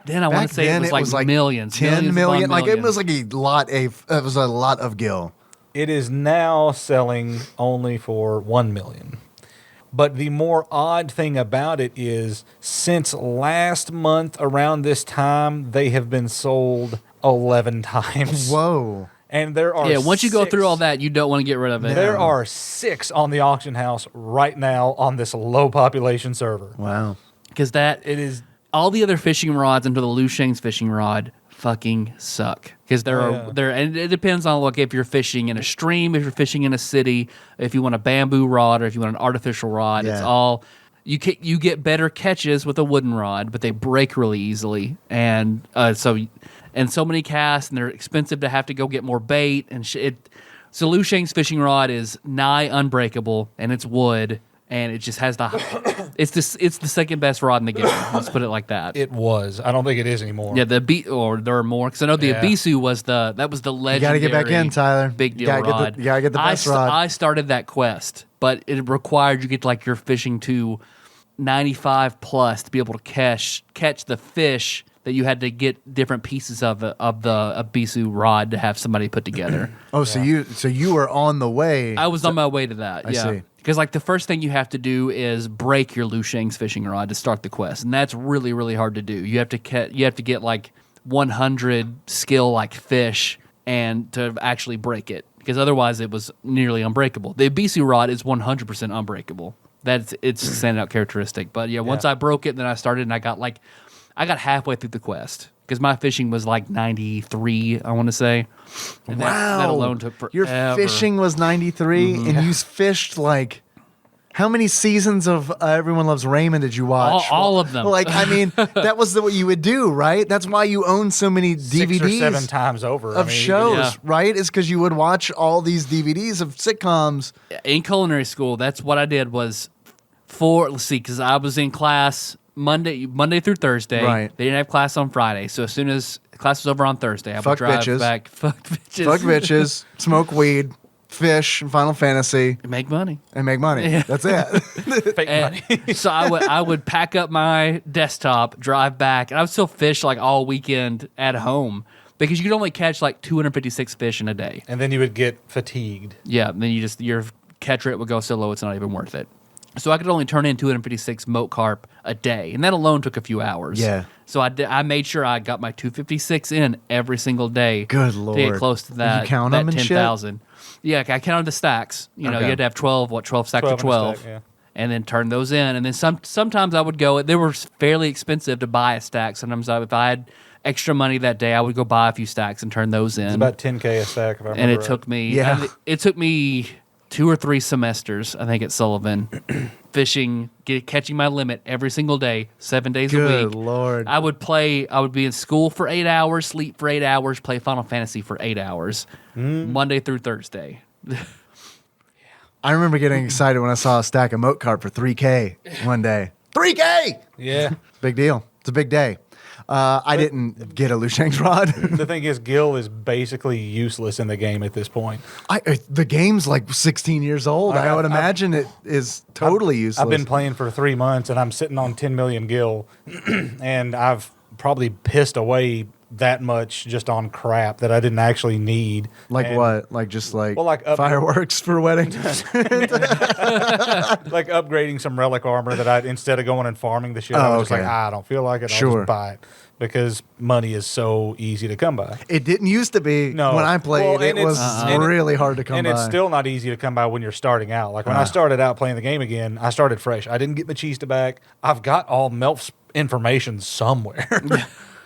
Speaker 2: then? I want
Speaker 3: Back
Speaker 2: to say
Speaker 3: then,
Speaker 2: it was like millions,
Speaker 3: 10
Speaker 2: millions
Speaker 3: million.
Speaker 2: upon
Speaker 3: Like it was
Speaker 2: millions.
Speaker 3: like it was a lot of gil.
Speaker 4: It is now selling only for 1 million. But the more odd thing about it is since last month around this time, they have been sold 11 times.
Speaker 3: Whoa.
Speaker 4: And there are
Speaker 2: once you go
Speaker 4: 6
Speaker 2: through all that, you don't want to get rid of it.
Speaker 4: There are 6 on the auction house right now on this low population server.
Speaker 3: Wow.
Speaker 2: Because it is all the other fishing rods under the Lu Shang's fishing rod fucking suck. Because and it depends on if you're fishing in a stream, if you're fishing in a city, if you want a bamboo rod or if you want an artificial rod. It's
Speaker 3: Yeah.
Speaker 2: all you get better catches with a wooden rod, but they break really easily, and so many casts, and they're expensive to have to go get more bait and shit. So Lu Shang's fishing rod is nigh unbreakable, and it's wood. and it just has it's the second best rod in the game. Let's put it like that.
Speaker 4: It was. I don't think it is anymore.
Speaker 2: Yeah, or there are more because I know the Ibisu was the legendary.
Speaker 3: You got to get back in, Tyler.
Speaker 2: Big deal
Speaker 3: rod. You got to get the best rod.
Speaker 2: I started that quest, but it required you get like your fishing to 95 plus to be able to catch the fish that you had to get different pieces of the Ibisu rod to have somebody put together.
Speaker 3: Oh, so you were on the way.
Speaker 2: I was on my way to that.
Speaker 3: I see.
Speaker 2: Because like the first thing you have to do is break your Lu Shang's fishing rod to start the quest, and that's really really hard to do. You have to get like 100 skill like fish and to actually break it, because otherwise it was nearly unbreakable. The Ibisu rod is 100% unbreakable. It's a standout characteristic. But once I broke it, then I started and I got halfway through the quest. Because my fishing was like 93, I want to say. And that alone took forever.
Speaker 3: Your fishing was 93, and you fished like... How many seasons of Everyone Loves Raymond did you watch?
Speaker 2: All of them.
Speaker 3: Like, I mean, that was what you would do, right? That's why you own so many DVDs.
Speaker 4: 6 or 7 times over.
Speaker 3: Of shows, right? Is because you would watch all these DVDs of sitcoms.
Speaker 2: In culinary school, that's what I did was because I was in class... Monday through Thursday.
Speaker 3: Right.
Speaker 2: They didn't have class on Friday, so as soon as class was over on Thursday, I would drive
Speaker 3: bitches.
Speaker 2: back. Fuck bitches.
Speaker 3: Fuck bitches, smoke weed, fish, Final Fantasy,
Speaker 2: Make money.
Speaker 3: and make money.
Speaker 2: Yeah.
Speaker 3: That's it.
Speaker 4: Fake money.
Speaker 2: So I would pack up my desktop, drive back, and I would still fish like all weekend at home because you could only catch like 256 fish in a day.
Speaker 4: And then you would get fatigued.
Speaker 2: Yeah, and then your catch rate would go so low it's not even worth it. So I could only turn in 256 moat carp a day, and that alone took a few hours.
Speaker 3: Yeah.
Speaker 2: So I made sure I got my 256 in every single day.
Speaker 3: Good Lord.
Speaker 2: To get close to that.
Speaker 3: Did you count them and shit?
Speaker 2: 10,000. Yeah, I counted the stacks. You know,
Speaker 3: Okay.
Speaker 2: you had to have 12 stacks of
Speaker 4: 12 in a
Speaker 2: 12.
Speaker 4: stack, yeah.
Speaker 2: And then turn those in. And then sometimes I would go, they were fairly expensive to buy a stack. Sometimes if I had extra money that day, I would go buy a few stacks and turn those in.
Speaker 4: It's about 10K a stack, if I remember
Speaker 2: And it
Speaker 4: right.
Speaker 2: took me,
Speaker 3: Yeah.
Speaker 2: it took me 2 or 3 semesters, I think, at Sullivan, fishing, catching my limit every single day, 7 days a
Speaker 3: Good
Speaker 2: week.
Speaker 3: Lord.
Speaker 2: I would be in school for 8 hours, sleep for 8 hours, play Final Fantasy for 8 hours, Monday through Thursday.
Speaker 3: I remember getting excited when I saw a stack of moat carp for $3K one day. $3K!
Speaker 4: Yeah.
Speaker 3: Big deal. It's a big day. I didn't get a Lu Shang's rod.
Speaker 4: The thing is, Gil is basically useless in the game at this point.
Speaker 3: The game's like 16 years old. I would imagine it is totally useless.
Speaker 4: I've been playing for 3 months, and I'm sitting on 10 million Gil, and I've probably pissed away that much just on crap that I didn't actually need.
Speaker 3: Like
Speaker 4: And,
Speaker 3: what? Like just like,
Speaker 4: Well, like
Speaker 3: fireworks for weddings?
Speaker 4: like upgrading some relic armor that I, instead of going and farming the shit, I was just
Speaker 3: okay.
Speaker 4: like, I don't feel like it. I'll
Speaker 3: Sure.
Speaker 4: just buy it because money is so easy to come by.
Speaker 3: It didn't used to be.
Speaker 4: No.
Speaker 3: When I played,
Speaker 4: Well,
Speaker 3: it
Speaker 4: and
Speaker 3: was really hard to come
Speaker 4: and
Speaker 3: by.
Speaker 4: it's still not easy to come by when you're starting out. Like when I started out playing the game again, I started fresh. I didn't get Machista back. I've got all Melf's information somewhere.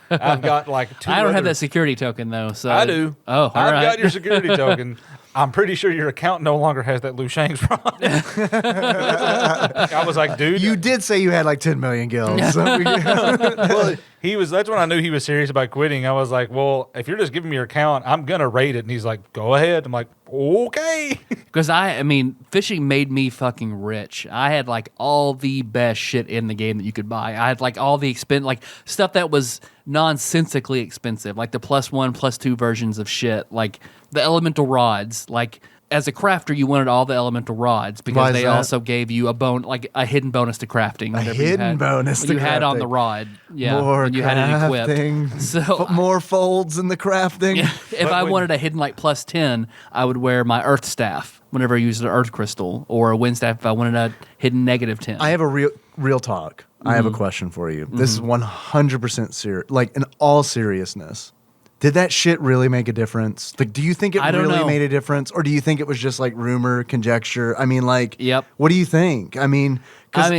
Speaker 4: I've got like 2
Speaker 2: I don't have
Speaker 4: other-
Speaker 2: that security token, though. So
Speaker 4: I do.
Speaker 2: Oh, all
Speaker 4: I've
Speaker 2: right.
Speaker 4: got your security token. I'm pretty sure your account no longer has that Lu Shang's rod. I was like, dude.
Speaker 3: You did say you had like 10 million gills. So
Speaker 4: Well, that's when I knew he was serious about quitting. I was like, well, if you're just giving me your account, I'm going to rate it. And he's like, go ahead. I'm like, okay.
Speaker 2: Because I mean, fishing made me fucking rich. I had like all the best shit in the game that you could buy. I had like all the like stuff that was nonsensically expensive, like the +1, +2 versions of shit, like the elemental rods. Like as a crafter, you wanted all the elemental rods
Speaker 3: Why
Speaker 2: because
Speaker 3: is
Speaker 2: they
Speaker 3: that?
Speaker 2: also gave you a hidden bonus to crafting. whenever you
Speaker 3: hidden
Speaker 2: had-
Speaker 3: bonus
Speaker 2: when
Speaker 3: to
Speaker 2: you had on
Speaker 3: crafting.
Speaker 2: the rod. Yeah,
Speaker 3: more
Speaker 2: when you had it
Speaker 3: crafting.
Speaker 2: equipped. So
Speaker 3: more folds in the crafting.
Speaker 2: if I wanted a hidden like +10, I would wear my earth staff whenever I used an earth crystal, or a wind staff if I wanted a hidden -10.
Speaker 3: I have a real talk. I have a question for you. This is 100% serious. Like in all seriousness, did that shit really make a difference? Like, do you think it
Speaker 2: I don't
Speaker 3: really
Speaker 2: know.
Speaker 3: made a difference, or do you think it was just like rumor, conjecture? I mean, like,
Speaker 2: Yep.
Speaker 3: What do you think? I mean, 'cause-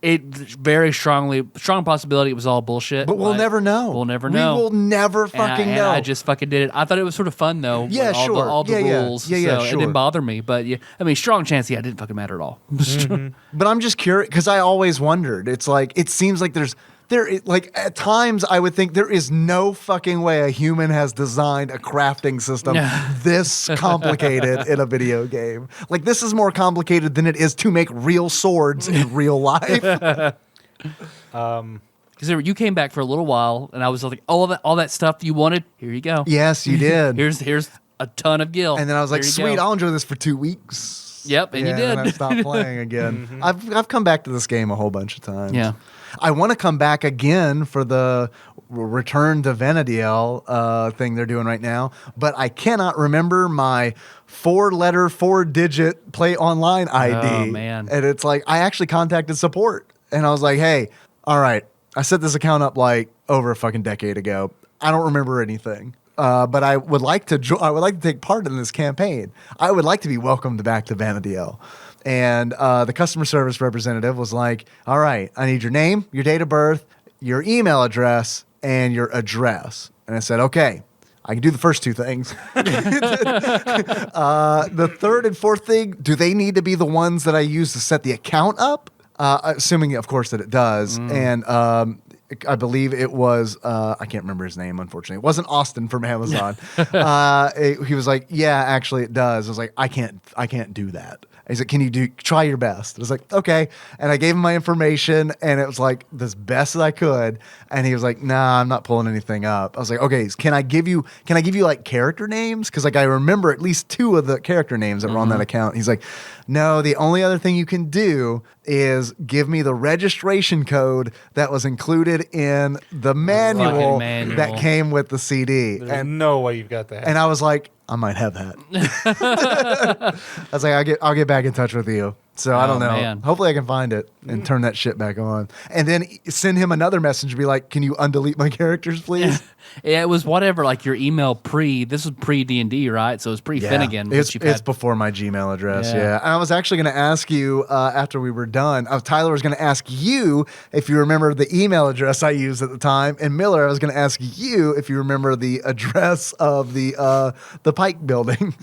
Speaker 2: it very strong possibility it was all bullshit.
Speaker 3: but we'll
Speaker 2: like,
Speaker 3: never know.
Speaker 2: We'll never know.
Speaker 3: We will never
Speaker 2: And I-
Speaker 3: fucking
Speaker 2: and
Speaker 3: know.
Speaker 2: I just fucking did it. I thought it was sort of fun though.
Speaker 3: Yeah,
Speaker 2: with
Speaker 3: sure.
Speaker 2: All the
Speaker 3: Yeah,
Speaker 2: rules.
Speaker 3: yeah,
Speaker 2: so
Speaker 3: sure.
Speaker 2: It didn't bother me. But yeah, I mean, strong chance. Yeah, it didn't fucking matter at all.
Speaker 3: But I'm just curious because I always wondered. It's like it seems like there's like at times I would think there is no fucking way a human has designed a crafting system this complicated in a video game. Like this is more complicated than it is to make real swords in real life.
Speaker 2: Because you came back for a little while, and I was like, all that stuff you wanted, here you go.
Speaker 3: Yes, you did.
Speaker 2: Here's a ton of gil.
Speaker 3: And then I was like,
Speaker 2: Here you
Speaker 3: sweet,
Speaker 2: go.
Speaker 3: I'll enjoy this for 2 weeks.
Speaker 2: Yep, and you did.
Speaker 3: And I stopped playing again. I've come back to this game a whole bunch of times.
Speaker 2: Yeah.
Speaker 3: I want to come back again for the Return to Vana'diel thing they're doing right now, but I cannot remember my 4-digit play online ID.
Speaker 2: Oh, man.
Speaker 3: And it's like, I actually contacted support and I was like, hey, all right, I set this account up like over a fucking decade ago. I don't remember anything. But I would like to take part in this campaign. I would like to be welcomed back to Vana'diel. And the customer service representative was like, all right, I need your name, your date of birth, your email address, and your address. And I said, okay, I can do the first 2 things. The third and fourth thing, do they need to be the ones that I use to set the account up? Assuming, of course, that it does. And I believe it was, I can't remember his name, unfortunately. It wasn't Austin from Amazon. He was like, yeah, actually it does. I was like, I can't do that. He's like, try your best. I was like, okay. And I gave him my information and it was like this best that I could. And he was like, nah, I'm not pulling anything up. I was like, okay, can I give you like character names? Cause like I remember at least 2 of the character names that were on that account. He's like, no, the only other thing you can do is give me the registration code that was included in the manual that came with the CD.
Speaker 4: There's no way you've got that.
Speaker 3: And I was like, I might have that. I was like, I'll get back in touch with you. So I don't know.
Speaker 2: Man.
Speaker 3: Hopefully I can find it and turn that shit back on. And then send him another message and be like, can you undelete my characters, please?
Speaker 2: Yeah, it was whatever, like your email this was pre-D&D, right? So it was pre-Finnegan.
Speaker 3: It's before my Gmail address, yeah. And I was actually going to ask you after we were done, Tyler was going to ask you if you remember the email address I used at the time, and Miller, I was going to ask you if you remember the address of the Pike building.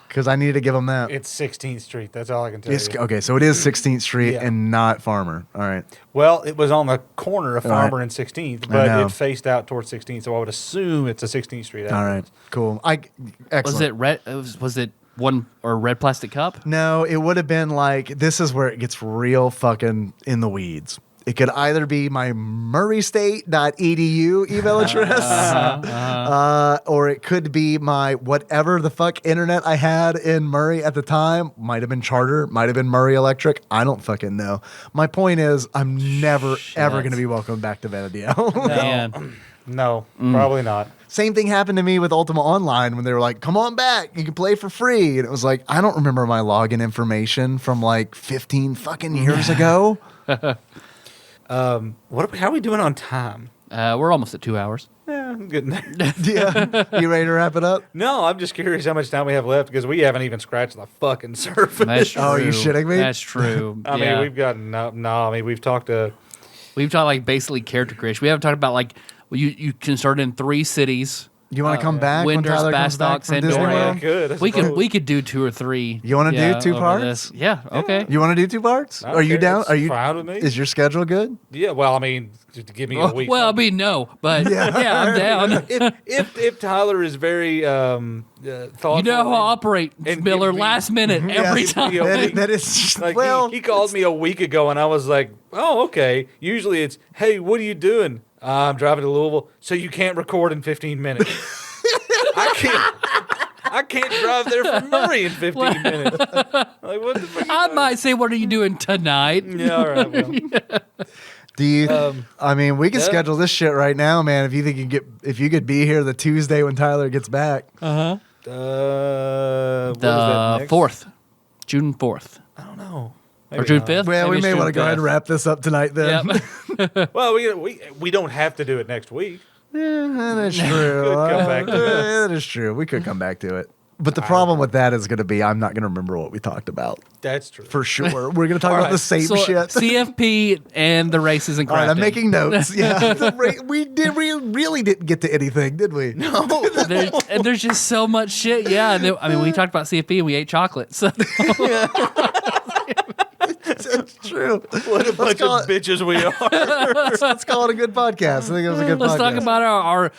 Speaker 3: Because I need to give them that.
Speaker 4: It's 16th Street. That's all I can tell you.
Speaker 3: Okay, so it is 16th Street and not Farmer. All right.
Speaker 4: Well, it was on the corner of Farmer and 16th, but it faced out towards 16th, so I would assume it's a 16th Street address.
Speaker 3: All right, cool. Excellent.
Speaker 2: Was it red? Was it one or red plastic cup?
Speaker 3: No, it would have been like, this is where it gets real fucking in the weeds. It could either be my murraystate.edu email address, or it could be my whatever the fuck internet I had in Murray at the time. Might have been Charter, might have been Murray Electric. I don't fucking know. My point is, I'm never, ever going to be welcomed back to Vana'diel.
Speaker 2: Man.
Speaker 4: No, probably not.
Speaker 3: Same thing happened to me with Ultima Online when they were like, come on back, you can play for free. And it was like, I don't remember my login information from like 15 fucking years ago.
Speaker 4: How are we doing on time?
Speaker 2: We're almost at 2 hours.
Speaker 4: Yeah, I'm getting there.
Speaker 3: Yeah. You ready to wrap it up?
Speaker 4: No, I'm just curious how much time we have left because we haven't even scratched the fucking surface.
Speaker 2: That's true.
Speaker 3: Oh, are you shitting me?
Speaker 2: That's true.
Speaker 4: I mean, we've got we've talked to.
Speaker 2: We've talked like basically character creation. We haven't talked about like you can start in 3 cities.
Speaker 3: You want to come back when
Speaker 2: Winders,
Speaker 3: Tyler comes back
Speaker 2: Bastock,
Speaker 3: from Disney
Speaker 2: Sandora.
Speaker 3: World?
Speaker 2: We could do 2 or 3.
Speaker 3: You want to do 2
Speaker 2: over
Speaker 3: parts?
Speaker 2: this. Yeah. Okay.
Speaker 3: You want to do 2 parts?
Speaker 4: I don't
Speaker 3: Are you
Speaker 4: care.
Speaker 3: down?
Speaker 4: It's
Speaker 3: Are you
Speaker 4: fine with me.
Speaker 3: Is your schedule good?
Speaker 4: Yeah, well, I mean, just to give me a week.
Speaker 2: Well, I mean, no, but yeah, I'm down.
Speaker 4: if Tyler is very thoughtful,
Speaker 2: You know how I operate,
Speaker 4: and
Speaker 2: Miller.
Speaker 4: give me-
Speaker 2: Last minute, every
Speaker 4: give me
Speaker 2: time.
Speaker 4: a week.
Speaker 3: That is
Speaker 4: Like
Speaker 3: well.
Speaker 4: he called me a week ago, and I was like, "Oh, okay." Usually it's, "Hey, what are you doing?" I'm driving to Louisville, so you can't record in 15 minutes. I can't drive there from Murray in 15 minutes. Like, what the fuck?
Speaker 2: I might say, "What are you doing tonight?"
Speaker 4: Yeah, all right. Well.
Speaker 3: Do you? I mean, we can
Speaker 4: yeah.
Speaker 3: schedule this shit right now, man. If you think if you could be here the Tuesday when Tyler gets back.
Speaker 4: What is
Speaker 2: The
Speaker 4: that next?
Speaker 2: 4th, June 4th,
Speaker 4: I don't know.
Speaker 2: or
Speaker 4: Maybe
Speaker 2: June
Speaker 4: not.
Speaker 2: 5th.
Speaker 3: Well, we
Speaker 2: Maybe
Speaker 3: may
Speaker 2: it's
Speaker 3: want to
Speaker 2: June
Speaker 3: go ahead
Speaker 2: 5th.
Speaker 3: and wrap this up tonight then.
Speaker 2: Yep.
Speaker 4: Well, we don't have to do it next week.
Speaker 3: Yeah, that is true.
Speaker 4: Could come back to it.
Speaker 3: That is true. We could come back to it. But the problem with that is going to be I'm not going to remember what we talked about.
Speaker 4: That's true.
Speaker 3: For sure. We're going to talk
Speaker 4: All
Speaker 3: about
Speaker 4: right.
Speaker 3: the same
Speaker 2: So,
Speaker 3: shit.
Speaker 2: CFP and the races and crafting.
Speaker 3: All right, I'm making notes. Yeah. We really didn't get to anything, did we? No.
Speaker 2: There's just so much shit. Yeah, I mean, we talked about CFP and we ate chocolate. So
Speaker 3: That's true.
Speaker 4: What a bunch
Speaker 3: call
Speaker 4: of bitches we are.
Speaker 3: Let's call it a good podcast. I think it was a good
Speaker 2: Let's
Speaker 3: podcast.
Speaker 2: talk about our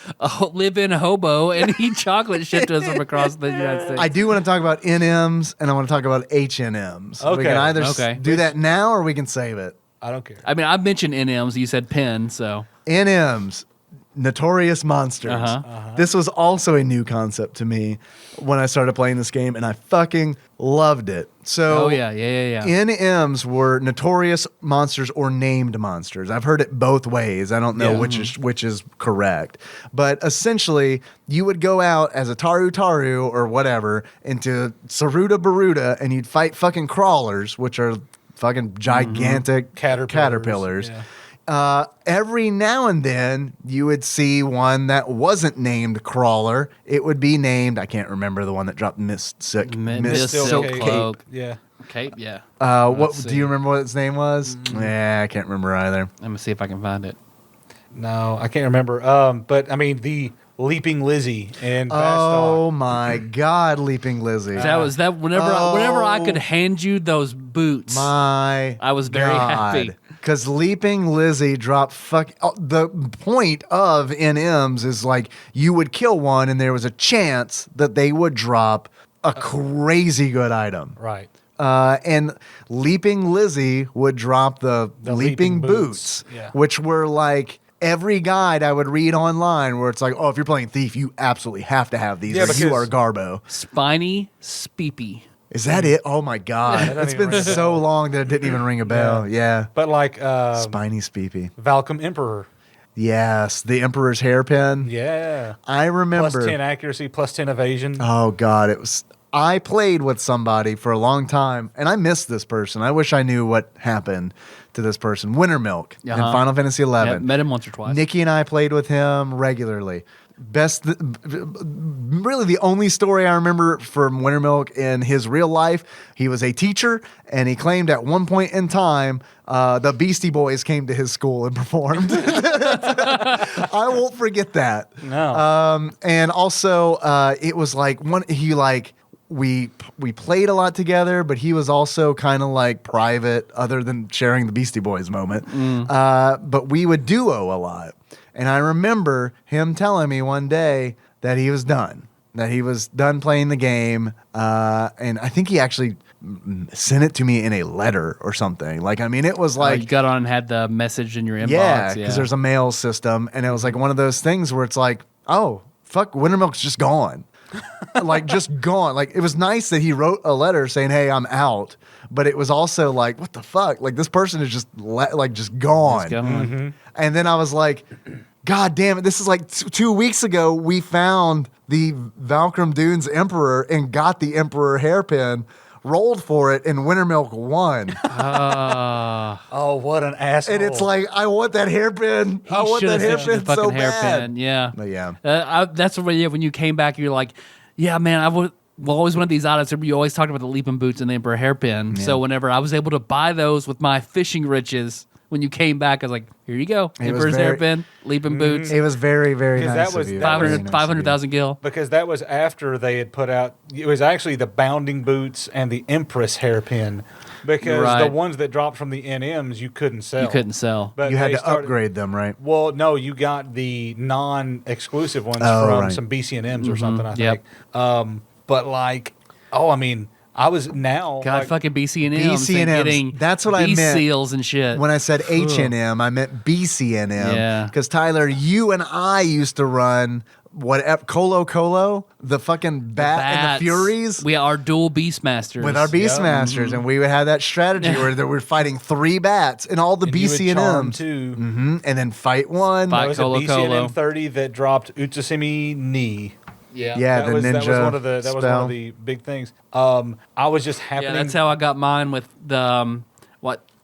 Speaker 2: live-in hobo and eat chocolate shipped to us from across the United States.
Speaker 3: I do want to talk about NMs and I want to talk about HNMs. We
Speaker 4: Okay.
Speaker 3: can either
Speaker 2: Okay.
Speaker 3: do that now or we can save it.
Speaker 4: I don't care.
Speaker 2: I mean, I mentioned NMs. You said pen, so
Speaker 3: NMs, Notorious Monsters. This was also a new concept to me when I started playing this game, and I fucking loved it. So,
Speaker 2: oh yeah.
Speaker 3: NMs were notorious monsters or named monsters. I've heard it both ways. I don't know which is correct. But essentially, you would go out as a Taru or whatever into Saruta Baruta, and you'd fight fucking crawlers, which are fucking gigantic caterpillars.
Speaker 4: Yeah.
Speaker 3: Every now and then you would see one that wasn't named Crawler. It would be named, I can't remember the one that dropped Mist Silk
Speaker 2: Silk Cloak.
Speaker 4: Yeah.
Speaker 2: Cape, yeah.
Speaker 3: What
Speaker 2: Let's
Speaker 3: do you
Speaker 2: see.
Speaker 3: remember what its name was? Yeah, I can't remember either.
Speaker 2: Let me see if I can find it.
Speaker 4: No, I can't remember. But I mean, the Leaping Lizzie and
Speaker 3: Oh
Speaker 4: Bastok.
Speaker 3: my God, Leaping Lizzie.
Speaker 2: That was that. Whenever I could hand you those boots,
Speaker 3: My
Speaker 2: I was very happy.
Speaker 3: Because Leaping Lizzie dropped the point of NMs is like you would kill one and there was a chance that they would drop a crazy good item.
Speaker 4: Right.
Speaker 3: And Leaping Lizzie would drop the Leaping Boots,
Speaker 4: Yeah.
Speaker 3: which were like every guide I would read online where it's like, oh, if you're playing Thief, you absolutely have to have these
Speaker 4: Yeah,
Speaker 3: or you
Speaker 4: because-
Speaker 3: are Garbo.
Speaker 2: Spiny Speepy.
Speaker 3: Is that it? Oh my God.
Speaker 4: doesn't
Speaker 3: It's
Speaker 4: even
Speaker 3: been
Speaker 4: ring a
Speaker 3: so long that it didn't even ring a bell. Yeah.
Speaker 4: But like
Speaker 3: Spiny Speepy.
Speaker 4: Valcom Emperor.
Speaker 3: Yes. The Emperor's hairpin.
Speaker 4: Yeah.
Speaker 3: I remember.
Speaker 4: Plus 10 accuracy, plus 10 evasion.
Speaker 3: Oh God. I played with somebody for a long time and I missed this person. I wish I knew what happened to this person. Wintermilk in Final Fantasy XI.
Speaker 2: Yeah, met him once or twice.
Speaker 3: Nikki and I played with him regularly. Really the only story I remember from Wintermilk in his real life, he was a teacher and he claimed at one point in time the Beastie Boys came to his school and performed. I won't forget that.
Speaker 4: No.
Speaker 3: And also it was like we played a lot together, but he was also kind of like private other than sharing the Beastie Boys moment. But we would duo a lot. And I remember him telling me one day that he was done playing the game. And I think he actually sent it to me in a letter or something. Like, I mean, it was like,
Speaker 2: you got on and had the message in your inbox.
Speaker 3: yeah, because there's a mail system. And it was like one of those things where it's like, oh, fuck, Wintermilk's just gone. Like, just gone. Like, it was nice that he wrote a letter saying, hey, I'm out. But it was also like, what the fuck? Like, this person is just just gone. And then I was like, God damn it. This is like 2 weeks ago, we found the Valkyrie Dunes Emperor and got the Emperor hairpin, rolled for it, and Wintermilk won.
Speaker 4: Oh, what an asshole.
Speaker 3: And it's like, I want that hairpin. I want that hairpin so bad.
Speaker 2: Yeah.
Speaker 3: But yeah.
Speaker 2: That's when you came back, you're like, yeah, man, I always wanted these items. You always talked about the Leaping Boots and the Emperor hairpin. So whenever I was able to buy those with my fishing riches, when you came back, I was like, here you go.
Speaker 3: It was
Speaker 2: Emperor's
Speaker 3: very-
Speaker 2: Leaping Boots.
Speaker 3: It was very, very
Speaker 4: Because
Speaker 3: nice
Speaker 4: that was-
Speaker 3: of you.
Speaker 4: that was-
Speaker 3: Very nice of you.
Speaker 2: 500,000 gil.
Speaker 4: because that was after they had put out, it was actually the Bounding Boots and the Empress hairpin. Because
Speaker 2: Right.
Speaker 4: the ones that dropped from the NMs, you couldn't sell.
Speaker 2: You couldn't sell.
Speaker 4: But
Speaker 3: You had
Speaker 4: they
Speaker 3: to
Speaker 4: started-
Speaker 3: upgrade them, right?
Speaker 4: Well, no, you got the non-exclusive ones
Speaker 3: Oh,
Speaker 4: from
Speaker 3: right.
Speaker 4: some BCNMs or something, I
Speaker 2: Yep.
Speaker 4: think. But like, I mean, I was now.
Speaker 2: God,
Speaker 4: like,
Speaker 2: fucking BCNMs.
Speaker 3: BCNMs.
Speaker 2: And getting
Speaker 3: That's what I meant.
Speaker 2: seals and shit.
Speaker 3: When I said H&M, I meant BCNM.
Speaker 2: Yeah.
Speaker 3: Because Tyler, you and I used to run Colo, the fucking bat and the
Speaker 2: Bats.
Speaker 3: Furies.
Speaker 2: We are dual Beastmasters.
Speaker 3: With our Beastmasters, and we would have that strategy where we're fighting 3 bats and all the
Speaker 4: and you would charm
Speaker 3: BCNMs,
Speaker 4: too.
Speaker 3: and then fight one.
Speaker 2: Fight
Speaker 4: There was
Speaker 2: Colo
Speaker 4: a BCNM
Speaker 2: Colo.
Speaker 4: 30 that dropped Utsasimi Ni.
Speaker 2: Yeah.
Speaker 3: Yeah,
Speaker 4: that
Speaker 3: the
Speaker 4: was,
Speaker 3: ninja
Speaker 4: that was one of the
Speaker 3: spell.
Speaker 4: big things. I was just
Speaker 2: Yeah,
Speaker 4: happening.
Speaker 2: that's how I got mine with the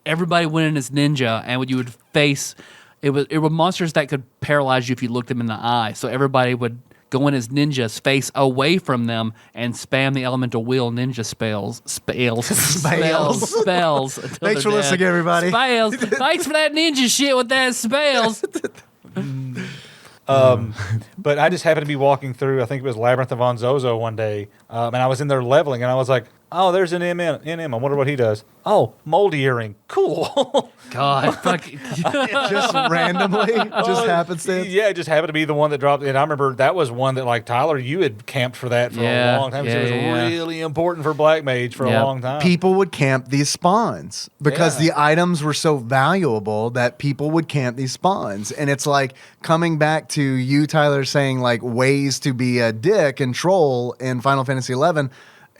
Speaker 2: everybody went in as ninja, and when you would face it were monsters that could paralyze you if you looked them in the eye. So everybody would go in as ninjas, face away from them, and spam the elemental wheel ninja spells.
Speaker 3: Spells.
Speaker 2: until
Speaker 3: Thanks
Speaker 2: they're
Speaker 3: for listening,
Speaker 2: dead.
Speaker 3: everybody.
Speaker 2: Spells. Thanks for that ninja shit with that spells.
Speaker 4: But I just happened to be walking through, I think it was Labyrinth of Von Zozo one day, and I was in there leveling, and I was like, Oh, there's an NM. I wonder what he does. Oh, moldy earring. Cool.
Speaker 2: God, fuck.
Speaker 3: Just randomly, just happenstance.
Speaker 4: Yeah, it just happened to be the one that dropped. And I remember that was one that, like, Tyler, you had camped for that for a long time. It was really important for Black Mage for a long time.
Speaker 3: People would camp these spawns because the items were so valuable that people would camp these spawns. And it's like coming back to you, Tyler, saying like ways to be a dick and troll in Final Fantasy XI.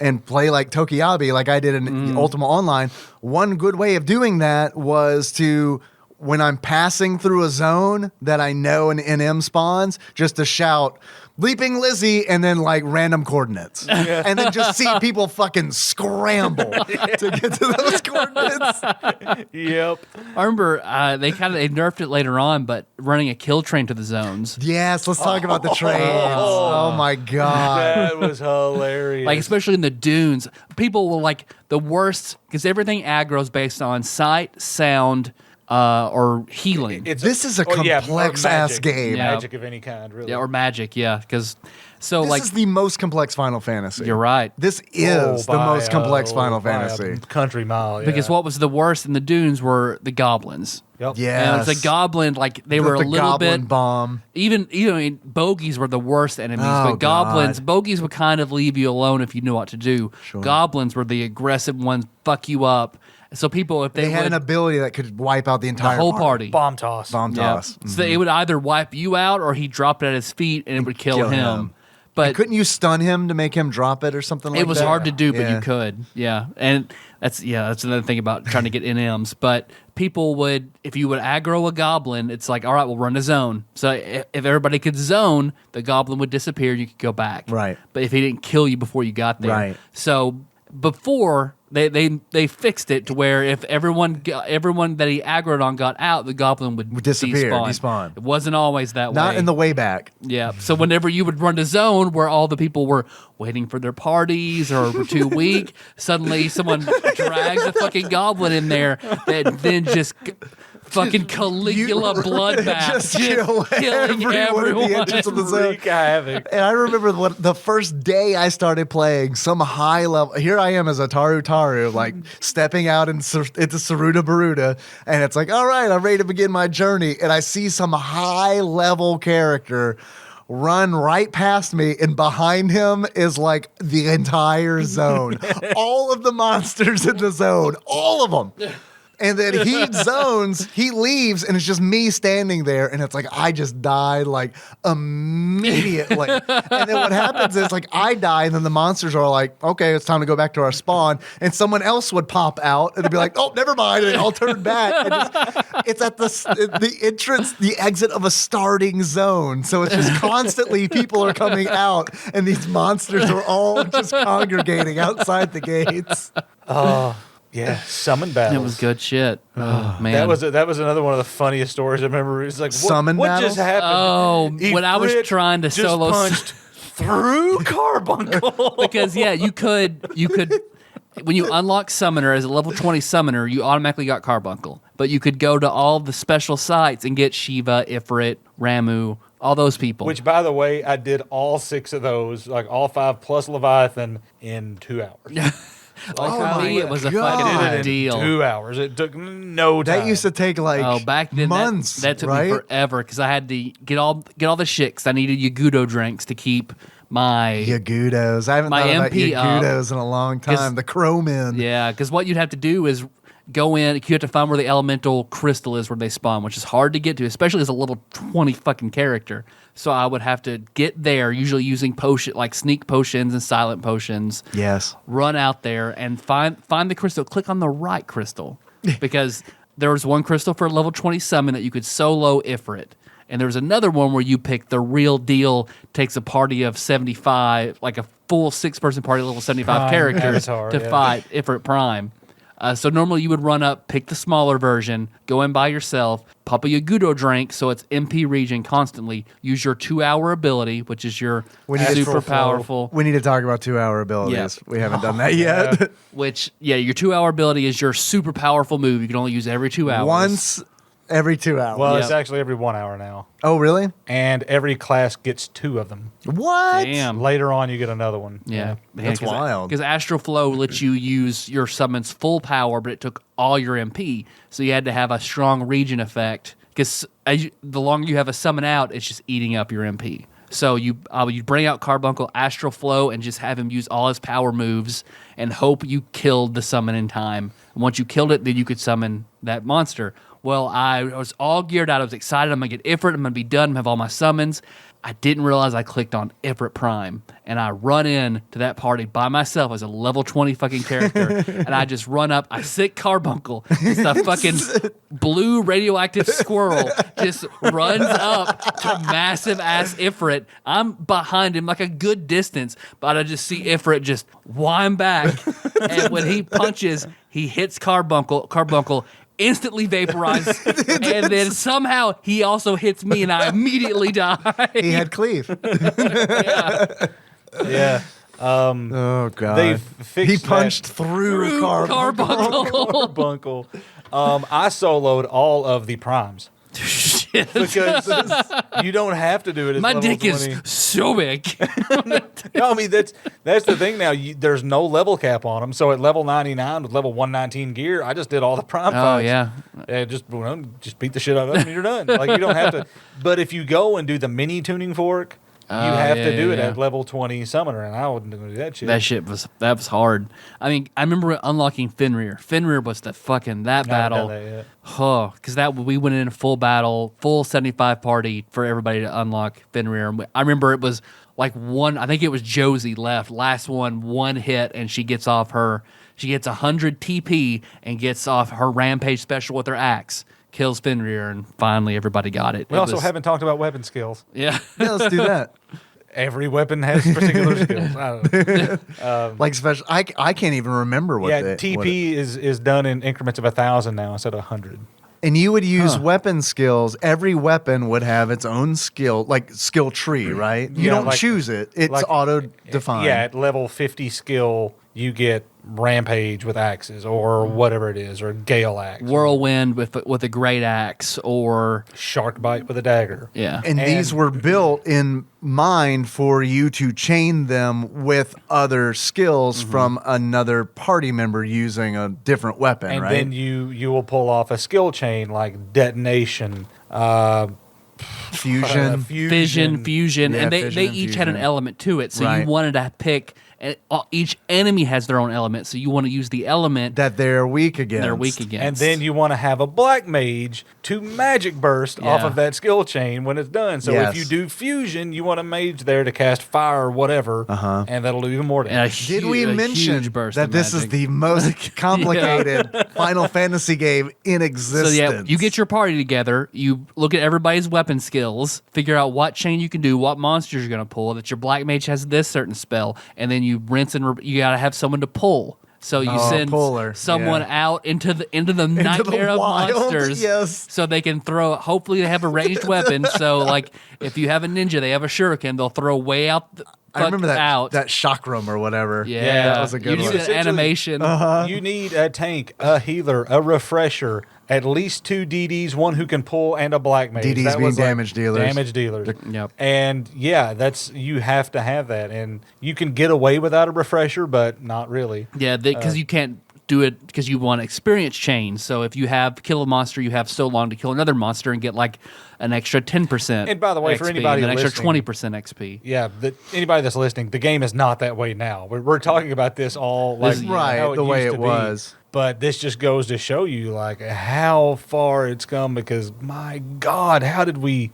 Speaker 3: And play like Tokiabi, like I did in Ultima Online. One good way of doing that was to, when I'm passing through a zone that I know an NM spawns, just to shout, Leaping Lizzie, and then like random coordinates. And then just see people fucking scramble to get to those coordinates.
Speaker 4: Yep.
Speaker 2: I remember they nerfed it later on, but running a kill train to the zones.
Speaker 3: Yes, let's talk about the trains. Oh my God.
Speaker 4: That was hilarious.
Speaker 2: Like, especially in the dunes, people will like the worst, because everything aggro's based on sight, sound, or healing.
Speaker 3: This is a complex-ass game.
Speaker 2: Yeah.
Speaker 4: Magic of any kind, really.
Speaker 2: Yeah, or magic, because
Speaker 3: This is the most complex Final Fantasy.
Speaker 2: You're right.
Speaker 3: This is the most complex Final Fantasy.
Speaker 4: Country mile, yeah.
Speaker 2: Because what was the worst in the dunes were the goblins.
Speaker 4: Yep.
Speaker 3: Yeah.
Speaker 2: And it was a goblin, like they were a little
Speaker 3: goblin
Speaker 2: bit
Speaker 3: bomb.
Speaker 2: Even bogeys were the worst enemies,
Speaker 3: Oh,
Speaker 2: but goblins,
Speaker 3: God.
Speaker 2: bogeys would kind of leave you alone if you knew what to do.
Speaker 3: Sure.
Speaker 2: Goblins were the aggressive ones, fuck you up. So people, if
Speaker 3: They had an ability that could wipe out the
Speaker 2: the
Speaker 3: entire
Speaker 2: whole party.
Speaker 4: Bomb toss.
Speaker 3: Bomb
Speaker 2: Yeah.
Speaker 3: toss.
Speaker 2: So it would either wipe you out or he'd drop it at his feet and it would kill him. But
Speaker 3: Couldn't you stun him to make him drop it or something like that?
Speaker 2: it was hard to do, but
Speaker 3: Yeah.
Speaker 2: you could. Yeah. And that's another thing about trying to get NMs. But people would, if you would aggro a goblin, it's like, all right, we'll run a zone. So if everybody could zone, the goblin would disappear, you could go back.
Speaker 3: Right.
Speaker 2: But if he didn't kill you before you got there.
Speaker 3: Right.
Speaker 2: So before they fixed it to where if everyone that he aggroed on got out, the goblin would
Speaker 3: disappear,
Speaker 2: despawn.
Speaker 3: despawn.
Speaker 2: It wasn't always that way.
Speaker 3: Not in the way back.
Speaker 2: Yeah. So whenever you would run a zone where all the people were waiting for their parties or were too weak, suddenly someone drags a fucking goblin in there that then just fucking Caligula bloodbath.
Speaker 3: Just kill
Speaker 2: killing
Speaker 3: everyone at the
Speaker 2: everyone.
Speaker 3: entrance of the zone.
Speaker 4: Wreak havoc.
Speaker 3: And I remember the first day I started playing some high level. Here I am as a Taru, like stepping out into Saruta Baruta, and it's like, all right, I'm ready to begin my journey. And I see some high level character run right past me, and behind him is like the entire zone, all of the monsters in the zone, all of them. And then he zones, he leaves, and it's just me standing there. And it's like, I just died like immediately. And then what happens is like I die, and then the monsters are like, okay, it's time to go back to our spawn. And someone else would pop out and they'd be like, oh, never mind. And they all turn back. And it's at the entrance, the exit of a starting zone. So it's just constantly people are coming out, and these monsters are all just congregating outside the gates.
Speaker 4: Yeah, summon battles.
Speaker 2: It was good shit. Oh, man.
Speaker 4: That was another one of the funniest stories I remember. It's like,
Speaker 3: Summon
Speaker 4: what
Speaker 3: battles?
Speaker 4: just happened?
Speaker 2: Oh, when I was
Speaker 4: Ifrit
Speaker 2: trying to
Speaker 4: just
Speaker 2: solo
Speaker 4: punched through Carbuncle.
Speaker 2: because you could when you unlock Summoner as a level 20 Summoner, you automatically got Carbuncle. But you could go to all the special sites and get Shiva, Ifrit, Ramu, all those people.
Speaker 4: Which, by the way, I did all 6 of those, like all 5 plus Leviathan, in 2 hours.
Speaker 2: For me, it was a
Speaker 3: God.
Speaker 2: fucking
Speaker 4: I did
Speaker 2: big
Speaker 4: it
Speaker 2: deal.
Speaker 4: in 2 hours. It took no time.
Speaker 3: That used to take like
Speaker 2: Back then
Speaker 3: months.
Speaker 2: that took
Speaker 3: right?
Speaker 2: me forever because I had to get all the shit because I needed Yagudo drinks to keep my
Speaker 3: Yagudos. I haven't
Speaker 2: My
Speaker 3: thought about
Speaker 2: MP up.
Speaker 3: Yagudos in a long
Speaker 2: 'Cause-
Speaker 3: time. The Crowmen.
Speaker 2: Yeah, because what you'd have to do is go in. You have to find where the elemental crystal is where they spawn, which is hard to get to, especially as a level 20 fucking character. So I would have to get there, usually using sneak potions and silent potions.
Speaker 3: Yes.
Speaker 2: Run out there and find the crystal. Click on the right crystal because there was one crystal for a level 20 summon that you could solo Ifrit. And there was another one where you pick the real deal, takes a party of 75, like a full 6-person party level 75 characters
Speaker 4: Avatar,
Speaker 2: to
Speaker 4: yeah.
Speaker 2: fight Ifrit Prime. So normally you would run up, pick the smaller version, go in by yourself, pop a Yagudo drink so it's MP regen constantly, use your 2-hour ability, which is your
Speaker 3: We need to
Speaker 2: super
Speaker 4: Astral flow.
Speaker 2: powerful.
Speaker 3: We need to talk about 2-hour abilities.
Speaker 2: Yeah.
Speaker 3: We haven't done that yet.
Speaker 2: Which, your 2-hour ability is your super powerful move. You can only use every 2 hours.
Speaker 3: Every 2 hours.
Speaker 4: Well,
Speaker 2: Yep.
Speaker 4: it's actually every 1 hour now.
Speaker 3: Oh, really?
Speaker 4: And every class gets 2 of them.
Speaker 3: What?
Speaker 2: Damn.
Speaker 4: Later on, you get another one.
Speaker 2: Yeah,
Speaker 3: That's wild.
Speaker 2: Because Astral Flow lets you use your summon's full power, but it took all your MP, so you had to have a strong region effect. Because the longer you have a summon out, it's just eating up your MP. So you bring out Carbuncle, Astral Flow, and just have him use all his power moves and hope you killed the summon in time. And once you killed it, then you could summon that monster. Well, I was all geared out. I was excited. I'm going to get Ifrit. I'm going to be done. I'm going to have all my summons. I didn't realize I clicked on Ifrit Prime, and I run in to that party by myself as a level 20 fucking character, and I just run up. I sick Carbuncle. It's a fucking blue radioactive squirrel just runs up to massive-ass Ifrit. I'm behind him like a good distance, but I just see Ifrit just whine back, and when he punches, he hits Carbuncle instantly vaporized, and then somehow he also hits me, and I immediately die.
Speaker 3: He had cleave.
Speaker 4: Yeah.
Speaker 3: Oh, God.
Speaker 4: They've fixed
Speaker 3: He punched
Speaker 4: that.
Speaker 3: through Carbuncle.
Speaker 2: Carbuncle.
Speaker 4: I soloed all of the primes.
Speaker 2: Shit.
Speaker 4: Because you don't have to do it as
Speaker 2: My
Speaker 4: level
Speaker 2: dick
Speaker 4: 20.
Speaker 2: is so big.
Speaker 4: No, I mean, that's the thing now. There's no level cap on them. So at level 99 with level 119 gear, I just did all the prime fights.
Speaker 2: Yeah.
Speaker 4: And just beat the shit out of them and you're done. Like, you don't have to. But if you go and do the mini tuning fork, you have to do it at level 20 summoner, and I wouldn't do that shit.
Speaker 2: That was hard. I mean, I remember unlocking Fenrir. Fenrir was the fucking battle.
Speaker 4: I haven't done that yet.
Speaker 2: Oh, because we went in a full battle, full 75 party for everybody to unlock Fenrir. I remember it was like I think it was Josie left, last one hit, and she gets 100 TP and gets off her rampage special with her axe. Kills Fenrir, and finally everybody got it.
Speaker 4: We also haven't talked about weapon skills.
Speaker 2: Yeah.
Speaker 3: Yeah, let's do that.
Speaker 4: Every weapon has particular skills. I don't know.
Speaker 3: Like special, I can't even remember what.
Speaker 4: TP is done in increments of 1,000 now instead of 100.
Speaker 3: And you would use weapon skills. Every weapon would have its own skill, like skill tree, right? You
Speaker 4: Yeah,
Speaker 3: don't
Speaker 4: like-
Speaker 3: choose it; it's
Speaker 4: like-
Speaker 3: auto defined.
Speaker 4: Yeah, at level 50 skill, you get rampage with axes or whatever it is, or gale axe,
Speaker 2: Whirlwind with a great axe, or
Speaker 4: shark bite with a dagger.
Speaker 2: yeah.
Speaker 3: And these were built in mind for you to chain them with other skills from another party member using a different weapon,
Speaker 4: And
Speaker 3: right?
Speaker 4: then you will pull off a skill chain like detonation,
Speaker 3: Fusion.
Speaker 2: Fission, fusion,
Speaker 3: Yeah,
Speaker 2: and they
Speaker 3: fission and
Speaker 2: each had an
Speaker 3: fusion.
Speaker 2: element to it. So
Speaker 3: Right.
Speaker 2: you wanted to pick, and each enemy has their own element. So you want to use the element
Speaker 3: that they're weak against.
Speaker 2: they're weak against.
Speaker 4: and then you want to have a black mage to magic burst off
Speaker 2: Yeah.
Speaker 4: of that skill chain when it's done. So
Speaker 3: Yes.
Speaker 4: if you do fusion, you want a mage there to cast fire or whatever, and that'll do even more
Speaker 2: And a
Speaker 4: damage.
Speaker 3: Did we
Speaker 2: a
Speaker 3: mention
Speaker 2: huge burst
Speaker 3: that
Speaker 2: of
Speaker 3: this is
Speaker 2: magic.
Speaker 3: the most complicated Final Fantasy game in
Speaker 2: So
Speaker 3: existence?
Speaker 2: yeah, you get your party together. You look at everybody's weapon skills, figure out what chain you can do, what monsters you're going to pull. That your black mage has this certain spell, and then you rinse and you got to have someone to pull. So you send
Speaker 3: puller,
Speaker 2: someone
Speaker 3: yeah.
Speaker 2: out into the nightmare of
Speaker 3: wild,
Speaker 2: monsters.
Speaker 3: yes.
Speaker 2: So they can throw. Hopefully they have a ranged weapon. So like if you have a ninja, they have a shuriken. They'll throw way out.
Speaker 3: I remember
Speaker 2: out.
Speaker 3: that chakram or whatever.
Speaker 2: Yeah,
Speaker 3: that was a good
Speaker 2: you
Speaker 3: one.
Speaker 2: do the animation.
Speaker 4: You need a tank, a healer, a refresher, at least 2 DDs, one who can pull, and a black mage.
Speaker 3: DDs
Speaker 4: That
Speaker 3: being
Speaker 4: was like
Speaker 3: damage dealers.
Speaker 4: Damage dealers.
Speaker 2: Yep.
Speaker 4: And yeah, you have to have that. And you can get away without a refresher, but not really.
Speaker 2: Yeah, because you can't do it because you want experience chains. So if you have kill a monster, you have so long to kill another monster and get like an extra 10%.
Speaker 4: And by the way, for anybody
Speaker 2: an extra
Speaker 4: listening-
Speaker 2: 20% XP.
Speaker 4: Yeah, anybody that's listening, the game is not that way now. We're talking about this all like
Speaker 2: This-
Speaker 3: Right,
Speaker 4: how
Speaker 3: the way
Speaker 4: used
Speaker 3: it
Speaker 4: to be.
Speaker 3: was.
Speaker 4: But this just goes to show you like how far it's come. Because my God, how did we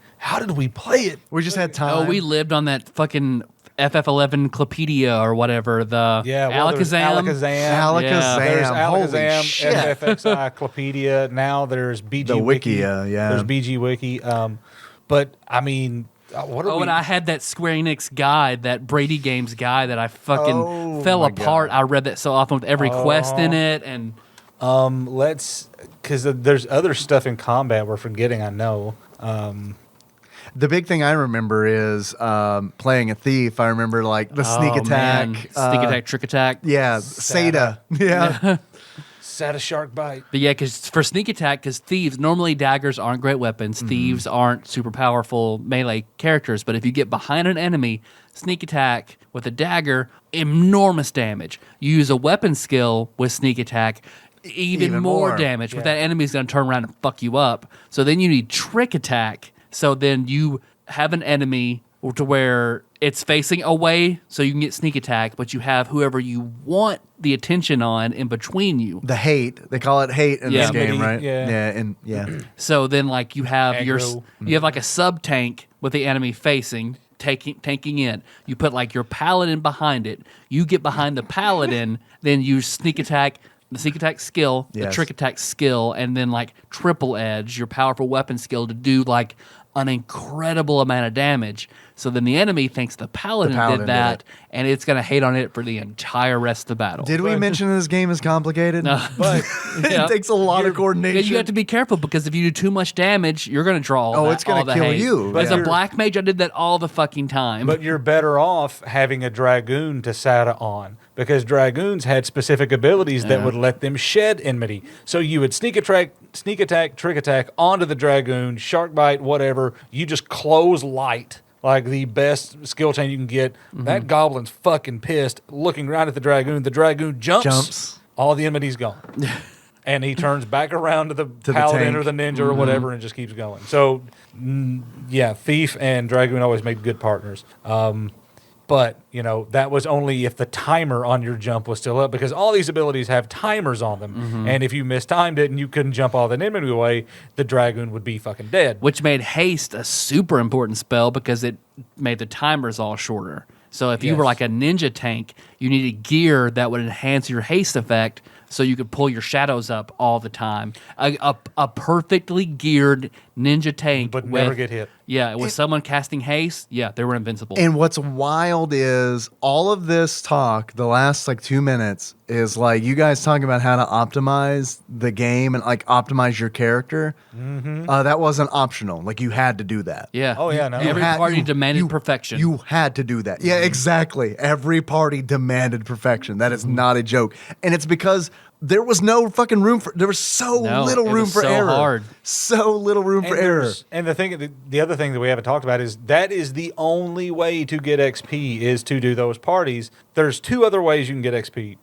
Speaker 4: play it?
Speaker 3: We just had time.
Speaker 2: Oh, we lived on that fucking FF11 Clopedia or whatever. The
Speaker 4: Yeah, well, there's
Speaker 2: Alakazam.
Speaker 3: Alakazam.
Speaker 2: Yeah.
Speaker 4: There's
Speaker 3: Holy
Speaker 4: Alakazam,
Speaker 3: shit.
Speaker 4: FFXiclopedia. Now there's BG
Speaker 3: The
Speaker 4: Wiki.
Speaker 3: Wikia, yeah.
Speaker 4: There's BG Wiki. But I mean, what are
Speaker 2: Oh,
Speaker 4: we?
Speaker 2: and I had that Square Enix guide, that Brady Games guide that I fucking
Speaker 3: Oh,
Speaker 2: fell
Speaker 3: my
Speaker 2: apart.
Speaker 3: God.
Speaker 2: I read that so often with every quest in it, and
Speaker 4: Because there's other stuff in combat we're forgetting. I know.
Speaker 3: The big thing I remember is playing a thief. I remember like the sneak
Speaker 2: oh,
Speaker 3: attack.
Speaker 2: man. Sneak attack, trick attack.
Speaker 3: Yeah, Seda. Yeah.
Speaker 4: Set a shark bite.
Speaker 2: But yeah, because for sneak attack, because thieves, normally daggers aren't great weapons. Thieves aren't super powerful melee characters. But if you get behind an enemy, sneak attack with a dagger, enormous damage. You use a weapon skill with sneak attack, even more damage.
Speaker 4: Yeah.
Speaker 2: But that enemy's going to turn around and fuck you up. So then you need trick attack. So then you have an enemy to where it's facing away so you can get sneak attack, but you have whoever you want the attention on in between you.
Speaker 3: The hate. They call it hate in
Speaker 2: Yeah.
Speaker 3: this game,
Speaker 4: Enmity,
Speaker 3: right?
Speaker 4: yeah.
Speaker 3: And
Speaker 2: So then like you have
Speaker 4: Aggro.
Speaker 2: you have like a sub tank with the enemy facing, tanking in. You put like your paladin behind it. You get behind the paladin, then use sneak attack, the sneak attack skill, the
Speaker 3: Yes.
Speaker 2: trick attack skill, and then like triple edge, your powerful weapon skill to do like an incredible amount of damage. So then the enemy thinks the paladin,
Speaker 3: paladin
Speaker 2: did
Speaker 3: did
Speaker 2: that,
Speaker 3: it.
Speaker 2: and it's going to hate on it for the entire rest of the battle.
Speaker 3: Did we mention this game is complicated?
Speaker 2: No.
Speaker 4: But
Speaker 2: Yeah.
Speaker 3: It takes a lot of
Speaker 2: Yeah,
Speaker 3: coordination.
Speaker 2: you have to be careful because if you do too much damage, you're going to draw all
Speaker 3: Oh,
Speaker 2: that,
Speaker 3: it's gonna
Speaker 2: all the
Speaker 3: kill
Speaker 2: hate.
Speaker 3: you.
Speaker 2: As
Speaker 3: Yeah.
Speaker 2: a black mage, I did that all the fucking time.
Speaker 4: But you're better off having a dragoon to SATA on because dragoons had specific abilities that would let them shed enmity. So you would sneak attack, trick attack onto the dragoon, shark bite, whatever. You just close light. Like the best skill chain you can get. That goblin's fucking pissed, looking right at the dragoon. The dragoon jumps. All the enemy's gone. And he turns back around to the paladin
Speaker 3: tank.
Speaker 4: or the ninja or whatever and just keeps going. So, yeah, Thief and Dragoon always made good partners. But, you know, that was only if the timer on your jump was still up because all these abilities have timers on them. And if you mistimed it and you couldn't jump all the enemy away, the Dragoon would be fucking dead.
Speaker 2: which made haste a super important spell because it made the timers all shorter. So if you were
Speaker 4: Yes.
Speaker 2: like a ninja tank, you needed gear that would enhance your haste effect so you could pull your shadows up all the time. A perfectly geared ninja tank
Speaker 4: But
Speaker 2: with,
Speaker 4: never get hit.
Speaker 2: Yeah, with someone casting haste, yeah, they were invincible.
Speaker 3: And what's wild is all of this talk, the last like 2 minutes, is like you guys talking about how to optimize the game and like optimize your character. That wasn't optional. Like you had to do that.
Speaker 2: yeah.
Speaker 4: Oh, yeah, no.
Speaker 2: Every
Speaker 3: had-
Speaker 2: party
Speaker 3: you-
Speaker 2: demanded
Speaker 3: you-
Speaker 2: perfection.
Speaker 3: You had to do that. Yeah, exactly. Every party demanded perfection. That is not a joke. And it's because there was no fucking room for, there was so
Speaker 2: No,
Speaker 3: little
Speaker 2: it
Speaker 3: room
Speaker 2: was
Speaker 3: for
Speaker 2: so
Speaker 3: error.
Speaker 2: hard.
Speaker 3: So little room for error.
Speaker 4: And the other thing that we haven't talked about is that is the only way to get XP is to do those parties. There's 2 other ways you can get XP.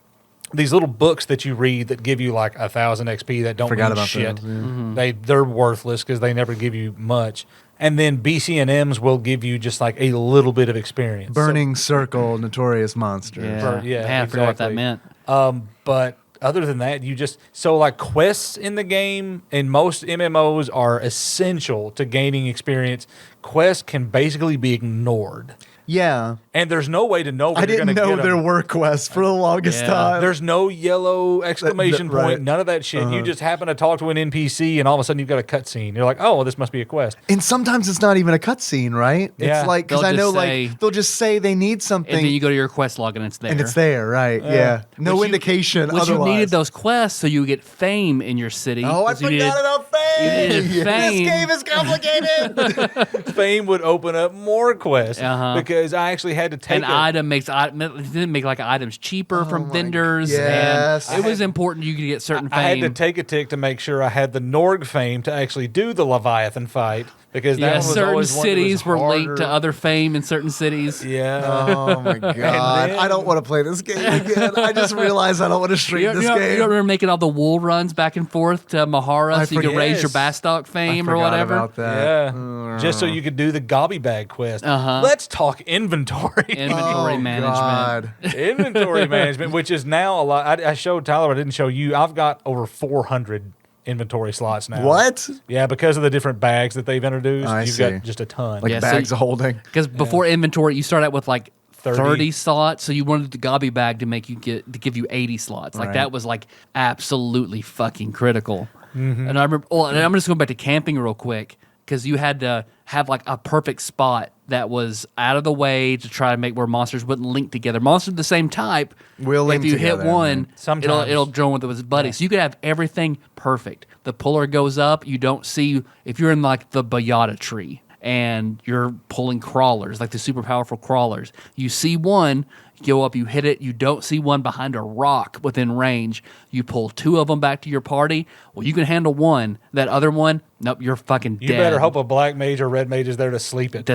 Speaker 4: These little books that you read that give you like 1,000 XP that don't
Speaker 3: Forgot
Speaker 4: mean
Speaker 3: about
Speaker 4: shit.
Speaker 3: those, yeah.
Speaker 4: They're worthless because they never give you much. And then BCNMs will give you just like a little bit of experience.
Speaker 3: Burning Circle, Notorious Monsters.
Speaker 2: yeah.
Speaker 4: yeah,
Speaker 2: Man, I forgot what that
Speaker 4: exactly.
Speaker 2: meant.
Speaker 4: But other than that, you just so like quests in the game in most MMOs are essential to gaining experience. Quests can basically be ignored,
Speaker 3: Yeah.
Speaker 4: and there's no way to know. When
Speaker 3: I
Speaker 4: you're
Speaker 3: didn't
Speaker 4: gonna
Speaker 3: know
Speaker 4: get
Speaker 3: there
Speaker 4: 'em.
Speaker 3: were quests for the longest
Speaker 2: Yeah.
Speaker 3: time.
Speaker 4: There's no yellow exclamation point,
Speaker 3: right.
Speaker 4: none of that shit. You just happen to talk to an NPC, and all of a sudden you've got a cutscene. You're like, oh, well, this must be a quest.
Speaker 3: And sometimes it's not even a cutscene, right?
Speaker 4: Yeah.
Speaker 3: It's like, because
Speaker 2: They'll
Speaker 3: I know
Speaker 2: just say-
Speaker 3: like they'll just say they need something
Speaker 2: And then you go to your quest log and it's there.
Speaker 3: and it's there, right? Yeah. No
Speaker 2: Which you-
Speaker 3: indication
Speaker 2: Which
Speaker 3: otherwise.
Speaker 2: you needed those quests so you get fame in your city.
Speaker 3: Oh, I
Speaker 2: 'cause you
Speaker 3: forgot
Speaker 2: needed-
Speaker 3: about fame.
Speaker 2: needed fame.
Speaker 3: This game is complicated.
Speaker 4: Fame would open up more quests
Speaker 2: Uh-huh.
Speaker 4: because I actually had to take
Speaker 2: An item makes didn't make like items cheaper from
Speaker 3: my-
Speaker 2: vendors.
Speaker 3: yes.
Speaker 2: And it was important you could get certain
Speaker 4: I had
Speaker 2: fame.
Speaker 4: to take a tick to make sure I had the Norg fame to actually do the Leviathan fight because that
Speaker 2: yeah,
Speaker 4: one was
Speaker 2: certain
Speaker 4: always one that was
Speaker 2: cities were linked to
Speaker 4: harder.
Speaker 2: other fame in certain cities.
Speaker 4: Yeah.
Speaker 3: Oh my god!
Speaker 4: then-
Speaker 3: I don't want to play this game again. I just realized I don't want to stream
Speaker 2: You
Speaker 3: this
Speaker 2: don't
Speaker 3: game.
Speaker 2: remember making all the wool runs back and forth to Mahara
Speaker 3: I
Speaker 2: so you could
Speaker 3: forget-
Speaker 2: raise your
Speaker 4: Yes.
Speaker 2: Bastock fame or
Speaker 3: Forgot
Speaker 2: whatever?
Speaker 3: about that.
Speaker 4: Yeah, just so you could do the Gobby Bag quest.
Speaker 2: Uh-huh.
Speaker 4: Let's talk inventory.
Speaker 2: Inventory
Speaker 3: Oh,
Speaker 2: management.
Speaker 3: God.
Speaker 4: Inventory management, which is now a lot. I showed Tyler, but I didn't show you. I've got over 400 inventory slots now.
Speaker 3: What?
Speaker 4: Yeah, because of the different bags that they've introduced,
Speaker 3: I
Speaker 4: you've
Speaker 3: see.
Speaker 4: got just a ton.
Speaker 3: Like
Speaker 2: Yeah, so
Speaker 3: bags
Speaker 2: you-
Speaker 3: of holding.
Speaker 2: Because before inventory, you start out with like
Speaker 4: 30.
Speaker 2: 30 slots, so you wanted the Gobby Bag to give you 80 slots. Like
Speaker 3: Right.
Speaker 2: that was like absolutely fucking critical. And I remember. Oh, and I'm just going back to camping real quick because you had to have like a perfect spot that was out of the way to try to make where monsters wouldn't link together. Monsters of the same type.
Speaker 3: Will link
Speaker 2: if you hit
Speaker 3: together,
Speaker 2: one,
Speaker 3: man.
Speaker 4: Sometimes.
Speaker 2: it'll join with his buddy. So you could have everything perfect. The puller goes up. You don't see if you're in like the Bayada tree and you're pulling crawlers, like the super powerful crawlers. You see one, You go up, you hit it, you don't see one behind a rock within range. You pull 2 of them back to your party. Well, you can handle one. That other one, nope, you're fucking dead.
Speaker 4: You better hope a black mage or red mage is there to sleep it.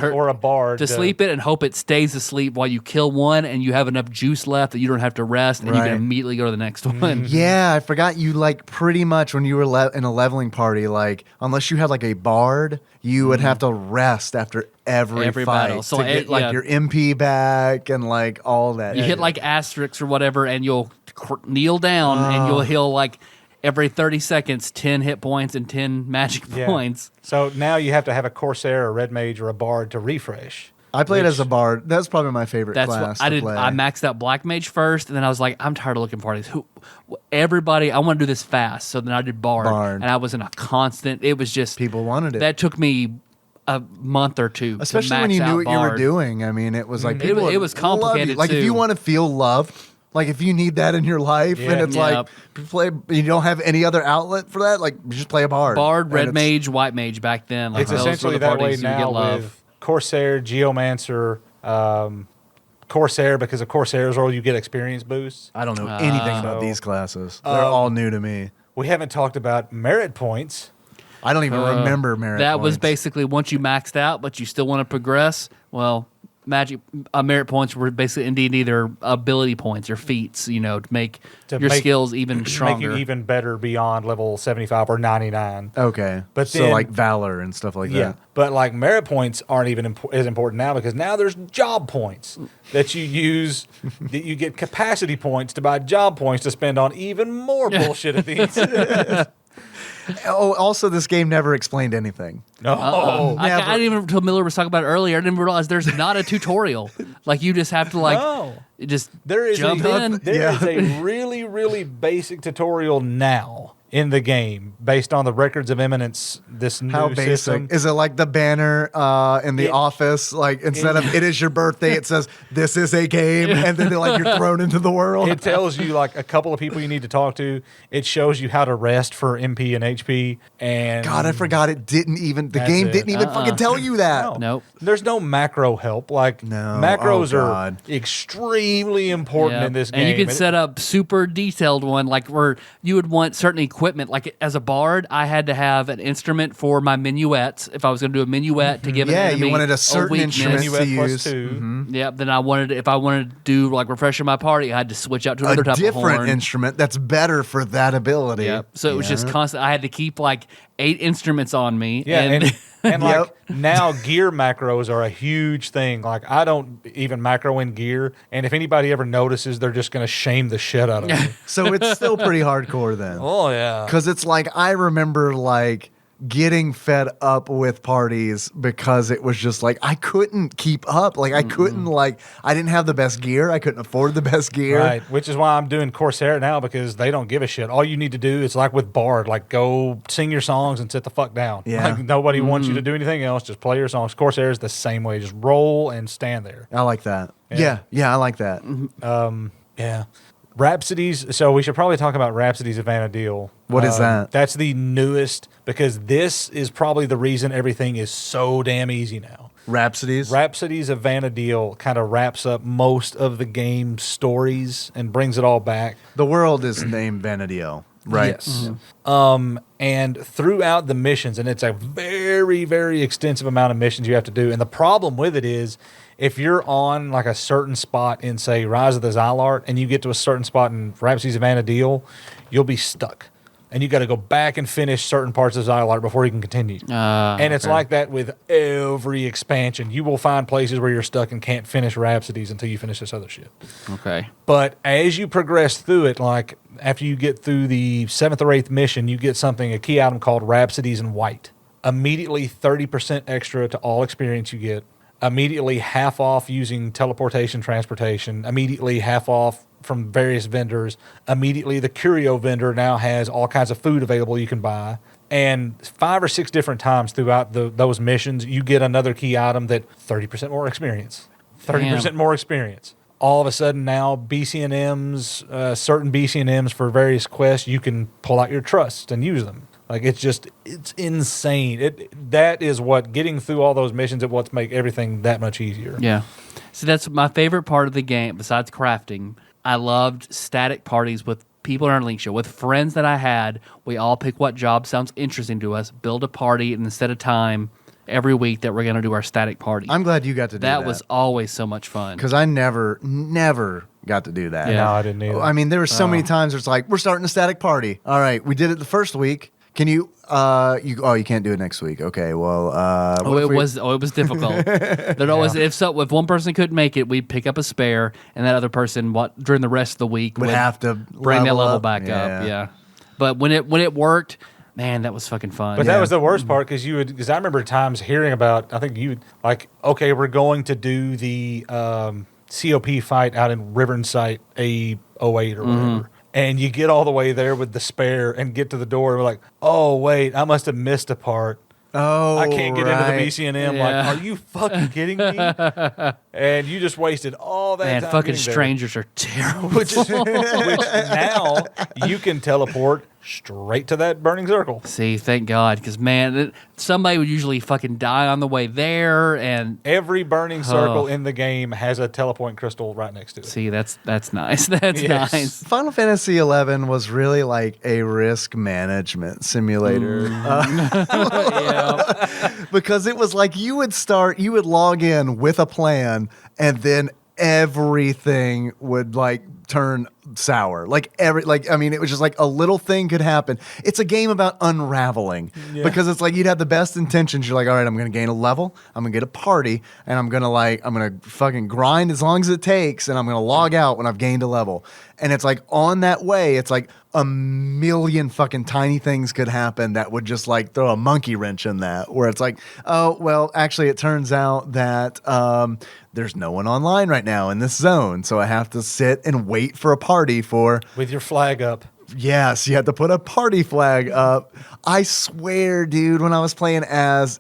Speaker 2: Or
Speaker 4: a bard.
Speaker 2: To sleep it and hope it stays asleep while you kill one and you have enough juice left that you don't have to rest and you can immediately go to the next one.
Speaker 3: Yeah, I forgot you like pretty much when you were in a leveling party, like unless you had like a bard, you would have to rest after every fight
Speaker 2: battle. So
Speaker 3: to get like your MP back and like all that.
Speaker 2: You hit like asterisks or whatever and you'll kneel down and you'll heal like every 30 seconds 10 hit points and 10 magic points.
Speaker 4: So now you have to have a Corsair, a red mage, or a bard to refresh.
Speaker 3: I played as a bard. That's probably my favorite class.
Speaker 2: I maxed out Black Mage first, and then I was like, I'm tired of looking for parties. Everybody, I want to do this fast. So then I did Bard, and I was in a constant. It was just
Speaker 3: people wanted it.
Speaker 2: That took me a month or two,
Speaker 3: especially when you knew what you were doing. I mean, it was like it
Speaker 2: was complicated.
Speaker 3: Like if you want to feel loved. Like if you need that in your life, and it's like you don't have any other outlet for that, like you just play a bard.
Speaker 2: Bard, red mage, white mage back then. Like
Speaker 4: it's essentially that way now with Corsair, Geomancer, Corsair, because of Corsair's role, you get experience boosts.
Speaker 3: I don't know anything about these classes. They're all new to me.
Speaker 4: We haven't talked about merit points.
Speaker 3: I don't even remember merit points.
Speaker 2: That was basically once you maxed out, but you still want to progress. Well, merit points were basically indeed either ability points or feats, to make your skills even stronger.
Speaker 4: Make you even better beyond level 75 or 99.
Speaker 3: Okay. But so like Valor and stuff like that. Yeah.
Speaker 4: But like merit points aren't even as important now because now there's job points that you use. That you get capacity points to buy job points to spend on even more bullshit at the end.
Speaker 3: Oh, also, this game never explained anything.
Speaker 4: No,
Speaker 2: I didn't even until Miller was talking about it earlier. I didn't realize there's not a tutorial. Like you just have to just jump in.
Speaker 4: There is a really, really basic tutorial now in the game based on the records of eminence. This new
Speaker 3: How basic
Speaker 4: system.
Speaker 3: Is it? Like the banner in the office, like instead of "It is your birthday," it says "This is a game," and then like you're thrown into the world.
Speaker 4: It tells you like a couple of people you need to talk to. It shows you how to rest for MP and HP. And
Speaker 3: God, I forgot it didn't even. The game didn't even fucking tell you that.
Speaker 2: Nope.
Speaker 4: There's no macro help. Like macros are extremely important in this game.
Speaker 2: And you can set up super detailed one, like where you would want certain equipment. Like as a bard, I had to have an instrument for my minuets. If I was going to do a minuet to give an enemy
Speaker 3: you wanted a certain instrument to use.
Speaker 2: Yeah, then if I wanted to do like refreshing my party, I had to switch out to another type of horn.
Speaker 3: A different instrument that's better for that ability.
Speaker 2: Yeah. So it was just constant. I had to keep like 8 instruments on me.
Speaker 4: Yeah, and like now gear macros are a huge thing. Like I don't even macro in gear, and if anybody ever notices, they're just going to shame the shit out of me.
Speaker 3: So it's still pretty hardcore then.
Speaker 4: Oh yeah,
Speaker 3: because it's like I remember like getting fed up with parties because it was just like I couldn't keep up. Like I couldn't I didn't have the best gear. I couldn't afford the best gear.
Speaker 4: Right, which is why I'm doing Corsair now because they don't give a shit. All you need to do is like with Bard, like go sing your songs and sit the fuck down.
Speaker 3: Yeah.
Speaker 4: Like nobody wants you to do anything else. Just play your songs. Corsair is the same way. Just roll and stand there.
Speaker 3: I like that. Yeah, I like that.
Speaker 4: Yeah. Rhapsodies. So we should probably talk about Rhapsodies of Vana'diel.
Speaker 3: What is that?
Speaker 4: That's the newest because this is probably the reason everything is so damn easy now.
Speaker 3: Rhapsodies
Speaker 4: of Vana'diel kind of wraps up most of the game's stories and brings it all back.
Speaker 3: The world is named Vana'diel, right?
Speaker 4: Yes. And throughout the missions, and it's a very, very extensive amount of missions you have to do. And the problem with it is if you're on like a certain spot in, say, Rise of the Xylart, and you get to a certain spot in Rhapsodies of Vana'diel, you'll be stuck. And you got to go back and finish certain parts of Xylart before you can continue. And it's like that with every expansion. You will find places where you're stuck and can't finish Rhapsodies until you finish this other shit.
Speaker 2: Okay.
Speaker 4: But as you progress through it, like after you get through the 7th or 8th mission, you get a key item called Rhapsodies in White. Immediately 30% extra to all experience you get. Immediately half off using teleportation, transportation. Immediately half off from various vendors. Immediately the curio vendor now has all kinds of food available you can buy. And 5 or 6 different times throughout those missions, you get another key item that 30% more experience. 30% more experience. All of a sudden now BCNMs, certain BCNMs for various quests, you can pull out your trusts and use them. Like it's insane. That is what getting through all those missions at what's make everything that much easier.
Speaker 2: Yeah. So that's my favorite part of the game besides crafting. I loved static parties with people in our link show, with friends that I had. We all pick what job sounds interesting to us, build a party, and instead of time every week that we're going to do our static party.
Speaker 3: I'm glad you got to do that.
Speaker 2: That was always so much fun.
Speaker 3: Because I never got to do that.
Speaker 2: Yeah.
Speaker 4: No, I didn't either.
Speaker 3: I mean, there were so many times where it's like, we're starting a static party. All right, we did it the first week. Can you, you can't do it next week. Okay, well,
Speaker 2: it was difficult. There'd always, if one person couldn't make it, we'd pick up a spare, and that other person, during the rest of the week,
Speaker 3: would have to
Speaker 2: bring that level
Speaker 3: up.
Speaker 2: back up. Yeah. But when it worked, man, that was fucking fun.
Speaker 4: But that was the worst part because I remember times hearing about, I think you like, okay, we're going to do the COP fight out in Riverside A08 or whatever. And you get all the way there with the spare and get to the door and we're like, oh, wait, I must have missed a part.
Speaker 3: Oh,
Speaker 4: I can't get into the BCNM.
Speaker 2: Yeah.
Speaker 4: Like, are you fucking kidding me? And you just wasted all that
Speaker 2: Man,
Speaker 4: time.
Speaker 2: fucking
Speaker 4: getting there.
Speaker 2: strangers are terrible.
Speaker 4: Which now you can teleport straight to that burning circle.
Speaker 2: See, thank God, because man, somebody would usually fucking die on the way there, and
Speaker 4: Every burning circle in the game has a telepoint crystal right next to it.
Speaker 2: see, that's nice. That's
Speaker 4: Yes.
Speaker 2: nice.
Speaker 3: Final Fantasy XI was really like a risk management simulator.
Speaker 2: Yeah.
Speaker 3: Because it was like you would log in with a plan, and then everything would like turn sour. It was just like a little thing could happen. It's a game about unraveling because it's like you'd have the best intentions. You're like, all right, I'm going to gain a level. I'm going to get a party, and I'm going to fucking grind as long as it takes, and I'm going to log out when I've gained a level. And it's like on that way, it's like a million fucking tiny things could happen that would just like throw a monkey wrench in that, where it's like, oh, well, actually it turns out that there's no one online right now in this zone. So I have to sit and wait for a party
Speaker 4: With your flag up.
Speaker 3: Yes, you had to put a party flag up. I swear, dude, when I was playing as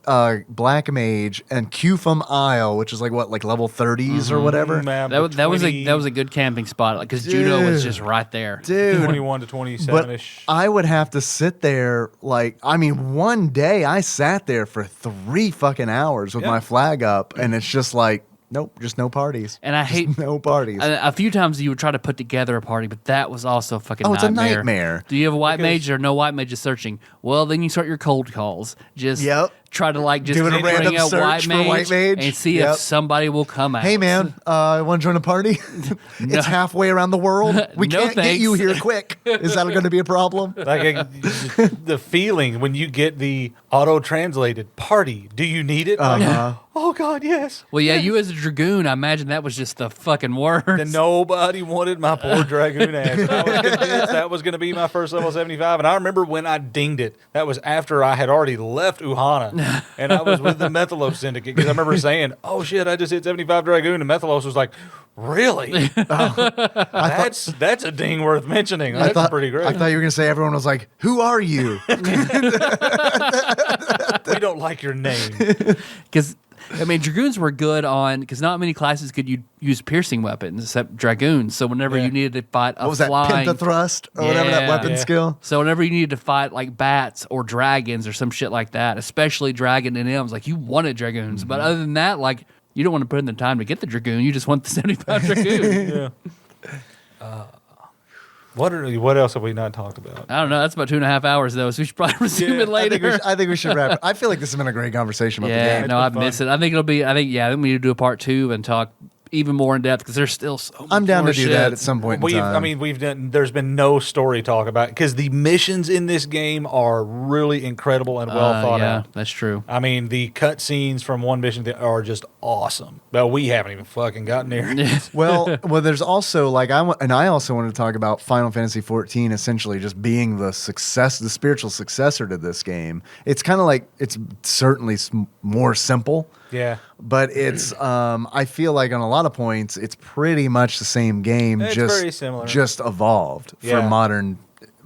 Speaker 3: Black Mage and Qfum Isle, which is like level 30s or whatever.
Speaker 2: That was a good camping spot because Judo was just right there.
Speaker 3: Dude,
Speaker 4: 21 to 27-ish.
Speaker 3: But I would have to sit there one day I sat there for 3 fucking hours with my flag up, and it's just like, nope, just no parties.
Speaker 2: And I hate
Speaker 3: no parties.
Speaker 2: A few times you would try to put together a party, but that was also a fucking
Speaker 3: it's a
Speaker 2: nightmare.
Speaker 3: nightmare.
Speaker 2: Do you have a white mage or no white mages searching? Well, then you start your cold calls. Just try to just
Speaker 3: doing a
Speaker 2: bring
Speaker 3: random
Speaker 2: a
Speaker 3: search for white mage
Speaker 2: and see if somebody will come out.
Speaker 3: Hey man, want to join a party? It's halfway around the world. We
Speaker 2: No
Speaker 3: can't get you
Speaker 2: thanks.
Speaker 3: here quick. Is that going to be a problem?
Speaker 4: The feeling when you get the auto-translated party, do you need it? Like, oh, God, yes.
Speaker 2: Well, yeah, you as a dragoon, I imagine that was just the fucking worst.
Speaker 4: And nobody wanted my poor dragoon ass. I was convinced that was going to be my first level 75. And I remember when I dinged it, that was after I had already left Uhana. And I was with the Methalos Syndicate. Because I remember saying, oh, shit, I just hit 75 dragoon. And Methalos was like, really? That's a ding worth mentioning. That's pretty great.
Speaker 3: I thought you were going to say everyone was like, who are you?
Speaker 4: We don't like your name.
Speaker 2: Because, I mean, dragoons were good on, because not many classes could use piercing weapons except dragoons. So whenever you needed to fight a
Speaker 3: What was that,
Speaker 2: flying...
Speaker 3: pentathrust? Or whatever that weapon skill?
Speaker 2: So whenever you needed to fight like bats or dragons or some shit like that, especially dragon and M's, like you wanted dragoons. But other than that, like you don't want to put in the time to get the dragoon. You just want the 75 dragoon.
Speaker 4: What else have we not talked about?
Speaker 2: I don't know. That's about 2.5 hours though, so we should probably resume it later.
Speaker 3: I think we should wrap it. I feel like this has been a great conversation about the
Speaker 2: Yeah,
Speaker 3: game.
Speaker 2: no, I miss it. I think we need to do a part 2 and talk even more in depth because there's still so much
Speaker 3: I'm down
Speaker 2: more
Speaker 3: to do
Speaker 2: shit.
Speaker 3: that at some point in time.
Speaker 4: We've done. There's been no story talk about because the missions in this game are really incredible and well thought out.
Speaker 2: That's true.
Speaker 4: I mean, the cutscenes from one mission are just awesome. But we haven't even fucking gotten there.
Speaker 3: well, there's also I also want to talk about Final Fantasy XIV essentially just being the spiritual successor to this game. It's kind of like it's certainly more simple.
Speaker 4: Yeah.
Speaker 3: But it's I feel like on a lot of points it's pretty much the same game,
Speaker 4: It's
Speaker 3: just
Speaker 4: very similar.
Speaker 3: just evolved for modern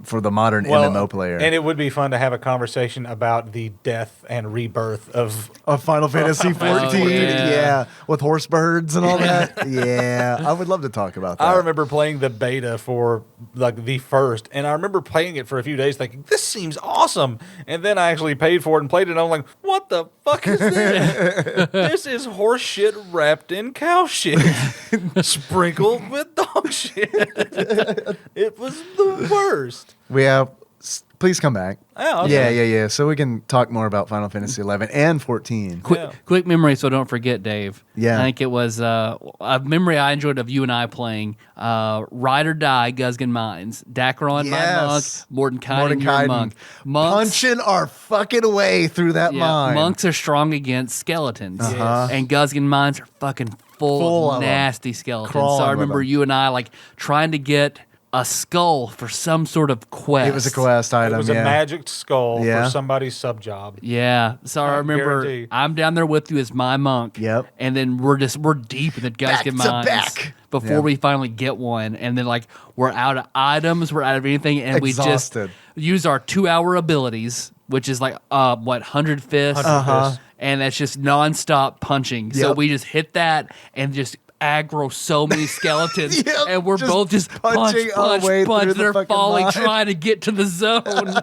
Speaker 3: for the modern MMO player.
Speaker 4: And it would be fun to have a conversation about the death and rebirth of
Speaker 3: Final Fantasy 14,
Speaker 2: yeah.
Speaker 3: with horse birds and all that. Yeah, I would love to talk about that.
Speaker 4: I remember playing the beta for like the first, and I remember playing it for a few days thinking, this seems awesome. And then I actually paid for it and played it, and I'm like, what the fuck is this? This is horse shit wrapped in cow shit, sprinkled with dog shit. It was the worst.
Speaker 3: We have. Please come back.
Speaker 4: Oh, okay.
Speaker 3: Yeah. So we can talk more about Final Fantasy 11 and 14.
Speaker 2: Quick memory, so don't forget, Dave.
Speaker 3: Yeah.
Speaker 2: I think it was a memory I enjoyed of you and I playing Ride or Die, Guzgan Mines, Dacron, my monk, Mordenkainen, your monk. Monks,
Speaker 3: punching our fucking way through that mine.
Speaker 2: monks are strong against skeletons,
Speaker 3: Uh-huh.
Speaker 2: and Guzgan Mines are fucking full of nasty skeletons.
Speaker 3: Crawling
Speaker 2: So I
Speaker 3: with
Speaker 2: remember
Speaker 3: them.
Speaker 2: you and I like trying to get a skull for some sort of quest.
Speaker 3: It was a quest item.
Speaker 4: It was a magic skull for somebody's sub job.
Speaker 2: Yeah. So I remember
Speaker 4: guarantee.
Speaker 2: I'm down there with you as my monk.
Speaker 3: Yep.
Speaker 2: And then we're deep in the Guzgan Mines
Speaker 3: back.
Speaker 2: before
Speaker 3: Yep.
Speaker 2: we finally get one. And then like we're out of items, we're out of anything, and
Speaker 3: Exhausted.
Speaker 2: we just use our 2-hour abilities, which is like 100 fists.
Speaker 4: 100 fists.
Speaker 2: And that's just nonstop punching. So
Speaker 3: Yep.
Speaker 2: we just hit that and just aggro so many skeletons,
Speaker 3: Yep,
Speaker 2: and we're
Speaker 3: just
Speaker 2: both just
Speaker 3: punching our way
Speaker 2: punch.
Speaker 3: through the
Speaker 2: They're
Speaker 3: fucking
Speaker 2: falling,
Speaker 3: mine.
Speaker 2: trying to get to the zone.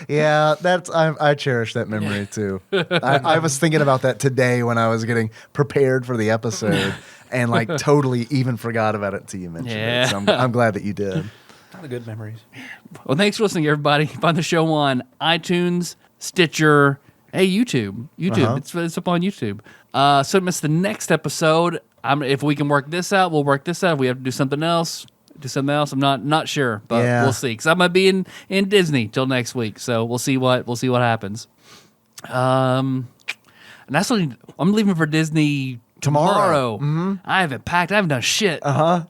Speaker 3: Yeah, I cherish that memory too. I was thinking about that today when I was getting prepared for the episode, and like totally even forgot about it until you mentioned
Speaker 2: Yeah.
Speaker 3: it. So I'm glad that you did.
Speaker 4: Not the good memories.
Speaker 2: Well, thanks for listening, everybody. Find the show on iTunes, Stitcher, YouTube.
Speaker 3: Uh-huh.
Speaker 2: It's up on YouTube. So miss the next episode. If we can work this out, we'll work this out. If we have to do something else, I'm not sure, but
Speaker 3: Yeah.
Speaker 2: we'll see. Because I might be in Disney till next week, so we'll see what happens. And that's what I'm leaving for Disney tomorrow.
Speaker 3: Mm-hmm.
Speaker 2: I haven't packed. I haven't done shit. I'm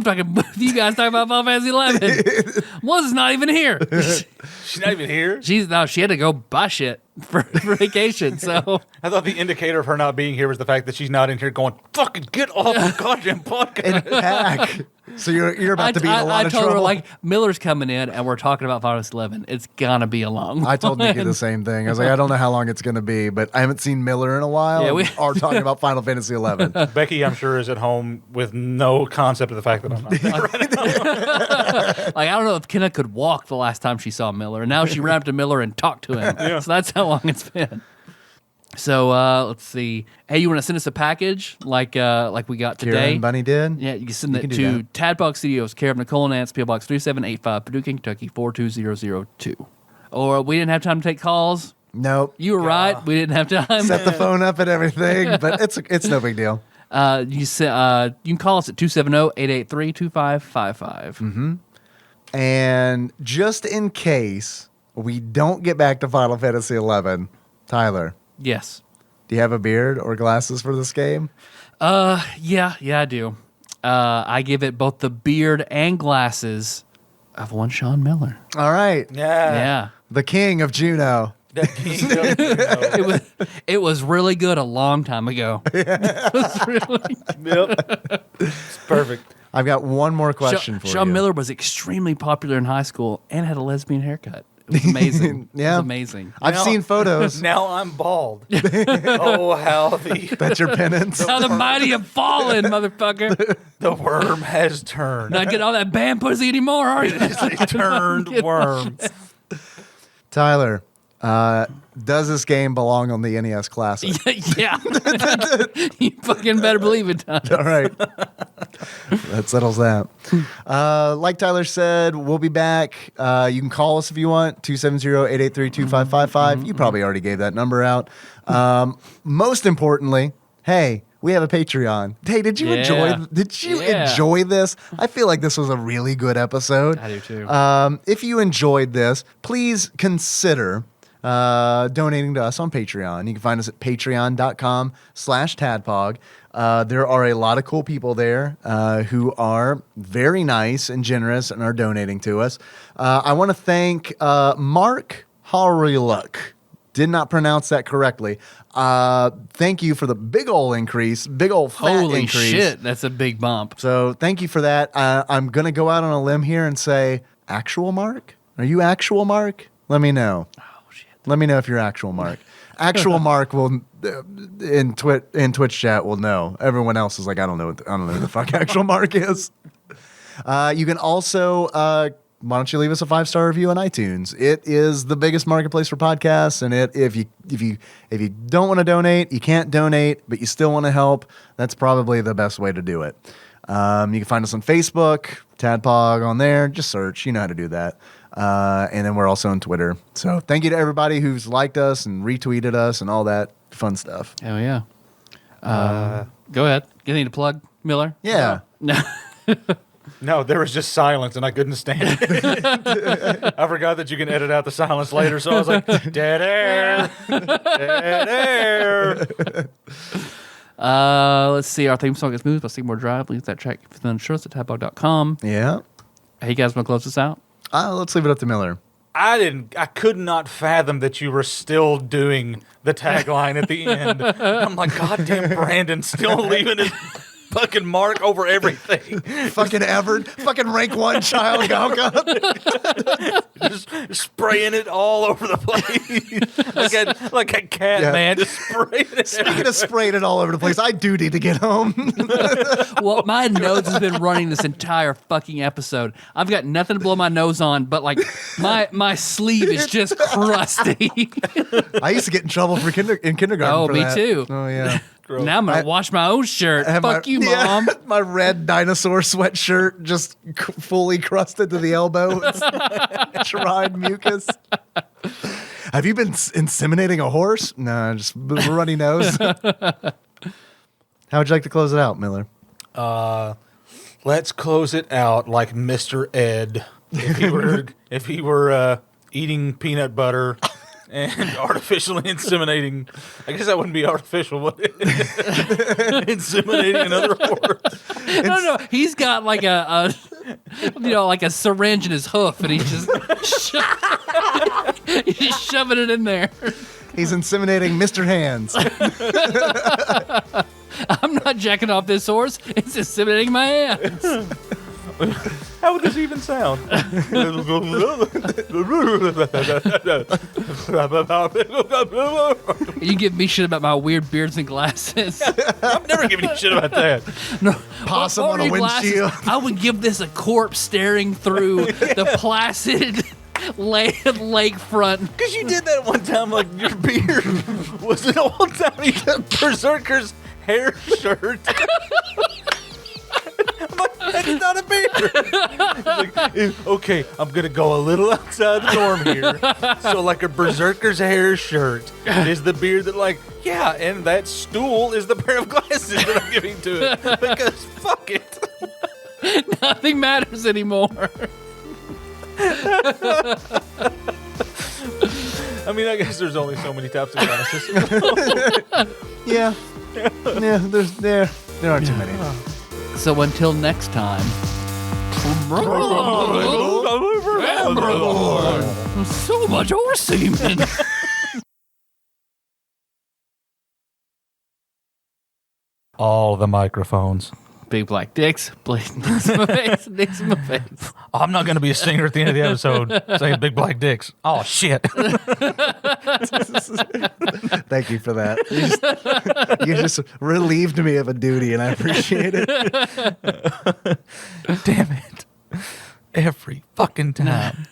Speaker 2: talking. You guys talking about Final Fantasy 11. One's not even here.
Speaker 4: She's not even here?
Speaker 2: She had to go buy shit for vacation. So
Speaker 4: I thought the indicator of her not being here was the fact that she's not in here going, fucking get off the goddamn podcast.
Speaker 3: And pack. So you're about to be in a lot
Speaker 2: I
Speaker 3: of
Speaker 2: told
Speaker 3: trouble.
Speaker 2: her, like, Miller's coming in and we're talking about Final Fantasy 11. It's gonna be a long one.
Speaker 3: I told Nikki the same thing. I was like, I don't know how long it's going to be, but I haven't seen Miller in a while.
Speaker 2: Yeah,
Speaker 3: and
Speaker 2: we
Speaker 3: are talking about Final Fantasy 11.
Speaker 4: Becky, I'm sure, is at home with no concept of the fact that I'm not here.
Speaker 2: Like, I don't know if Kenna could walk the last time she saw Miller, and now she ran up to Miller and talked to him. So that's how long it's been. So let's see. Hey, you want to send us a package like we got
Speaker 3: Kira
Speaker 2: today?
Speaker 3: and Bunny did?
Speaker 2: Yeah, you can send
Speaker 3: You
Speaker 2: it
Speaker 3: can do
Speaker 2: to TADPOG Studios, care of Nicole Nance, PO Box 3785, Paducah, Kentucky 42002. Or we didn't have time to take calls.
Speaker 3: Nope.
Speaker 2: You were right. We didn't have time.
Speaker 3: Set the phone up and everything, but it's no big deal.
Speaker 2: You can call us at 270-883-2555.
Speaker 3: And just in case we don't get back to Final Fantasy 11, Tyler,
Speaker 2: Yes.
Speaker 3: do you have a beard or glasses for this game?
Speaker 2: Yeah, I do. I give it both the beard and glasses of one Shawn Miller.
Speaker 3: All right.
Speaker 2: Yeah.
Speaker 3: The king of Juno.
Speaker 4: That king of-
Speaker 2: It was really good a long time ago. It was really
Speaker 4: Yep. It's perfect.
Speaker 3: I've got one more question for you.
Speaker 2: Shawn Miller was extremely popular in high school and had a lesbian haircut. It was amazing.
Speaker 3: Yeah.
Speaker 2: It was amazing.
Speaker 3: I've
Speaker 4: Now-
Speaker 3: seen photos.
Speaker 4: Now I'm bald. Oh, how
Speaker 3: That's your penance.
Speaker 2: How the mighty have fallen, motherfucker.
Speaker 4: the worm has turned.
Speaker 2: Not get all that band pussy anymore, are you?
Speaker 4: Turned worm.
Speaker 3: Tyler, does this game belong on the NES Classic?
Speaker 2: Yeah. You fucking better believe it, Tom.
Speaker 3: All right. That settles that. Like Tyler said, we'll be back. You can call us if you want, 270-883-2555. You probably already gave that number out. Most importantly, hey, we have a Patreon. Hey, did you
Speaker 2: Yeah.
Speaker 3: enjoy this? I feel like this was a really good episode.
Speaker 2: I do too.
Speaker 3: If you enjoyed this, please consider donating to us on Patreon. You can find us at patreon.com/tadpog. There are a lot of cool people there who are very nice and generous and are donating to us. I want to thank Mark Haruluk. Did not pronounce that correctly. Thank you for the big ol' increase, big ol' fat
Speaker 2: Holy
Speaker 3: increase.
Speaker 2: shit, that's a big bump.
Speaker 3: So thank you for that. I'm going to go out on a limb here and say actual Mark? Are you actual Mark? Let me know.
Speaker 2: Oh shit.
Speaker 3: Let me know if you're actual Mark. Actual Mark will in Twitch chat will know. Everyone else is like, I don't know who the fuck actual Mark is. You can also why don't you leave us a 5-star review on iTunes? It is the biggest marketplace for podcasts, and if you don't want to donate, you can't donate, but you still want to help, that's probably the best way to do it. You can find us on Facebook, TADPOG on there. Just search. You know how to do that. And then we're also on Twitter. So thank you to everybody who's liked us and retweeted us and all that fun stuff.
Speaker 2: Hell yeah. Go ahead. You need to plug, Miller?
Speaker 3: Yeah.
Speaker 2: No.
Speaker 4: No, there was just silence, and I couldn't stand it. I forgot that you can edit out the silence later, so I was like, dead air. Dead air.
Speaker 2: Let's see. Our theme song is Smooth by Seymour Drive. Leave that track for the insurance at TADPOG.com.
Speaker 3: Yeah.
Speaker 2: Hey, you guys want to close this out?
Speaker 3: Let's leave it up to Miller.
Speaker 4: I could not fathom that you were still doing the tagline at the end. I'm like, goddamn Brandon, still leaving his fucking mark over everything.
Speaker 3: Fucking Everett. Fucking rank 1 child Galka.
Speaker 4: Just spraying it all over the place. like a cat,
Speaker 3: Yeah.
Speaker 4: man, just spraying it.
Speaker 3: Speaking of spraying it all over the place, I do need to get home.
Speaker 2: Well, my nose has been running this entire fucking episode. I've got nothing to blow my nose on, but like my sleeve is just crusty.
Speaker 3: I used to get in trouble in kindergarten.
Speaker 2: Oh,
Speaker 3: for
Speaker 2: me
Speaker 3: that.
Speaker 2: too.
Speaker 3: Oh yeah.
Speaker 2: Now I'm gonna wash my own shirt.
Speaker 3: I have
Speaker 2: Fuck you, Mom.
Speaker 3: My red dinosaur sweatshirt just fully crusted to the elbow. It's dried mucus. Have you been inseminating a horse? No, just runny nose. How would you like to close it out, Miller?
Speaker 4: Let's close it out like Mr. Ed. If he were eating peanut butter and artificially inseminating, I guess that wouldn't be artificial, would it? Inseminating another horse.
Speaker 2: No. He's got like like a syringe in his hoof, and he's just shoving it in there.
Speaker 3: He's inseminating Mr. Hands.
Speaker 2: I'm not jacking off this horse. It's inseminating my hands.
Speaker 4: How would this even sound?
Speaker 2: You give me shit about my weird beards and glasses.
Speaker 4: I'm never giving you shit about that.
Speaker 2: No,
Speaker 3: Possum on a
Speaker 2: your glasses,
Speaker 3: windshield.
Speaker 2: I would give this a corpse staring through the placid lakefront.
Speaker 4: Because you did that one time, like your beard was an old timey berserker's hair shirt. I'm like, that's not a beard. Like, okay, I'm gonna go a little outside the norm here. So like a berserker's hair shirt is the beard that yeah, and that stool is the pair of glasses that I'm giving to it. Because fuck it.
Speaker 2: Nothing matters anymore.
Speaker 4: I mean, I guess there's only so many types of glasses.
Speaker 3: Yeah. There aren't too many.
Speaker 2: So until next time. So much horse semen.
Speaker 4: All the microphones.
Speaker 2: Big black dicks. Dicks in my face.
Speaker 4: I'm not going to be a singer at the end of the episode saying big black dicks. Oh, shit.
Speaker 3: Thank you for that. You just relieved me of a duty, and I appreciate it.
Speaker 4: Damn it. Every fucking time.